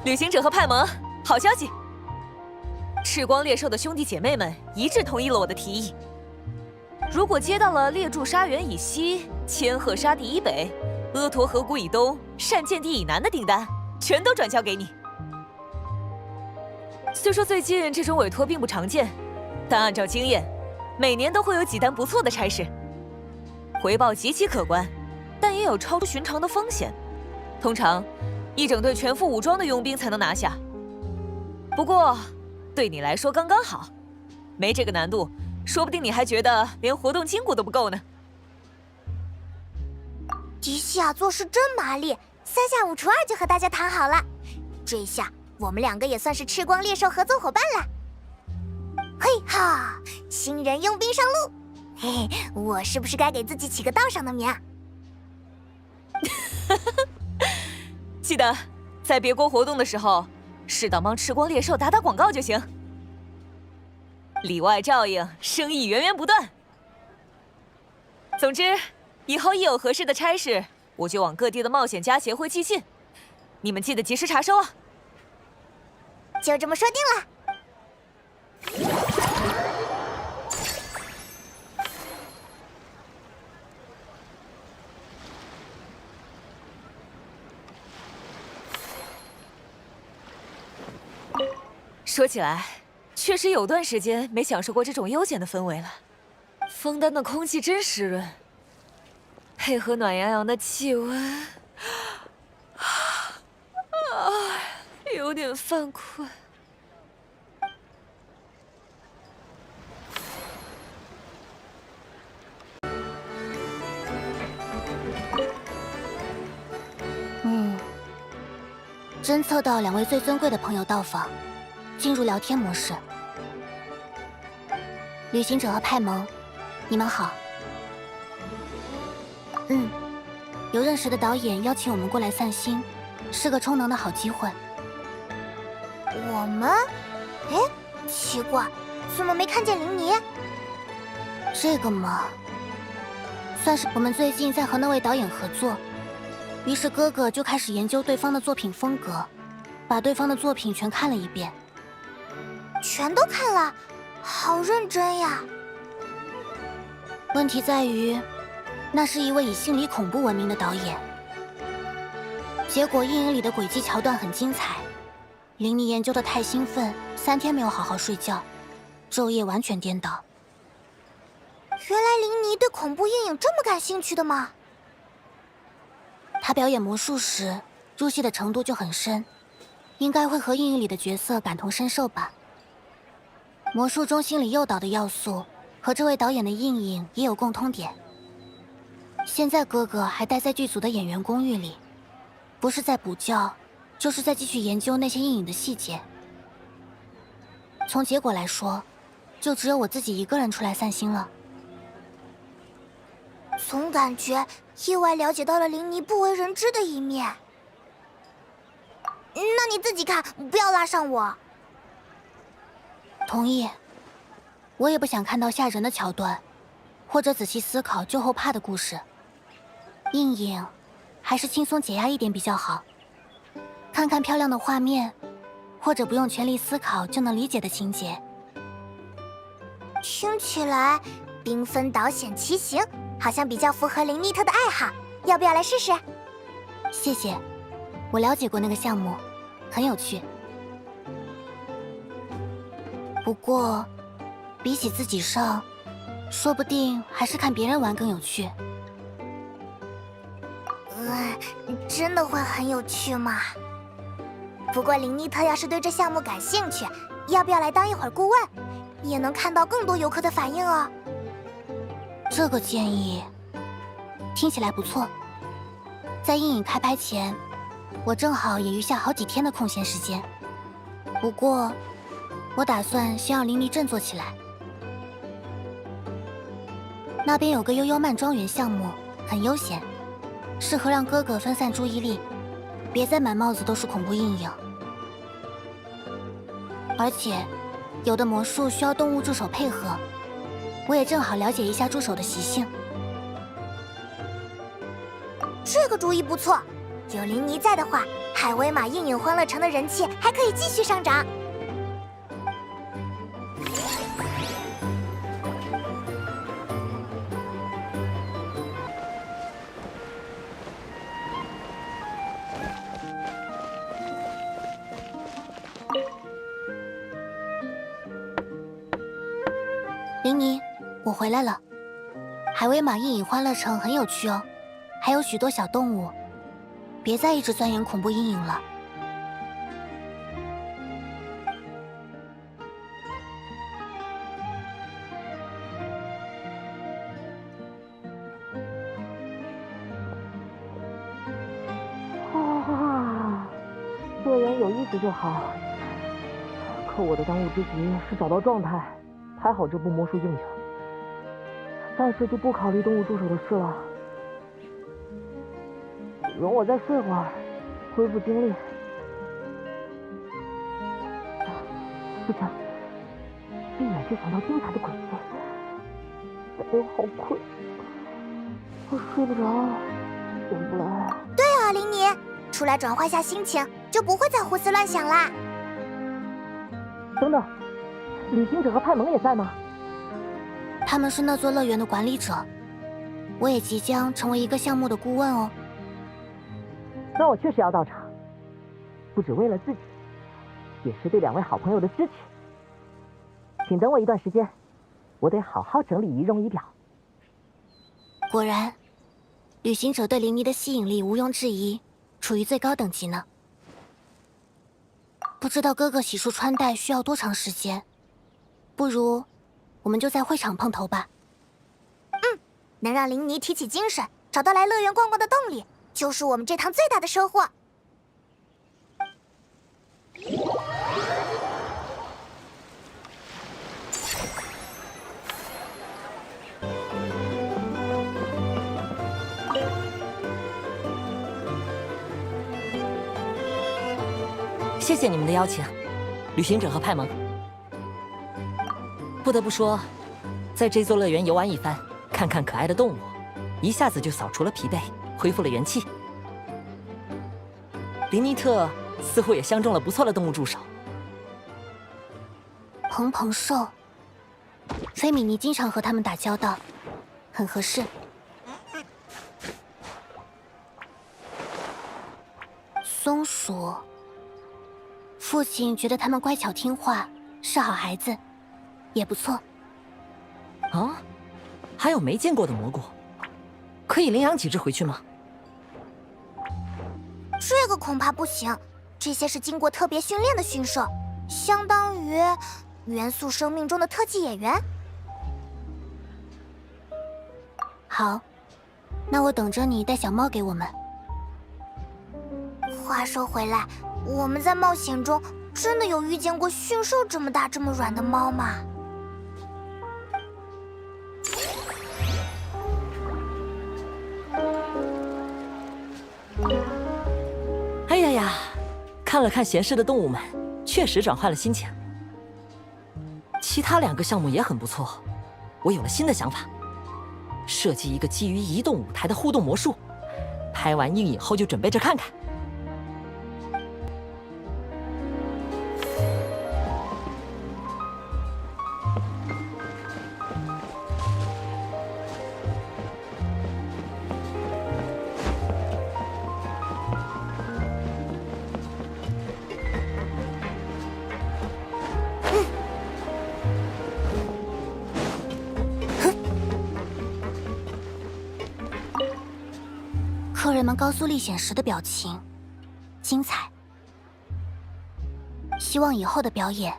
旅行者和派蒙，好消息！赤光猎兽的兄弟姐妹们一致同意了我的提议。如果接到了猎柱沙原以西、千鹤沙地以北、阿陀河谷以东、善见地以南的订单，全都转交给你。虽说最近这种委托并不常见，但按照经验，每年都会有几单不错的差事，回报极其可观，但也有超出寻常的风险。通常，一整队全副武装的佣兵才能拿下。不过，对你来说刚刚好，没这个难度，说不定你还觉得连活动筋骨都不够呢。迪西亚做事真麻利，3下5除2就和大家谈好了。这下我们2个也算是赤光猎兽合作伙伴了。嘿哈，新人佣兵上路！嘿嘿，我是不是该给自己起个道上的名啊？记得在别国活动的时候，适当帮赤光猎兽打打广告就行。里外照应，生意源源不断。总之，以后一有合适的差事，我就往各地的冒险家协会寄信，你们记得及时查收啊！就这么说定了。说起来，确实有段时间没享受过这种悠闲的氛围了。枫丹的空气真湿润，配合暖洋洋的气温，有点犯困。侦测到2位最尊贵的朋友到访，进入聊天模式。旅行者和派蒙，你们好。有认识的导演邀请我们过来散心，是个充能的好机会。我们？哎，奇怪，怎么没看见林妮？这个嘛，算是我们最近在和那位导演合作。于是哥哥就开始研究对方的作品风格，把对方的作品全看了一遍。全都看了，好认真呀。问题在于，那是一位以心理恐怖闻名的导演。结果阴影里的诡计桥段很精彩，林妮研究得太兴奋，3天没有好好睡觉，昼夜完全颠倒。原来林妮对恐怖阴影这么感兴趣的吗？他表演魔术时，入戏的程度就很深，应该会和阴影里的角色感同身受吧。魔术中心理诱导的要素和这位导演的阴影也有共通点。现在哥哥还待在剧组的演员公寓里，不是在补觉，就是在继续研究那些阴影的细节。从结果来说，就只有我自己一个人出来散心了。总感觉意外了解到了林妮不为人知的一面。那你自己看，不要拉上我。同意。我也不想看到吓人的桥段，或者仔细思考就后怕的故事。阴影，还是轻松解压一点比较好。看看漂亮的画面，或者不用全力思考就能理解的情节。听起来，缤纷导险奇行好像比较符合林妮特的爱好，要不要来试试？谢谢，我了解过那个项目，很有趣。不过，比起自己上，说不定还是看别人玩更有趣。真的会很有趣吗？不过林妮特要是对这项目感兴趣，要不要来当一会儿顾问？也能看到更多游客的反应哦。这个建议听起来不错。在阴影开拍前，我正好也余下好几天的空闲时间。不过，我打算先让淋漓振作起来。那边有个悠悠慢庄园项目，很悠闲，适合让哥哥分散注意力，别再满帽子都是恐怖阴影。而且，有的魔术需要动物助手配合，我也正好了解一下助手的习性。这个主意不错，有琳妮在的话，海威玛阴影欢乐城的人气还可以继续上涨。琳妮，我回来了。海威玛阴影欢乐城很有趣哦，还有许多小动物。别再一直钻研恐怖阴影了。乐园有意思就好，可我的当务之急是找到状态，排好这部魔术应用。暂时就不考虑动物助手的事了。容我再睡会儿，恢复精力。不行，一眼就想到精彩的轨迹，但又好困，我睡不着，醒不来。对啊，琳妮，出来转换下心情，就不会再胡思乱想啦。等等，旅行者和派蒙也在吗？他们是那座乐园的管理者，我也即将成为一个项目的顾问哦。那我确实要到场，不只为了自己，也是对两位好朋友的支持。请等我一段时间，我得好好整理仪容仪表。果然，旅行者对琳妮的吸引力毋庸置疑，处于最高等级呢。不知道哥哥洗漱穿戴需要多长时间，不如我们就在会场碰头吧。能让琳妮提起精神，找到来乐园逛逛的动力，就是我们这趟最大的收获。谢谢你们的邀请，旅行者和派蒙。不得不说，在这座乐园游玩一番，看看可爱的动物，一下子就扫除了疲惫，恢复了元气。林妮特似乎也相中了不错的动物助手。蓬蓬兽，菲米妮经常和他们打交道，很合适。松鼠，父亲觉得他们乖巧听话，是好孩子，也不错。啊，还有没见过的蘑菇，可以领养几只回去吗？这个恐怕不行，这些是经过特别训练的驯兽，相当于元素生命中的特技演员。好，那我等着你带小猫给我们。话说回来，我们在冒险中真的有遇见过驯兽这么大这么软的猫吗？哎呀呀，看了看闲适的动物们，确实转换了心情。其他2个项目也很不错，我有了新的想法，设计一个基于移动舞台的互动魔术。拍完映影后就准备着看看。客人们高速历险时的表情，精彩。希望以后的表演，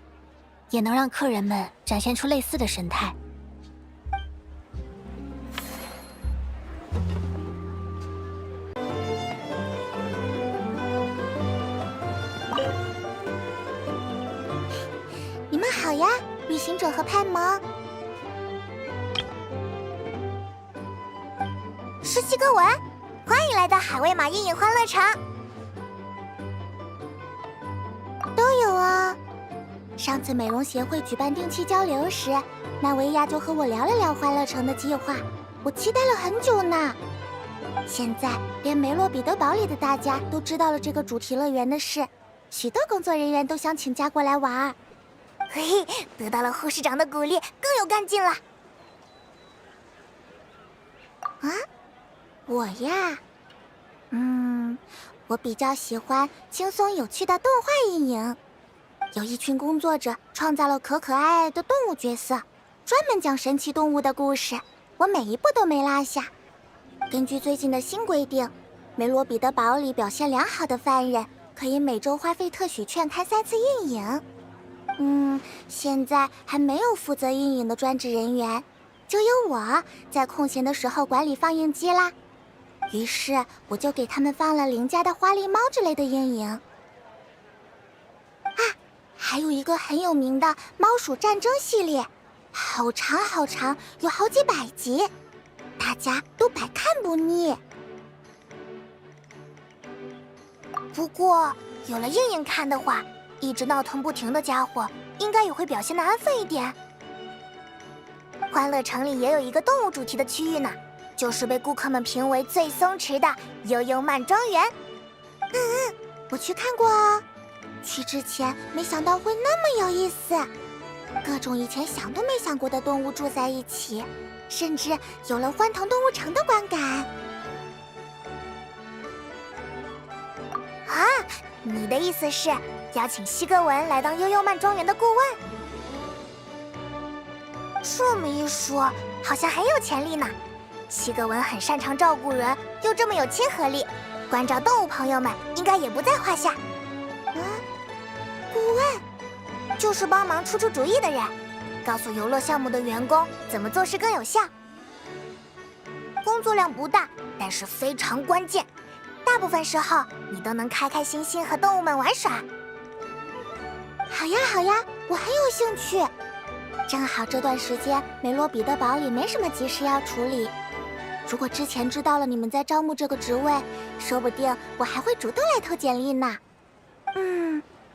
也能让客人们展现出类似的神态。你们好呀，旅行者和派蒙。是西格文。欢迎来到海威马阴影欢乐城。都有啊。上次美容协会举办定期交流时，纳维亚就和我聊了聊欢乐城的计划，我期待了很久呢。现在连梅洛彼得堡里的大家都知道了这个主题乐园的事，许多工作人员都想请假过来玩。嘿嘿，得到了护士长的鼓励，更有干劲了。啊？我呀，我比较喜欢轻松有趣的动画阴影。有一群工作者创造了可可爱爱的动物角色，专门讲神奇动物的故事，我每一部都没落下。根据最近的新规定，梅罗彼得堡里表现良好的犯人可以每周花费特许券看3次阴影。现在还没有负责阴影的专职人员，就由我在空闲的时候管理放映机啦。于是我就给他们放了邻家的花狸猫之类的阴影。啊，还有一个很有名的猫鼠战争系列，好长好长，有好几百集，大家都百看不腻。不过有了阴影看的话，一直闹腾不停的家伙应该也会表现得安分一点。欢乐城里也有一个动物主题的区域呢，就是被顾客们评为最松弛的悠悠慢庄园。我去看过哦。去之前没想到会那么有意思，各种以前想都没想过的动物住在一起，甚至有了欢腾动物城的观感。啊，你的意思是邀请西格文来当悠悠慢庄园的顾问？这么一说，好像很有潜力呢。西格文很擅长照顾人，又这么有亲和力，关照动物朋友们应该也不在话下。顾问就是帮忙出主意的人，告诉游乐项目的员工怎么做事更有效。工作量不大，但是非常关键，大部分时候你都能开开心心和动物们玩耍。好呀好呀，我很有兴趣。正好这段时间梅罗彼得堡里没什么急事要处理，如果之前知道了你们在招募这个职位，说不定我还会主动来投简历呢。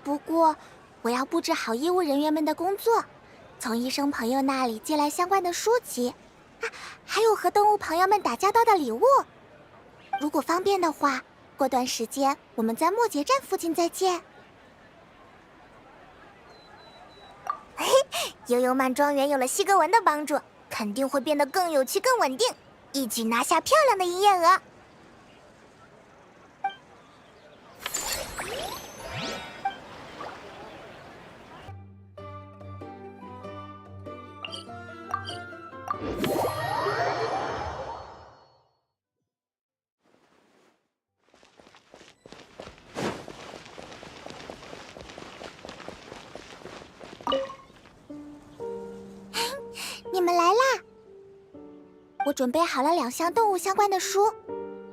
不过我要布置好医务人员们的工作，从医生朋友那里借来相关的书籍，还有和动物朋友们打交道的礼物。如果方便的话，过段时间我们在末节站附近再见。悠悠慢庄园有了西格文的帮助，肯定会变得更有趣、更稳定，一举拿下漂亮的营业额。你们来啦！我准备好了2项动物相关的书，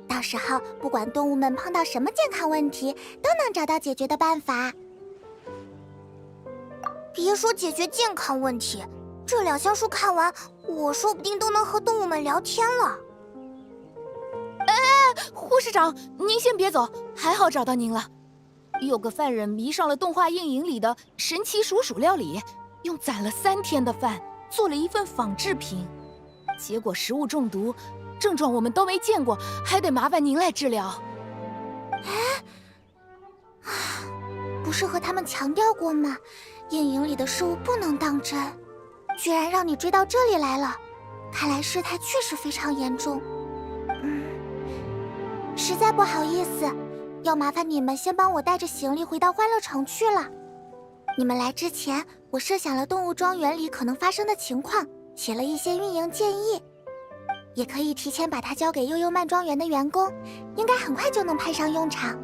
到时候不管动物们碰到什么健康问题，都能找到解决的办法。别说解决健康问题，这2项书看完，我说不定都能和动物们聊天了。护士长，您先别走，还好找到您了。有个犯人迷上了动画映影里的神奇鼠鼠料理，用攒了3天的饭做了一份仿制品，结果食物中毒，症状我们都没见过，还得麻烦您来治疗。不是和他们强调过吗？阴影里的事物不能当真，居然让你追到这里来了，看来事态确实非常严重。实在不好意思，要麻烦你们先帮我带着行李回到欢乐城去了。你们来之前，我设想了动物庄园里可能发生的情况，写了一些运营建议，也可以提前把它交给悠悠曼庄园的员工，应该很快就能派上用场。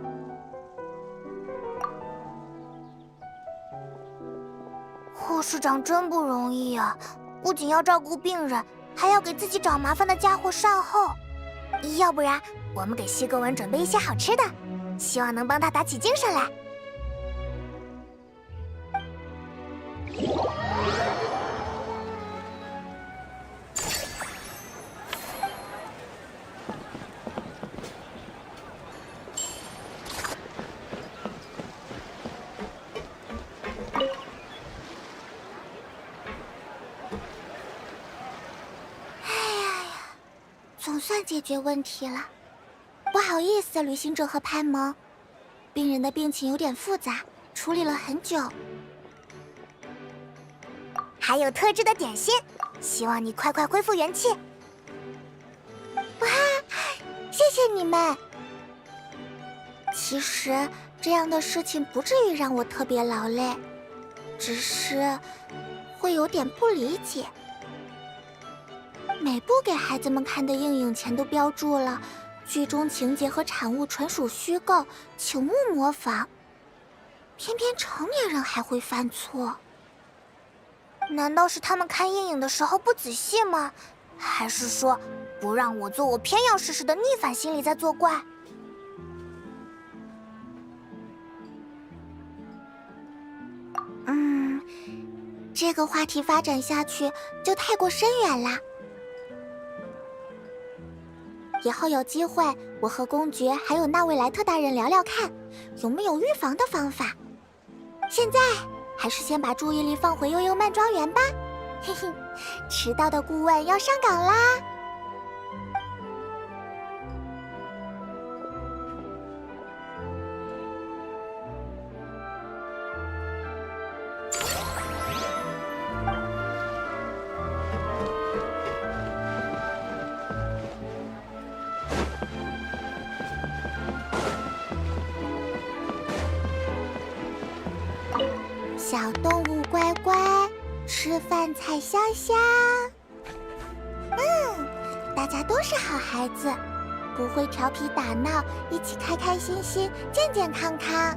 护士长真不容易啊，不仅要照顾病人，还要给自己找麻烦的家伙善后。要不然，我们给西格文准备一些好吃的，希望能帮他打起精神来。总算解决问题了。不好意思，旅行者和潘萌，病人的病情有点复杂，处理了很久。还有特制的点心，希望你快快恢复元气。哇，谢谢你们。其实这样的事情不至于让我特别劳累，只是会有点不理解。每部给孩子们看的映影前都标注了剧中情节和产物纯属虚构，请勿模仿。偏偏成年人还会犯错，难道是他们看映影的时候不仔细吗？还是说不让我做，我偏要试试的逆反心理在作怪？这个话题发展下去就太过深远了。以后有机会，我和公爵还有那位莱特大人聊聊看，有没有预防的方法。现在还是先把注意力放回悠悠曼庄园吧。嘿嘿，迟到的顾问要上岗啦！小动物乖乖，吃饭菜香香。大家都是好孩子，不会调皮打闹，一起开开心心，健健康康。